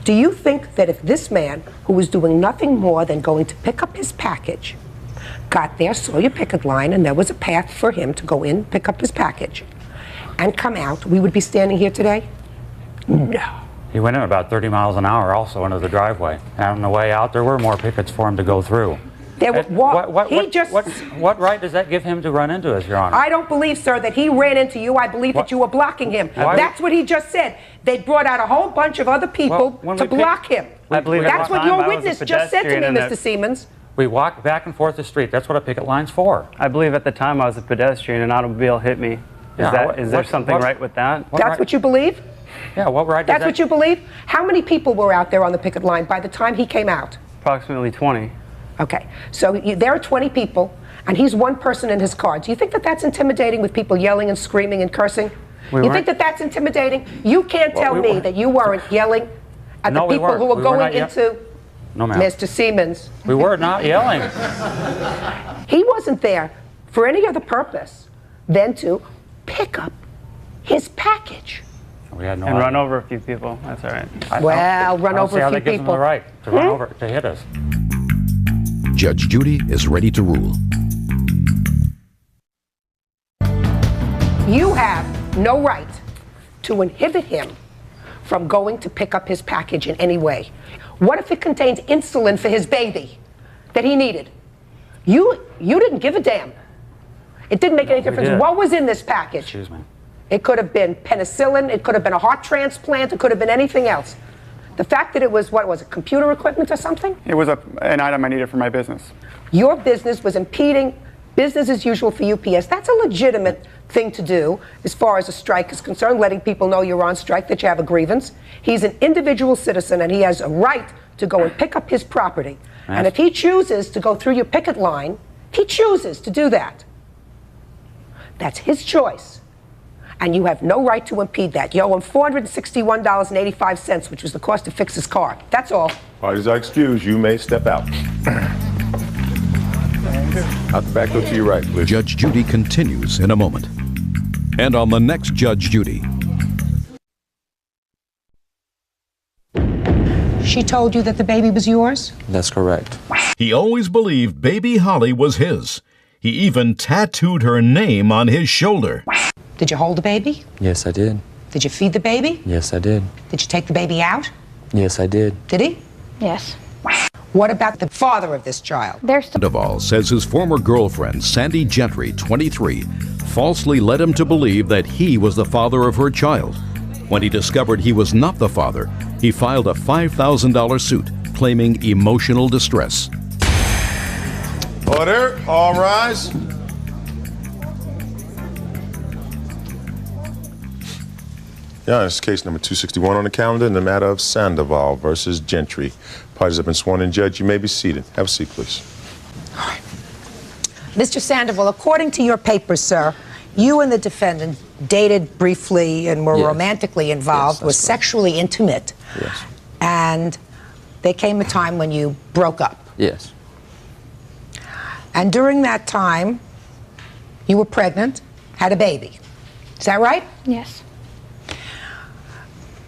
Do you think that if this man, who was doing nothing more than going to pick up his package, got there, saw your picket line, and there was a path for him to go in, pick up his package, and come out, we would be standing here today? No. He went in about 30 miles an hour also into the driveway. And on the way out, there were more pickets for him to go through. There were, What right does that give him to run into us, Your Honor? I don't believe, sir, that he ran into you. I believe that you were blocking him. That's what he just said. They brought out a whole bunch of other people to block him. I believe That's what your witness just said to me, Mr. Siemens. We walked back and forth the street. That's what a picket line's for. I believe at the time I was a pedestrian and an automobile hit me. Is there something right with that? That's what you believe? Yeah, what right does That's what you believe? How many people were out there on the picket line by the time he came out? Approximately 20. Okay, so there are 20 people, and he's one person in his car. Do you think that that's intimidating with people yelling and screaming and cursing? You think that that's intimidating? You can't tell me that you weren't yelling at the people who were going into... No, ma'am. Mr. Siemens. We were not yelling. He wasn't there for any other purpose than to pick up his package. We had no and idea. run over a few people. That's all right. Run over a few people. I don't see how that gives him the right to run over, to hit us. Judge Judy is ready to rule. You have no right to inhibit him from going to pick up his package in any way. What if it contained insulin for his baby that he needed? You didn't give a damn. It didn't make any difference. What was in this package? Excuse me. It could have been penicillin, it could have been a heart transplant, it could have been anything else. The fact that it was, what was it, computer equipment or something? It was an item I needed for my business. Your business was impeding business as usual for UPS. That's a legitimate thing to do as far as a strike is concerned, letting people know you're on strike, that you have a grievance. He's an individual citizen and he has a right to go and pick up his property. And if he chooses to go through your picket line, he chooses to do that. That's his choice. And you have no right to impede that. You owe him $461.85, which was the cost to fix his car. That's all. Parties are excused. You may step out. Out the back door to your right, please. Judge Judy continues in a moment. And on the next Judge Judy. She told you that the baby was yours? That's correct. He always believed baby Holly was his. He even tattooed her name on his shoulder. Did you hold the baby? Yes, I did. Did you feed the baby? Yes, I did. Did you take the baby out? Yes, I did. Did he? Yes. What about the father of this child? Sandoval says his former girlfriend, Sandy Gentry, 23, falsely led him to believe that he was the father of her child. When he discovered he was not the father, he filed a $5,000 suit claiming emotional distress. Order, all rise. Yeah, this is case number 261 on the calendar in the matter of Sandoval versus Gentry. Parties have been sworn in. Judge, you may be seated. Have a seat, please. Mr. Sandoval, according to your papers, sir, you and the defendant dated briefly and were romantically involved, were sexually intimate. Yes. And there came a time when you broke up. Yes. And during that time, you were pregnant, had a baby. Is that right? Yes.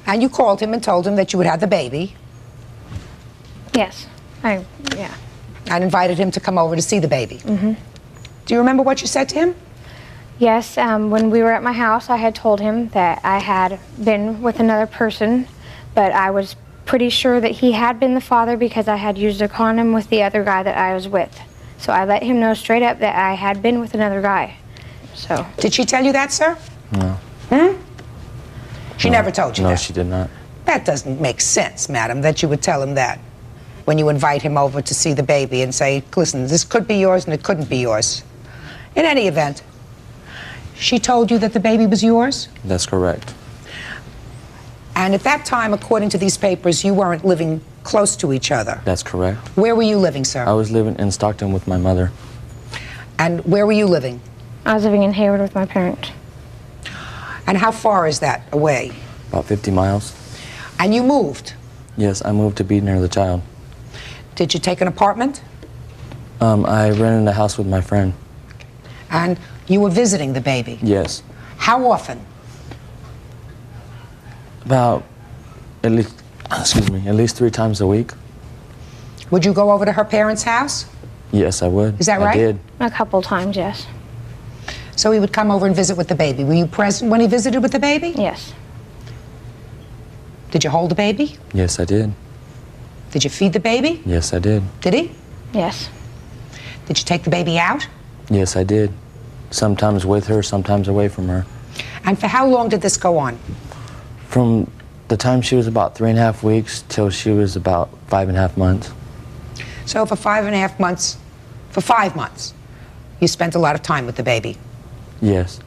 And you called him and told him that you would have the baby. Yes. Yeah. And invited him to come over to see the baby. Mm-hmm. Do you remember what you said to him? Yes, when we were at my house, I had told him that I had been with another person, but I was pretty sure that he had been the father because I had used a condom with the other guy that I was with. So I let him know straight up that I had been with another guy. So. Did she tell you that, sir? No. She never told you that? No, she did not. That doesn't make sense, madam, that you would tell him that when you invite him over to see the baby and say, listen, this could be yours and it couldn't be yours. In any event, she told you that the baby was yours? That's correct. And at that time, according to these papers, you weren't living close to each other. That's correct. Where were you living, sir? I was living in Stockton with my mother. And where were you living? I was living in Hayward with my parents. And how far is that away? About 50 miles. And you moved? Yes, I moved to be near the child. Did you take an apartment? I rented a house with my friend. And you were visiting the baby? Yes. How often? About at least 3 times a week. Would you go over to her parents' house? Yes, I would. Is that right? I did. A couple times, yes. So he would come over and visit with the baby. Were you present when he visited with the baby? Yes. Did you hold the baby? Yes, I did. Did you feed the baby? Yes, I did. Did he? Yes. Did you take the baby out? Yes, I did. Sometimes with her, sometimes away from her. And for how long did this go on? From the time she was about 3.5 weeks till she was about 5.5 months. So for 5.5 months, for 5 months, you spent a lot of time with the baby. Yes.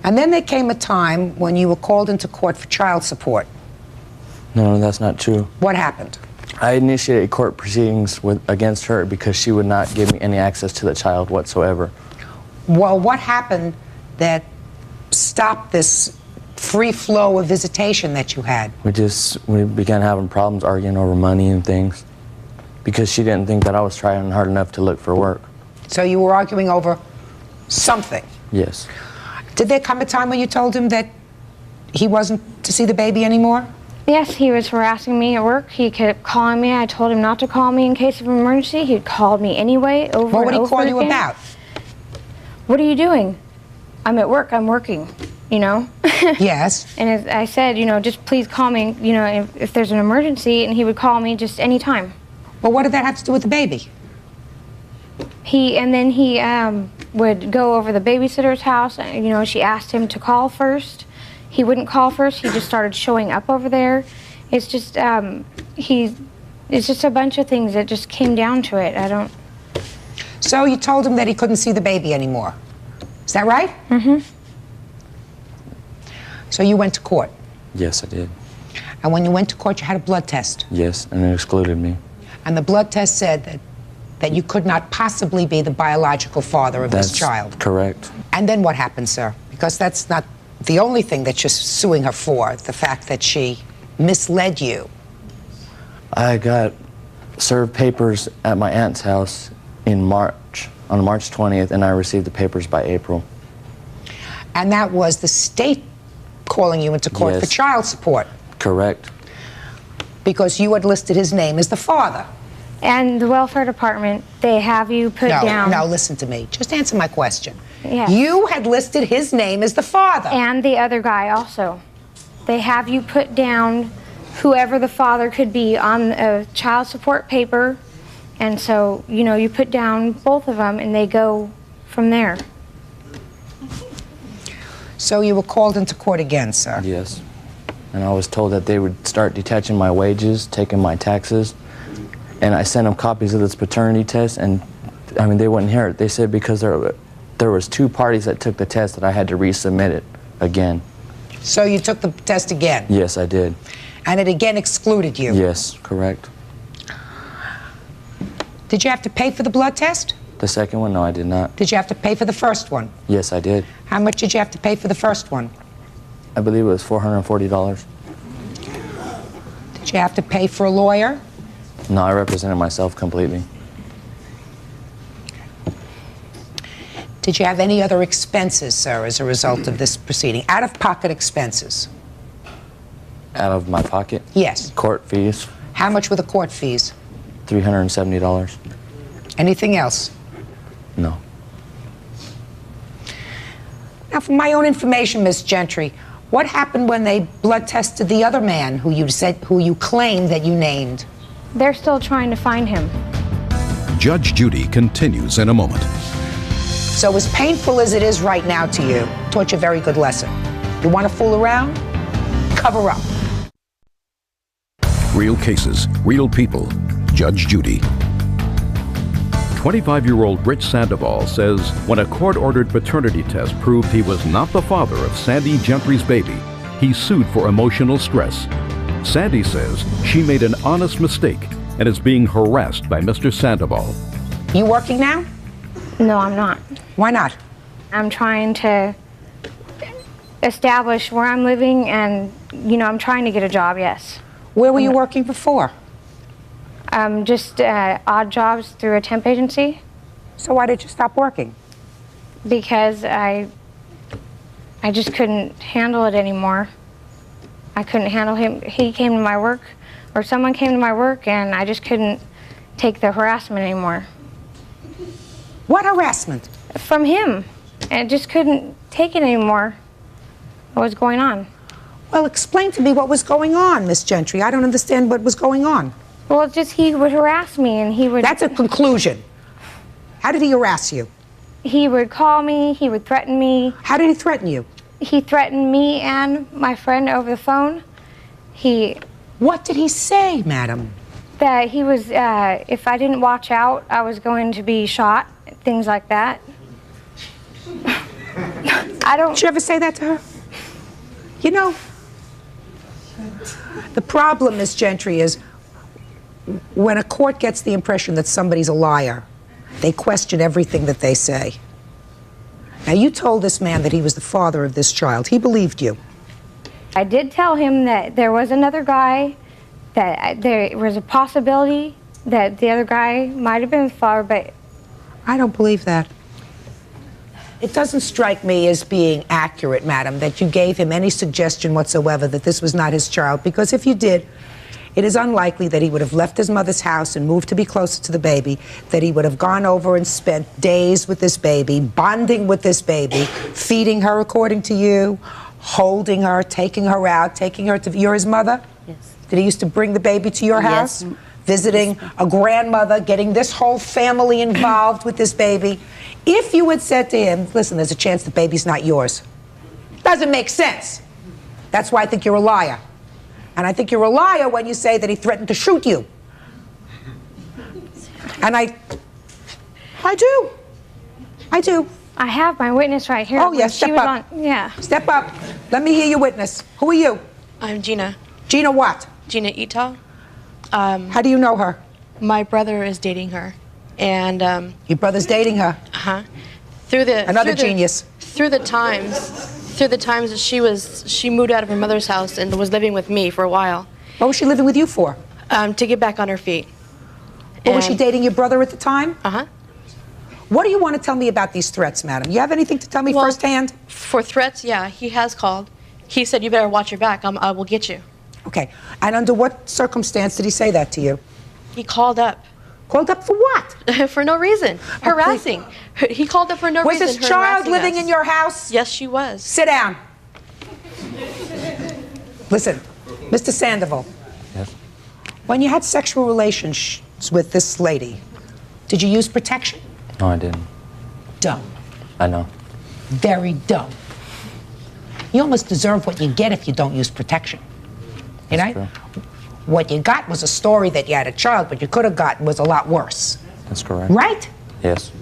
And then there came a time when you were called into court for child support. No, that's not true. What happened? I initiated court proceedings against her because she would not give me any access to the child whatsoever. Well, what happened that stopped this free flow of visitation that you had? We began having problems arguing over money and things because she didn't think that I was trying hard enough to look for work. So you were arguing over something? Yes. Did there come a time when you told him that he wasn't to see the baby anymore? Yes, he was harassing me at work. He kept calling me. I told him not to call me in case of an emergency. He'd called me anyway, over and over again. What would he call you about? What are you doing? I'm at work. I'm working, you know? Yes. And as I said, you know, just please call me, you know, if there's an emergency, and he would call me just any time. Well, what did that have to do with the baby? He would go over the babysitter's house. You know, she asked him to call first. He wouldn't call first. He just started showing up over there. It's just, it's just a bunch of things that just came down to it. I don't. So you told him that he couldn't see the baby anymore. Is that right? Mm-hmm. So you went to court. Yes, I did. And when you went to court, you had a blood test. Yes, and it excluded me. And the blood test said that you could not possibly be the biological father of this child. Correct. And then what happened, sir? Because that's not the only thing that you're suing her for, the fact that she misled you. I got served papers at my aunt's house in March, on March 20th, and I received the papers by April. And that was the state calling you into court for child support. Correct. Because you had listed his name as the father. And the welfare department, they have you put down. No, listen to me. Just answer my question. Yes. You had listed his name as the father. And the other guy also. They have you put down whoever the father could be on a child support paper. And so, you know, you put down both of them and they go from there. So you were called into court again, sir? Yes. And I was told that they would start detaching my wages, taking my taxes. And I sent them copies of this paternity test, and I mean, they wouldn't hear it. They said because there was 2 parties that took the test that I had to resubmit it again. So you took the test again? Yes, I did. And it again excluded you? Yes, correct. Did you have to pay for the blood test? The second one, no, I did not. Did you have to pay for the first one? Yes, I did. How much did you have to pay for the first one? I believe it was $440. Did you have to pay for a lawyer? No, I represented myself completely. Did you have any other expenses, sir, as a result of this proceeding? Out-of-pocket expenses? Out of my pocket? Yes. Court fees? How much were the court fees? $370. Anything else? No. Now, for my own information, Miss Gentry, what happened when they blood tested the other man who you claim that you named? They're still trying to find him. Judge Judy continues in a moment. So as painful as it is right now to you, taught you a very good lesson. You want to fool around? Cover up. Real cases, real people. Judge Judy. 25-year-old Rich Sandoval says when a court-ordered paternity test proved he was not the father of Sandy Gentry's baby, he sued for emotional stress. Sandy says she made an honest mistake and is being harassed by Mr. Sandoval. You working now? No, I'm not. Why not? I'm trying to establish where I'm living and, I'm trying to get a job, yes. Where were you working before? Just odd jobs through a temp agency. So why did you stop working? Because I just couldn't handle it anymore. I couldn't handle him. He came to my work, or someone came to my work, and I just couldn't take the harassment anymore. What harassment? From him. And I just couldn't take it anymore. What was going on? Well, explain to me what was going on, Miss Gentry. I don't understand what was going on. Well, it's just he would harass me, and he would... That's a conclusion. How did he harass you? He would call me, he would threaten me. How did he threaten you? He threatened me and my friend over the phone. What did he say, madam? That he was, if I didn't watch out, I was going to be shot, things like that. I don't... Did you ever say that to her? The problem, Miss Gentry, is when a court gets the impression that somebody's a liar, they question everything that they say. Now, you told this man that he was the father of this child. He believed you. I did tell him that there was another guy, that there was a possibility that the other guy might have been the father, but... I don't believe that. It doesn't strike me as being accurate, madam, that you gave him any suggestion whatsoever that this was not his child, because if you did, it is unlikely that he would have left his mother's house and moved to be closer to the baby, that he would have gone over and spent days with this baby, bonding with this baby, feeding her according to you, holding her, taking her out, taking her to... You're his mother? Yes. Did he used to bring the baby to your house? Yes. Visiting a grandmother, getting this whole family involved with this baby. If you had said to him, listen, there's a chance the baby's not yours, doesn't make sense. That's why I think you're a liar. And I think you're a liar when you say that he threatened to shoot you. And I do. I have my witness right here. Oh, yes, step up. Yeah. Step up. Let me hear your witness. Who are you? I'm Gina. Gina what? Gina Ito. How do you know her? My brother is dating her. And your brother's dating her? Uh-huh. Genius. Through the times that she moved out of her mother's house and was living with me for a while. What was she living with you for? To get back on her feet. Was she dating your brother at the time? Uh-huh. What do you want to tell me about these threats, madam? You have anything to tell me firsthand? For threats, yeah, he has called. He said, you better watch your back, I will get you. Okay, and under what circumstance did he say that to you? He called up. Called up for what? For no reason. Harassing. He called up for no reason. Was this child living in your house? Yes, she was. Sit down. Listen, Mr. Sandoval. Yes. When you had sexual relations with this lady, did you use protection? No, I didn't. Dumb. I know. Very dumb. You almost deserve what you get if you don't use protection. You know? True. What you got was a story that you had a child, but you could have gotten was a lot worse. That's correct. Right? Yes.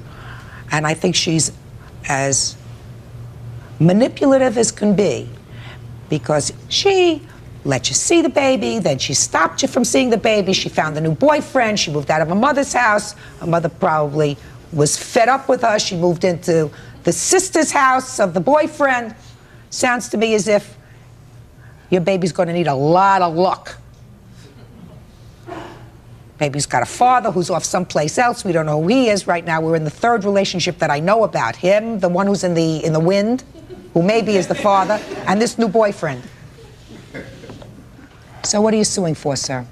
And I think she's as manipulative as can be, because she let you see the baby, then she stopped you from seeing the baby, she found a new boyfriend, she moved out of her mother's house, her mother probably was fed up with her, she moved into the sister's house of the boyfriend. Sounds to me as if your baby's going to need a lot of luck. Baby's got a father who's off someplace else. We don't know who he is right now. We're in the third relationship that I know about. Him, the one who's in the wind, who maybe is the father, and this new boyfriend. So what are you suing for, sir?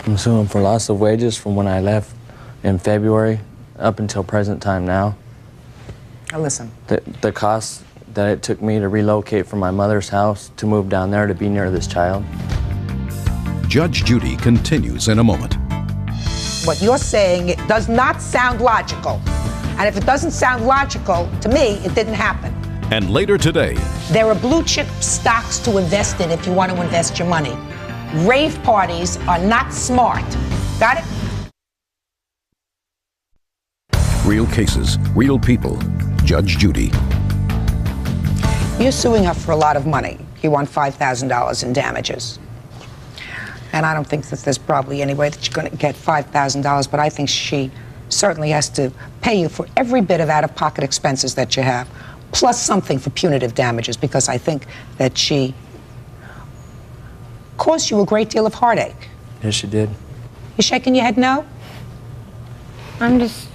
I'm suing for loss of wages from when I left in February up until present time now. Now listen. The cost that it took me to relocate from my mother's house to move down there to be near this child. Judge Judy continues in a moment. What you're saying, it does not sound logical. And if it doesn't sound logical, to me, it didn't happen. And later today, There are blue chip stocks to invest in if you want to invest your money. Rave parties are not smart. Got it? real cases, real people. Judge Judy. You're suing her for a lot of money. You want $5,000 in damages. And I don't think that there's probably any way that you're going to get $5,000, but I think she certainly has to pay you for every bit of out-of-pocket expenses that you have, plus something for punitive damages, because I think that she caused you a great deal of heartache. Yes, she did. You shaking your head no? I'm just...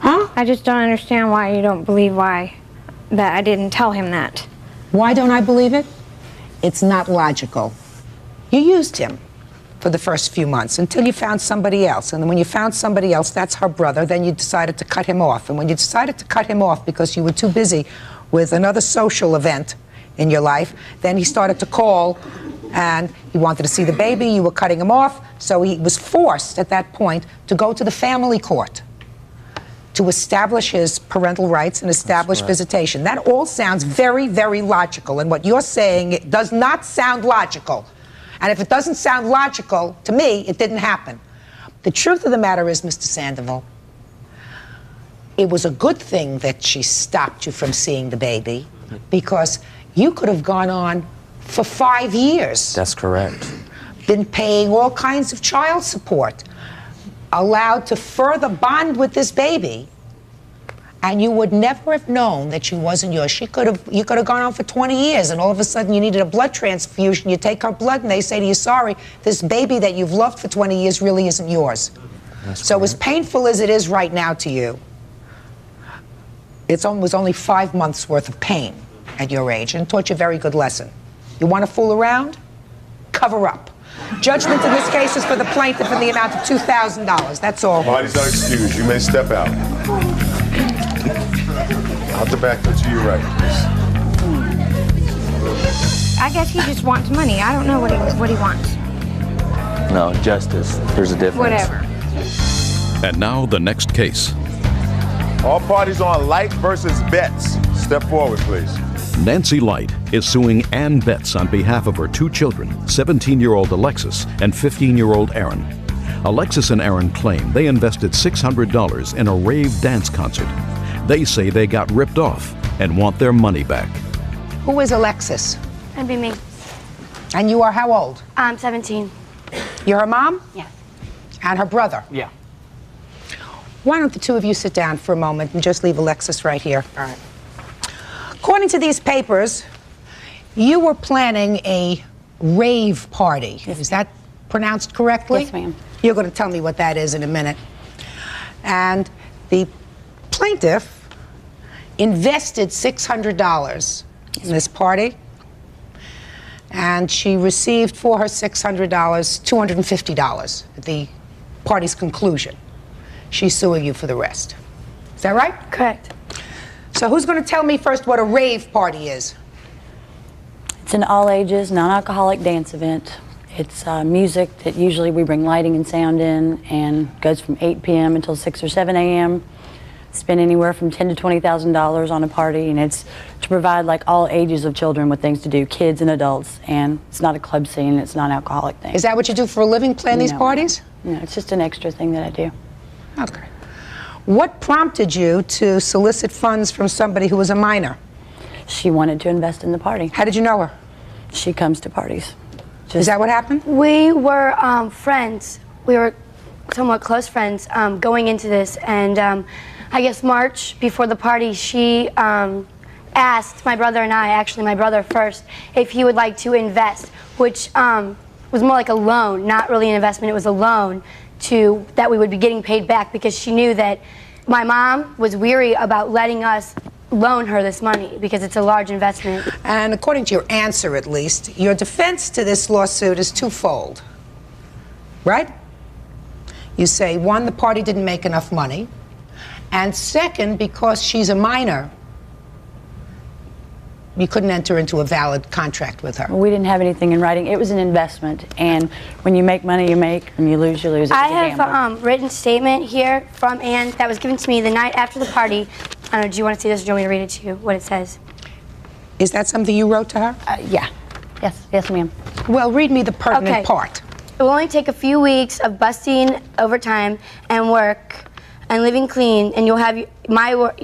Huh? I just don't understand why you don't believe that I didn't tell him that. Why don't I believe it? It's not logical. You used him for the first few months until you found somebody else. And then when you found somebody else, that's her brother, then you decided to cut him off. And when you decided to cut him off because you were too busy with another social event in your life, then he started to call and he wanted to see the baby, you were cutting him off, so he was forced at that point to go to the family court to establish his parental rights and establish visitation. That all sounds very, very logical, and what you're saying, it does not sound logical. And if it doesn't sound logical, to me, it didn't happen. The truth of the matter is, Mr. Sandoval, it was a good thing that she stopped you from seeing the baby, because you could have gone on for 5 years. That's correct. Been paying all kinds of child support, allowed to further bond with this baby, and you would never have known that she wasn't yours. You could have gone on for 20 years, and all of a sudden you needed a blood transfusion. You take her blood, and they say to you, sorry, this baby that you've loved for 20 years really isn't yours. So as painful as it is right now to you, it was only 5 months worth of pain at your age, and taught you a very good lesson. You want to fool around? Cover up. Judgment in this case is for the plaintiff in the amount of $2,000. That's all. Parties are excused. You may step out. Out the back, to your right, please. I guess he just wants money. I don't know what he wants. No, justice. There's a difference. Whatever. And now the next case. All parties on Light versus Betts. Step forward, please. Nancy Light is suing Ann Betts on behalf of her 2 children, 17-year-old Alexis and 15-year-old Aaron. Alexis and Aaron claim they invested $600 in a rave dance concert. They say they got ripped off and want their money back. Who is Alexis? That'd be me. And you are how old? I'm 17. You're her mom? Yeah. And her brother? Yeah. Why don't the two of you sit down for a moment and just leave Alexis right here? All right. According to these papers, you were planning a rave party. Is that pronounced correctly? Yes, ma'am. You're going to tell me what that is in a minute. And the plaintiff invested $600 in this party, and she received for her $600, $250 at the party's conclusion. She's suing you for the rest. Is that right? Correct. So who's going to tell me first what a rave party is? It's an all-ages, non-alcoholic dance event. It's music that usually we bring lighting and sound in, and goes from 8 p.m. until 6 or 7 a.m. Spend anywhere from $10,000 to $20,000 on a party, and it's to provide like all ages of children with things to do, kids and adults. And it's not a club scene; it's not an alcoholic thing. Is that what you do for a living? Plan these parties? No, it's just an extra thing that I do. Okay. What prompted you to solicit funds from somebody who was a minor? She wanted to invest in the party. How did you know her? She comes to parties. Is that what happened? We were friends. We were somewhat close friends going into this, and I guess March before the party, she asked my brother and I, actually my brother first, if he would like to invest, which was more like a loan, not really an investment. It was a loan that we would be getting paid back, because she knew that my mom was weary about letting us loan her this money because it's a large investment. And according to your answer, at least, your defense to this lawsuit is twofold, right? You say, one, the party didn't make enough money, and second, because she's a minor, you couldn't enter into a valid contract with her? We didn't have anything in writing. It was an investment, and when you make money, you make. When you lose, you lose. It's I a have gamble. a written statement here from Ann that was given to me the night after the party. I don't know, do you want to see this or do you want me to read it to you, what it says? Is that something you wrote to her? Yeah. Yes, ma'am. Well, read me the pertinent part. It will only take a few weeks of busting overtime and work and living clean, and you'll have my word.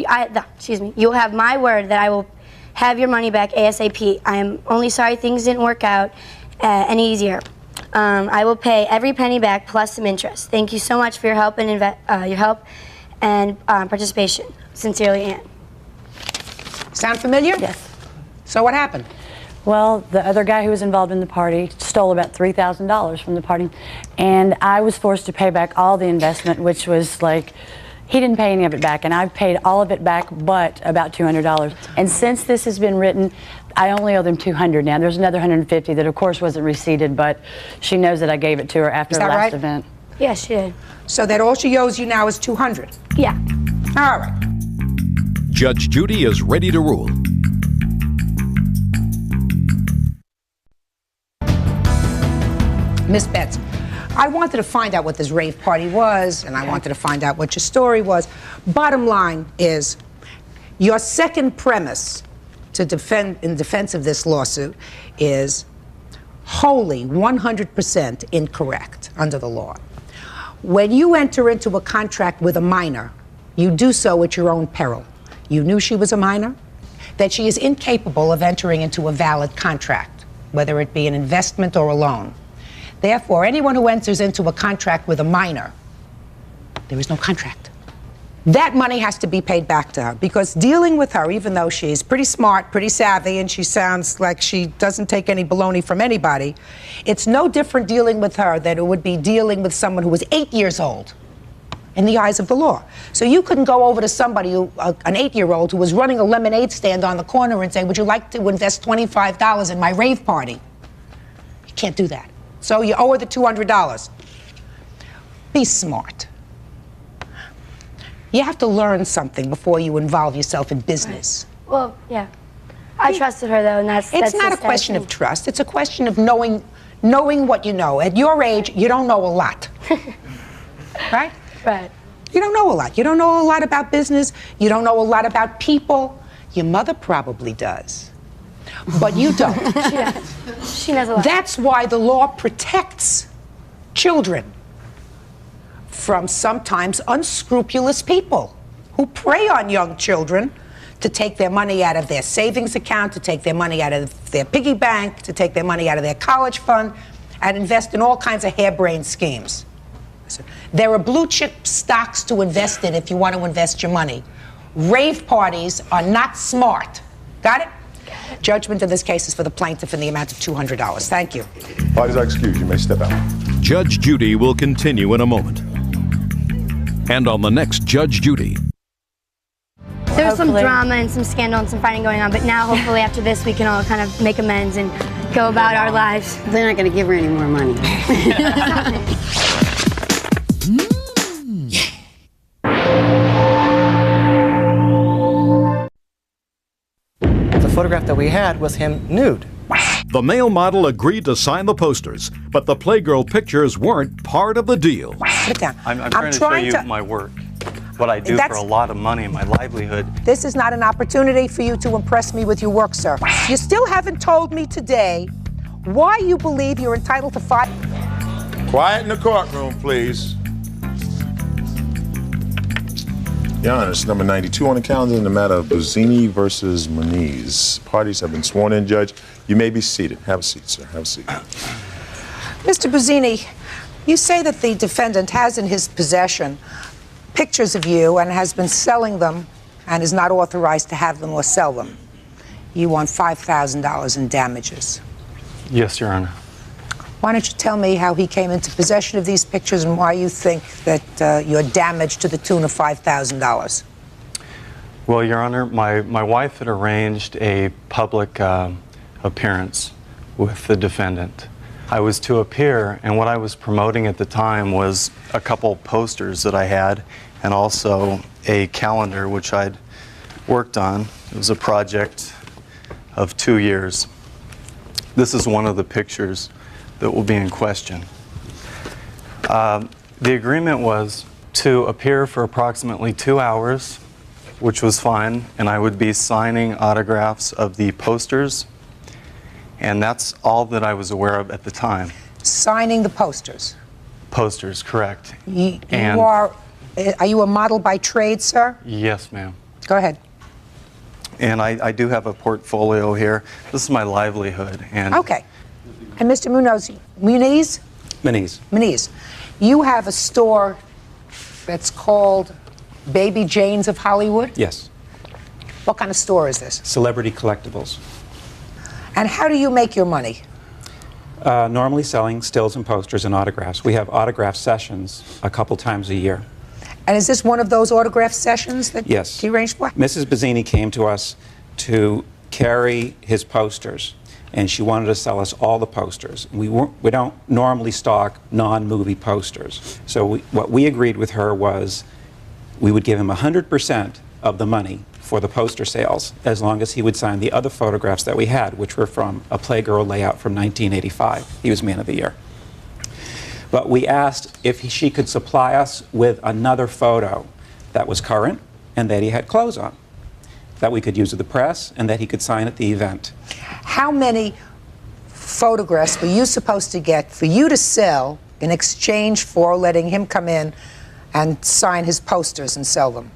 You'll have my word that I will have your money back ASAP. I am only sorry things didn't work out any easier. I will pay every penny back plus some interest. Thank you so much for your help and participation. Sincerely, Ann. Sound familiar? Yes. So what happened? Well, the other guy who was involved in the party stole about $3,000 from the party, and I was forced to pay back all the investment, which was like, he didn't pay any of it back, and I've paid all of it back but about $200. And since this has been written, I only owe them $200 now. There's another $150 that, of course, wasn't receipted, but she knows that I gave it to her after Is the that last right? event. Yes, she did. So that all she owes you now is $200? Yeah. All right. Judge Judy is ready to rule. Miss Betts, I wanted to find out what this rave party was, and I wanted to find out what your story was. Bottom line is, your second premise to defend in defense of this lawsuit is wholly 100% incorrect under the law. When you enter into a contract with a minor, you do so at your own peril. You knew she was a minor, that she is incapable of entering into a valid contract, whether it be an investment or a loan. Therefore, anyone who enters into a contract with a minor, there is no contract. That money has to be paid back to her, because dealing with her, even though she's pretty smart, pretty savvy, and she sounds like she doesn't take any baloney from anybody, it's no different dealing with her than it would be dealing with someone who was 8 years old in the eyes of the law. So you couldn't go over to somebody, an 8-year-old who was running a lemonade stand on the corner and say, would you like to invest $25 in my rave party? You can't do that. So you owe her the $200. Be smart. You have to learn something before you involve yourself in business. Well, yeah. I trusted her, though, and that's It's not a question of trust. It's a question of knowing what you know. At your age, you don't know a lot. Right? Right. You don't know a lot. You don't know a lot about business. You don't know a lot about people. Your mother probably does. But you don't. She does. She knows a lot. That's why the law protects children from sometimes unscrupulous people who prey on young children to take their money out of their savings account, to take their money out of their piggy bank, to take their money out of their college fund, and invest in all kinds of harebrained schemes. There are blue chip stocks to invest in if you want to invest your money. Rave parties are not smart. Got it? Judgment in this case is for the plaintiff in the amount of $200. Thank you. Parties are excused. You may step out. Judge Judy will continue in a moment. And on the next Judge Judy. There's some drama and some scandal and some fighting going on, but now hopefully after this we can all kind of make amends and go about our lives. They're not going to give her any more money. The photograph that we had was him nude. The male model agreed to sign the posters, but the Playgirl pictures weren't part of the deal. Sit down. I'm trying to show you my work, what I do for a lot of money, my livelihood. This is not an opportunity for you to impress me with your work, sir. You still haven't told me today why you believe you're entitled to fight. Quiet in the courtroom, please. Your Honor, it's number 92 on the calendar in the matter of Buzzini versus Moniz. Parties have been sworn in, Judge. You may be seated. Have a seat, sir. Have a seat. Mr. Buzzini, you say that the defendant has in his possession pictures of you and has been selling them and is not authorized to have them or sell them. You want $5,000 in damages. Yes, Your Honor. Why don't you tell me how he came into possession of these pictures and why you think that you're damaged to the tune of $5,000? Well, Your Honor, my wife had arranged a public appearance with the defendant. I was to appear, and what I was promoting at the time was a couple posters that I had and also a calendar which I'd worked on. It was a project of 2 years. This is one of the pictures that will be in question. The agreement was to appear for approximately 2 hours, which was fine, and I would be signing autographs of the posters, and that's all that I was aware of at the time. Signing the posters. Posters, correct. You And- are you a model by trade, sir? Yes, ma'am. Go ahead. And I do have a portfolio here. This is my livelihood. And Okay. And Mr. Muniz, Muniz. you have a store that's called Baby Jane's of Hollywood? Yes. What kind of store is this? Celebrity collectibles. And how do you make your money? Normally selling stills and posters and autographs. We have autograph sessions a couple times a year. And is this one of those autograph sessions that Yes. you arranged for? Mrs. Bazzini came to us to carry his posters, and she wanted to sell us all the posters. We don't normally stock non-movie posters. So what we agreed with her was we would give him 100% of the money for the poster sales as long as he would sign the other photographs that we had, which were from a Playgirl layout from 1985. He was Man of the Year. But we asked if she could supply us with another photo that was current and that he had clothes on, that we could use with the press and that he could sign at the event. How many photographs were you supposed to get for you to sell in exchange for letting him come in and sign his posters and sell them?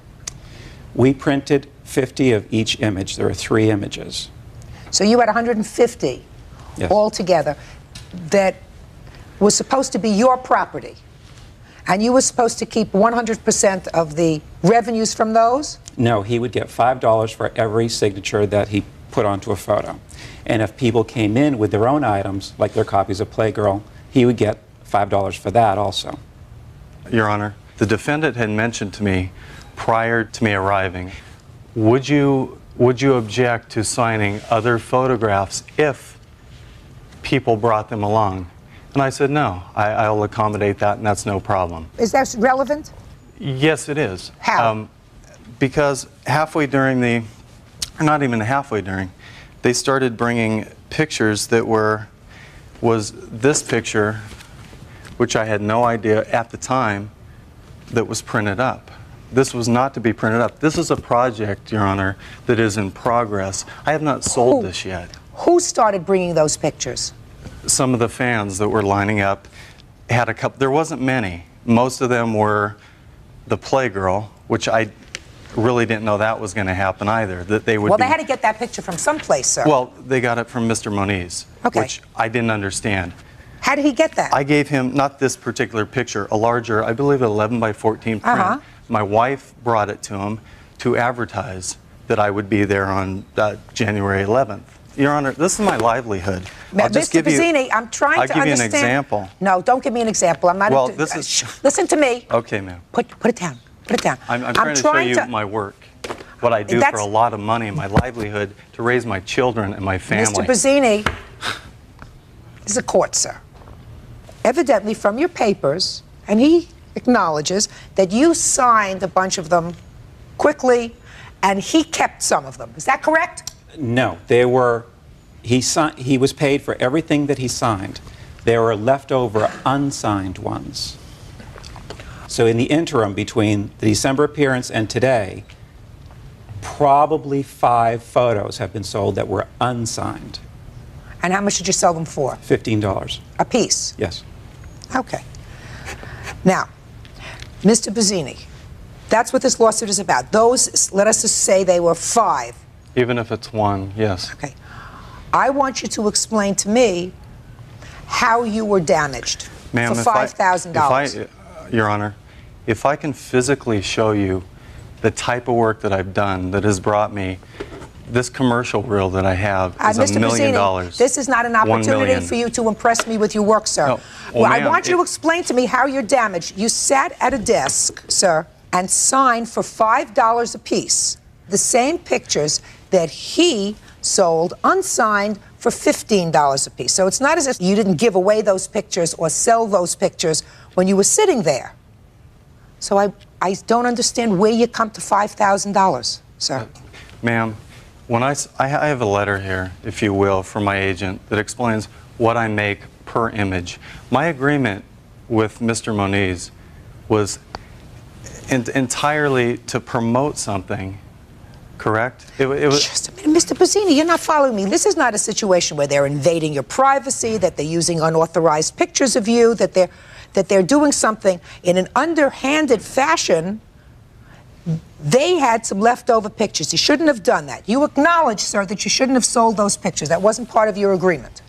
We printed 50 of each image. There are 3 images. So you had 150 Yes. altogether that was supposed to be your property. And you were supposed to keep 100% of the revenues from those? No, he would get $5 for every signature that he put onto a photo. And if people came in with their own items, like their copies of Playgirl, he would get $5 for that also. Your Honor, the defendant had mentioned to me prior to me arriving, would you object to signing other photographs if people brought them along? And I said, no, I'll accommodate that, and that's no problem. Is that relevant? Yes, it is. How? Because halfway during or not even halfway during, they started bringing pictures that was this picture, which I had no idea at the time that was printed up. This was not to be printed up. This is a project, Your Honor, that is in progress. I have not sold this yet. Who started bringing those pictures? Some of the fans that were lining up had a couple. There wasn't many. Most of them were the Playgirl, which I really didn't know that was going to happen either. That they would. Well, they had to get that picture from someplace, sir. Well, they got it from Mr. Moniz, Okay. which I didn't understand. How did he get that? I gave him, not this particular picture, a larger, I believe, 11 by 14 print. Uh-huh. My wife brought it to him to advertise that I would be there on January 11th. Your Honor, this is my livelihood. I'll just Mr. give you. Bazzini, I'm trying to I'll give you an understand. example. No, don't give me an example. I'm not. Well, this is. Listen to me. Okay, ma'am. Put it down. Put it down. I'm trying to show you my work, what I do for a lot of money, my livelihood, to raise my children and my family. Mr. Bazzini, this is a court, sir. Evidently, from your papers, and he acknowledges that you signed a bunch of them quickly, and he kept some of them. Is that correct? No, he was paid for everything that he signed. There were leftover unsigned ones. So in the interim between the December appearance and today, probably 5 photos have been sold that were unsigned. And how much did you sell them for? $15. A piece? Yes. Okay. Now, Mr. Bazzini, that's what this lawsuit is about. Those, let us just say they were 5. Even if it's 1, yes. Okay. I want you to explain to me how you were damaged for $5,000. Your Honor, if I can physically show you the type of work that I've done that has brought me this commercial reel that I have is Mr. $1 million. Bazzini, this is not an opportunity for you to impress me with your work, sir. No. Well, I want you to explain to me how you're damaged. You sat at a desk, sir, and signed for $5 a piece the same pictures that he sold unsigned for $15 a piece. So it's not as if you didn't give away those pictures or sell those pictures when you were sitting there. So I don't understand where you come to $5,000, sir. Ma'am, When I have a letter here, if you will, from my agent that explains what I make per image. My agreement with Mr. Moniz was entirely to promote something, correct? It was just a minute, Mr. Bozzini, you're not following me. This is not a situation where they're invading your privacy, that they're using unauthorized pictures of you, that they're doing something in an underhanded fashion. They had some leftover pictures. You shouldn't have done that. You acknowledge, sir, that you shouldn't have sold those pictures. That wasn't part of your agreement.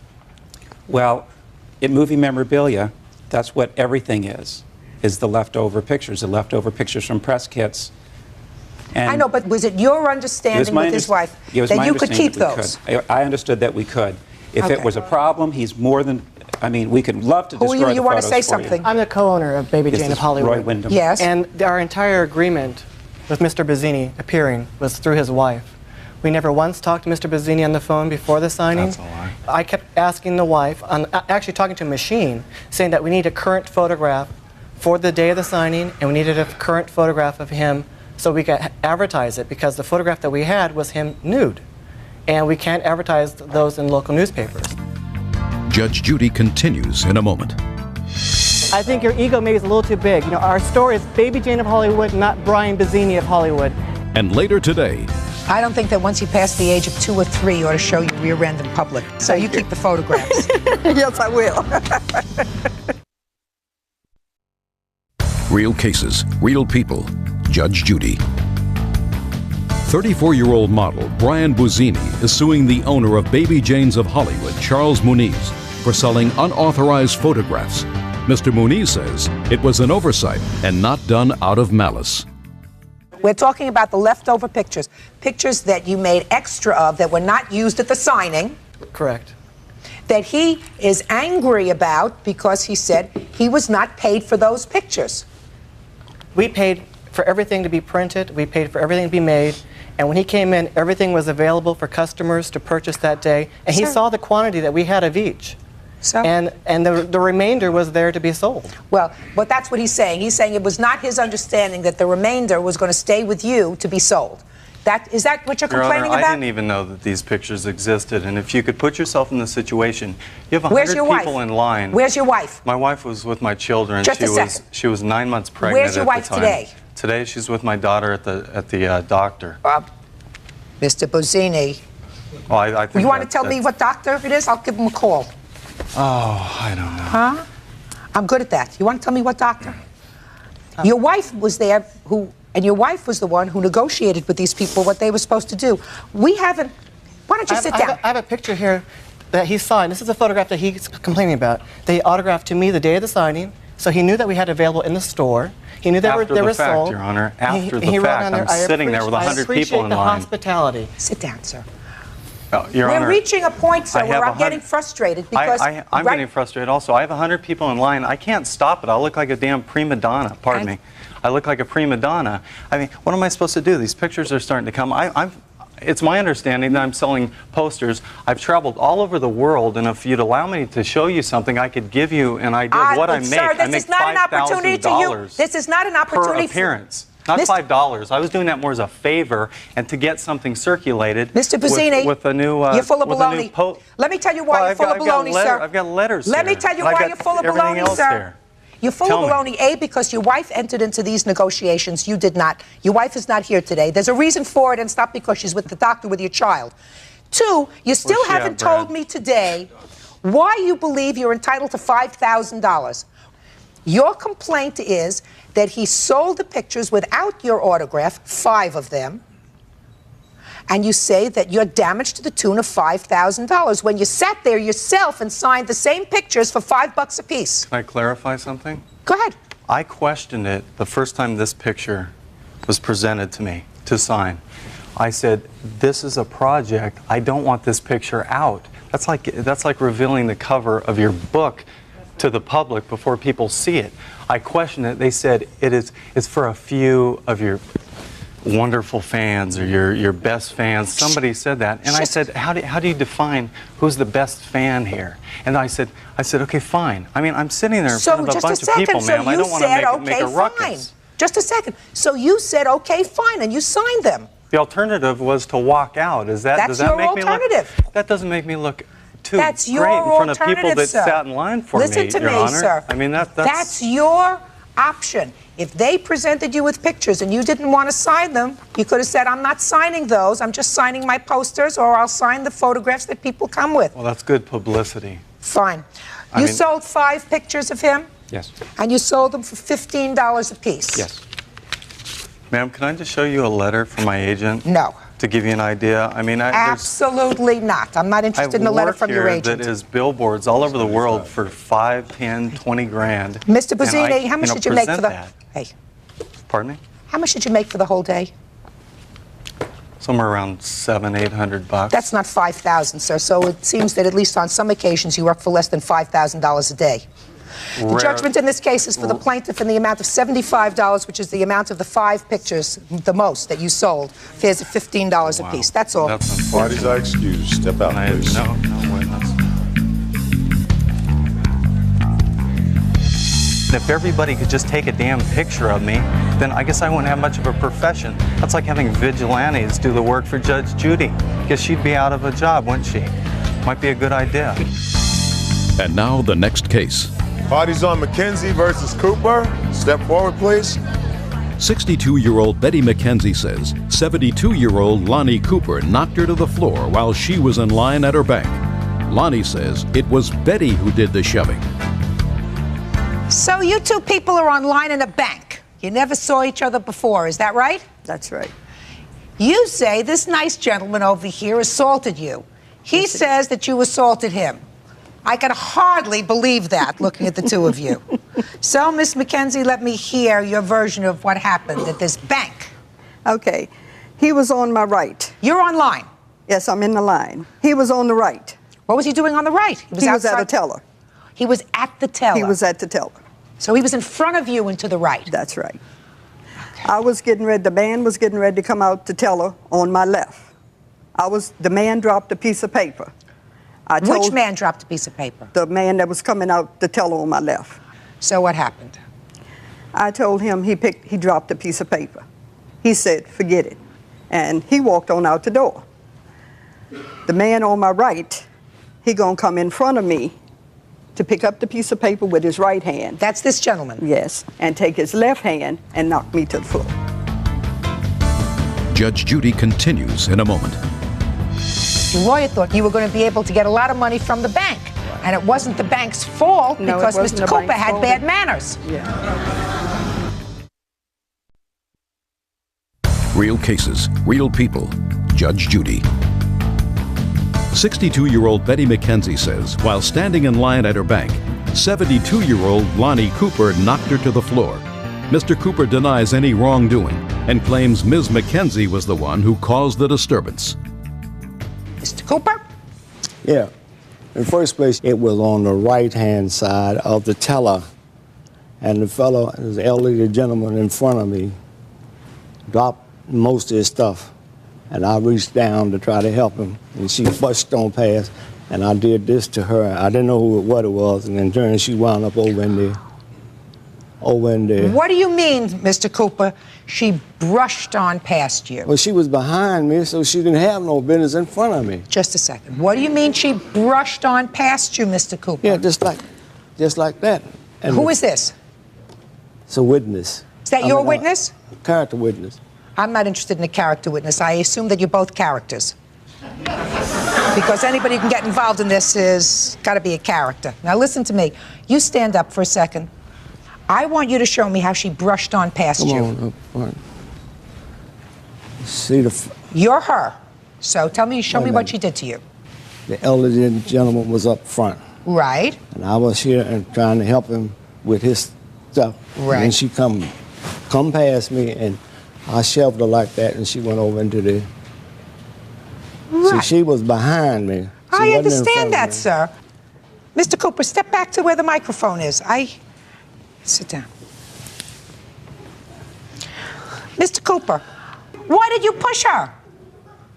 Well, in movie memorabilia, that's what everything is the leftover pictures from press kits. And I know, but was it your understanding with his wife that you could keep those? I understood that we could. If it was a problem, he's more than... I mean, we could love to destroy the photos. You want to say something? I'm the co-owner of Baby Jane of Hollywood. Roy Wyndham. Yes. And our entire agreement with Mr. Bozzini appearing was through his wife. We never once talked to Mr. Bozzini on the phone before the signing. That's a lie. I kept asking the wife, actually talking to a machine, saying that we need a current photograph for the day of the signing, and we needed a current photograph of him so we could advertise it, because the photograph that we had was him nude. And we can't advertise those in local newspapers. Judge Judy continues in a moment. I think your ego maybe is a little too big. You know, our story is Baby Jane of Hollywood, not Brian Bozzini of Hollywood. And later today, I don't think that once you pass the age of 2 or 3, you ought to show your rear end in public. So you keep the photographs. Yes, I will. real cases, real people. Judge Judy. 34-year-old model Brian Bozzini is suing the owner of Baby Janes of Hollywood, Charles Muniz, for selling unauthorized photographs. Mr. Muniz says it was an oversight and not done out of malice. We're talking about the leftover pictures, pictures that you made extra of that were not used at the signing. Correct. That he is angry about because he said he was not paid for those pictures. We paid for everything to be printed, we paid for everything to be made, and when he came in, everything was available for customers to purchase that day, and he saw the quantity that we had of each. So? And the remainder was there to be sold. Well, but that's what he's saying. He's saying it was not his understanding that the remainder was going to stay with you to be sold. Is that what you're complaining Your Honor, about? I didn't even know that these pictures existed, and if you could put yourself in the situation, you have Where's 100 your people wife? in line. Where's your wife? My wife was with my children. Just a second. She was 9 months pregnant. Where's your at wife the time. today? Today she's with my daughter at the doctor. Mr. Bozzini. Well, I think You want to tell me what doctor it is? I'll give him a call. Oh, I don't know. Huh? I'm good at that. You want to tell me what doctor? Your wife was there, and your wife was the one who negotiated with these people what they were supposed to do. We haven't. Why don't you sit down? I have a picture here that he saw, and this is a photograph that he's complaining about. They autographed to me the day of the signing, so he knew that we had available in the store. He knew they were sold. After the fact, Your Honor. After the fact, I'm sitting there with 100 people in line. I appreciate the hospitality. Sit down, sir. Your We're Honor, reaching a point, sir, I where have I'm getting frustrated because... I'm getting frustrated also. I have 100 people in line. I can't stop it. I'll look like a damn prima donna. Pardon me. I look like a prima donna. I mean, what am I supposed to do? These pictures are starting to come. It's my understanding that I'm selling posters. I've traveled all over the world, and if you'd allow me to show you something, I could give you an idea of what I make. Sir, this is not an opportunity to you. This is not an opportunity per appearance. Not $5. I was doing that more as a favor and to get something circulated. Mr. Bozzini, with a new you're full of baloney. Let me tell you why you're full of baloney, sir. I've got letters. Let me tell you why you're full of baloney, sir. You're full of baloney, A, because your wife entered into these negotiations. You did not. Your wife is not here today. There's a reason for it, and it's not because she's with the doctor with your child. 2, you still haven't told me today why you believe you're entitled to $5,000. Your complaint is that he sold the pictures without your autograph, 5 of them, and you say that you're damaged to the tune of $5,000 when you sat there yourself and signed the same pictures for $5 a piece. Can I clarify something? Go ahead. I questioned it the first time this picture was presented to me to sign. I said, this is a project. I don't want this picture out. That's like revealing the cover of your book to the public before people see it. I questioned it. They said it's for a few of your wonderful fans or your best fans. Somebody said that, and I said, how do you define who's the best fan here? And I said, okay, fine. I mean, I'm sitting there in front of a bunch of people, ma'am. I don't want to make a ruckus. Just a second. So you said, okay, fine, and you signed them. The alternative was to walk out. Does that That's your make alternative. me look? That doesn't make me look too That's your great in front of people alternative, that sir. sat in line for Listen me, to Your me, Honor. sir. I mean, That's your option. If they presented you with pictures and you didn't want to sign them, you could have said, I'm not signing those, I'm just signing my posters, or I'll sign the photographs that people come with. Well, that's good publicity. Fine. I You mean- sold 5 pictures of him, Yes. and you sold them for $15 a piece. Yes. Ma'am, can I just show you a letter from my agent? No. To give you an idea? I mean, there's Absolutely not. I'm not interested in a letter from your agent. that is billboards all over the world for 5, 10, 20 grand. Mr. And I, Buzzini, how much did you make for the... present that. Hey, Pardon me? how much did you make for the whole day? Somewhere around $700-800. That's not $5,000, sir. So it seems that at least on some occasions you work for less than $5,000 a day. The judgment in this case is for the plaintiff in the amount of $75, which is the amount of the 5 pictures, the most that you sold. Fares at $15 a piece. That's all. Parties are excused. Step out, please. No witness. If everybody could just take a damn picture of me, then I guess I wouldn't have much of a profession. That's like having vigilantes do the work for Judge Judy. Guess she'd be out of a job, wouldn't she? Might be a good idea. And now the next case. Parties on McKenzie versus Cooper. Step forward, please. 62-year-old Betty McKenzie says 72-year-old Lonnie Cooper knocked her to the floor while she was in line at her bank. Lonnie says it was Betty who did the shoving. So you two people are online in a bank. You never saw each other before, is that right? That's right. You say this nice gentleman over here assaulted you. He says that you assaulted him. I can hardly believe that, looking at the two of you. So, Miss McKenzie, let me hear your version of what happened at this bank. Okay. He was on my right. You're online? Yes, I'm in the line. He was on the right. What was he doing on the right? He was at a teller. He was at the teller? He was at the teller. So he was in front of you and to the right? That's right. Okay. I was getting ready, the man was getting ready to come out the teller on my left. The man dropped a piece of paper. Which man dropped a piece of paper? The man that was coming out the teller on my left. So what happened? I told him he dropped a piece of paper. He said, forget it. And he walked on out the door. The man on my right, he gonna come in front of me to pick up the piece of paper with his right hand. That's this gentleman? Yes, and take his left hand and knock me to the floor. Judge Judy continues in a moment. Your lawyer thought you were going to be able to get a lot of money from the bank. And it wasn't the bank's fault because Mr. Cooper had bad manners. Yeah. Real cases, real people. Judge Judy. 62-year-old Betty McKenzie says while standing in line at her bank, 72-year-old Lonnie Cooper knocked her to the floor. Mr. Cooper denies any wrongdoing and claims Ms. McKenzie was the one who caused the disturbance. Mr. Cooper? Yeah. In the first place, it was on the right-hand side of the teller, and the fellow, this elderly gentleman in front of me, dropped most of his stuff, and I reached down to try to help him, and she busted on past, and I did this to her. I didn't know what it was, and in turn, she wound up over in there. What do you mean, Mr. Cooper? She brushed on past you. Well, she was behind me, so she didn't have no business in front of me. Just a second. What do you mean she brushed on past you, Mr. Cooper? Yeah, just like that. And who is this? It's a witness. Is that your witness? Character witness. I'm not interested in a character witness. I assume that you're both characters. Because anybody who can get involved in this is got to be a character. Now listen to me. You stand up for a second. I want you to show me how she brushed on past you. Come on. See the... You're her. So show me what she did to you. The elderly gentleman was up front. Right. And I was here and trying to help him with his stuff. Right. And she come past me, and I shoved her like that, and she went over into the... Right. See, she was behind me. I understand that, sir. Mr. Cooper, step back to where the microphone is. Sit down. Mr. Cooper, why did you push her?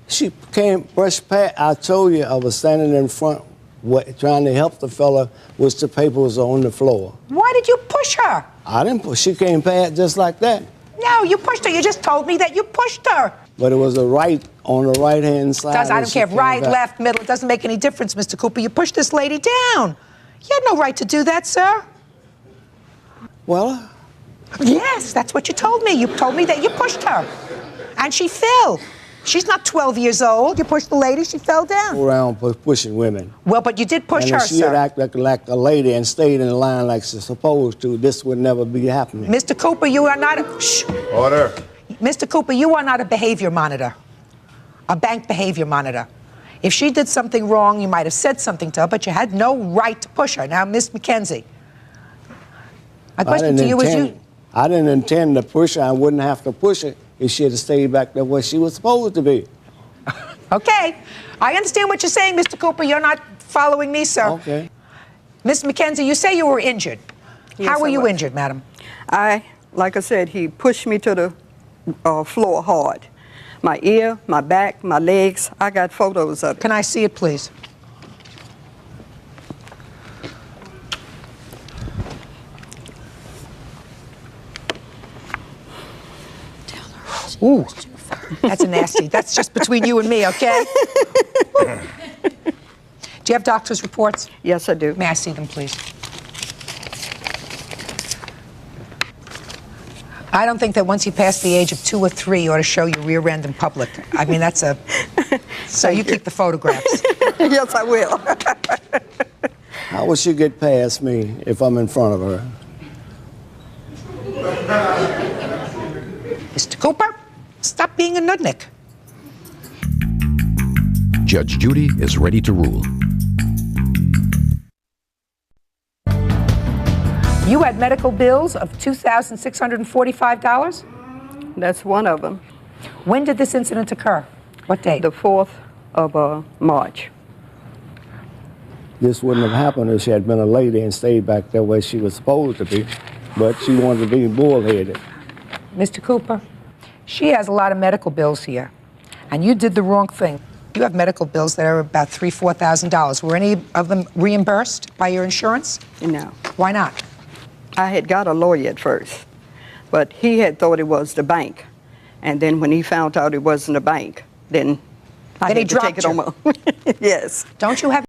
She brushed past. I told you I was standing in front trying to help the fella, which the paper was on the floor. Why did you push her? I didn't push. She came past just like that. No, you pushed her. You just told me that you pushed her. but it was a right on the right-hand side. I don't as she care if came right, back. left, middle. It doesn't make any difference, Mr. Cooper. You pushed this lady down. You had no right to do that, sir. Well? Yes, that's what you told me. You told me that you pushed her. And she fell. She's not 12 years old. You pushed the lady, she fell down. Around pushing women. Well, but you did push and her, if she had sir. acted like a lady and stayed in line like she's supposed to, this would never be happening. Mr. Cooper, you are not a... Shh. Order. Mr. Cooper, you are not a behavior monitor. A bank behavior monitor. If she did something wrong, you might have said something to her, but you had no right to push her. Now, Miss McKenzie, my question to you is I didn't intend to push her. I wouldn't have to push her if she had stayed back there where she was supposed to be. Okay. I understand what you're saying, Mr. Cooper. You're not following me, sir. Okay. Miss McKenzie, you say you were injured. Yes, How were I you was. injured, madam? Like I said, he pushed me to the floor hard. My ear, my back, my legs, I got photos of it. Can I see it, please? Ooh, that's a nasty. That's just between you and me, okay? Do you have doctor's reports? Yes, I do. May I see them, please? I don't think that once you pass the age of 2 or 3, you ought to show your rear end in public. I mean, that's a... So you keep the photographs. Yes, I will. How would she get past me if I'm in front of her? Mr. Cooper, stop being a nudnik. Judge Judy is ready to rule. You had medical bills of $2,645? That's one of them. When did this incident occur? What date? The 4th of March. This wouldn't have happened if she had been a lady and stayed back there where she was supposed to be, but she wanted to be bullheaded. Mr. Cooper, she has a lot of medical bills here, and you did the wrong thing. You have medical bills that are about $3,000, $4,000. Were any of them reimbursed by your insurance? No. Why not? I had got a lawyer at first, but he had thought it was the bank. And then when he found out it wasn't the bank, then I Then had he to take dropped it on my... Yes. Don't you have...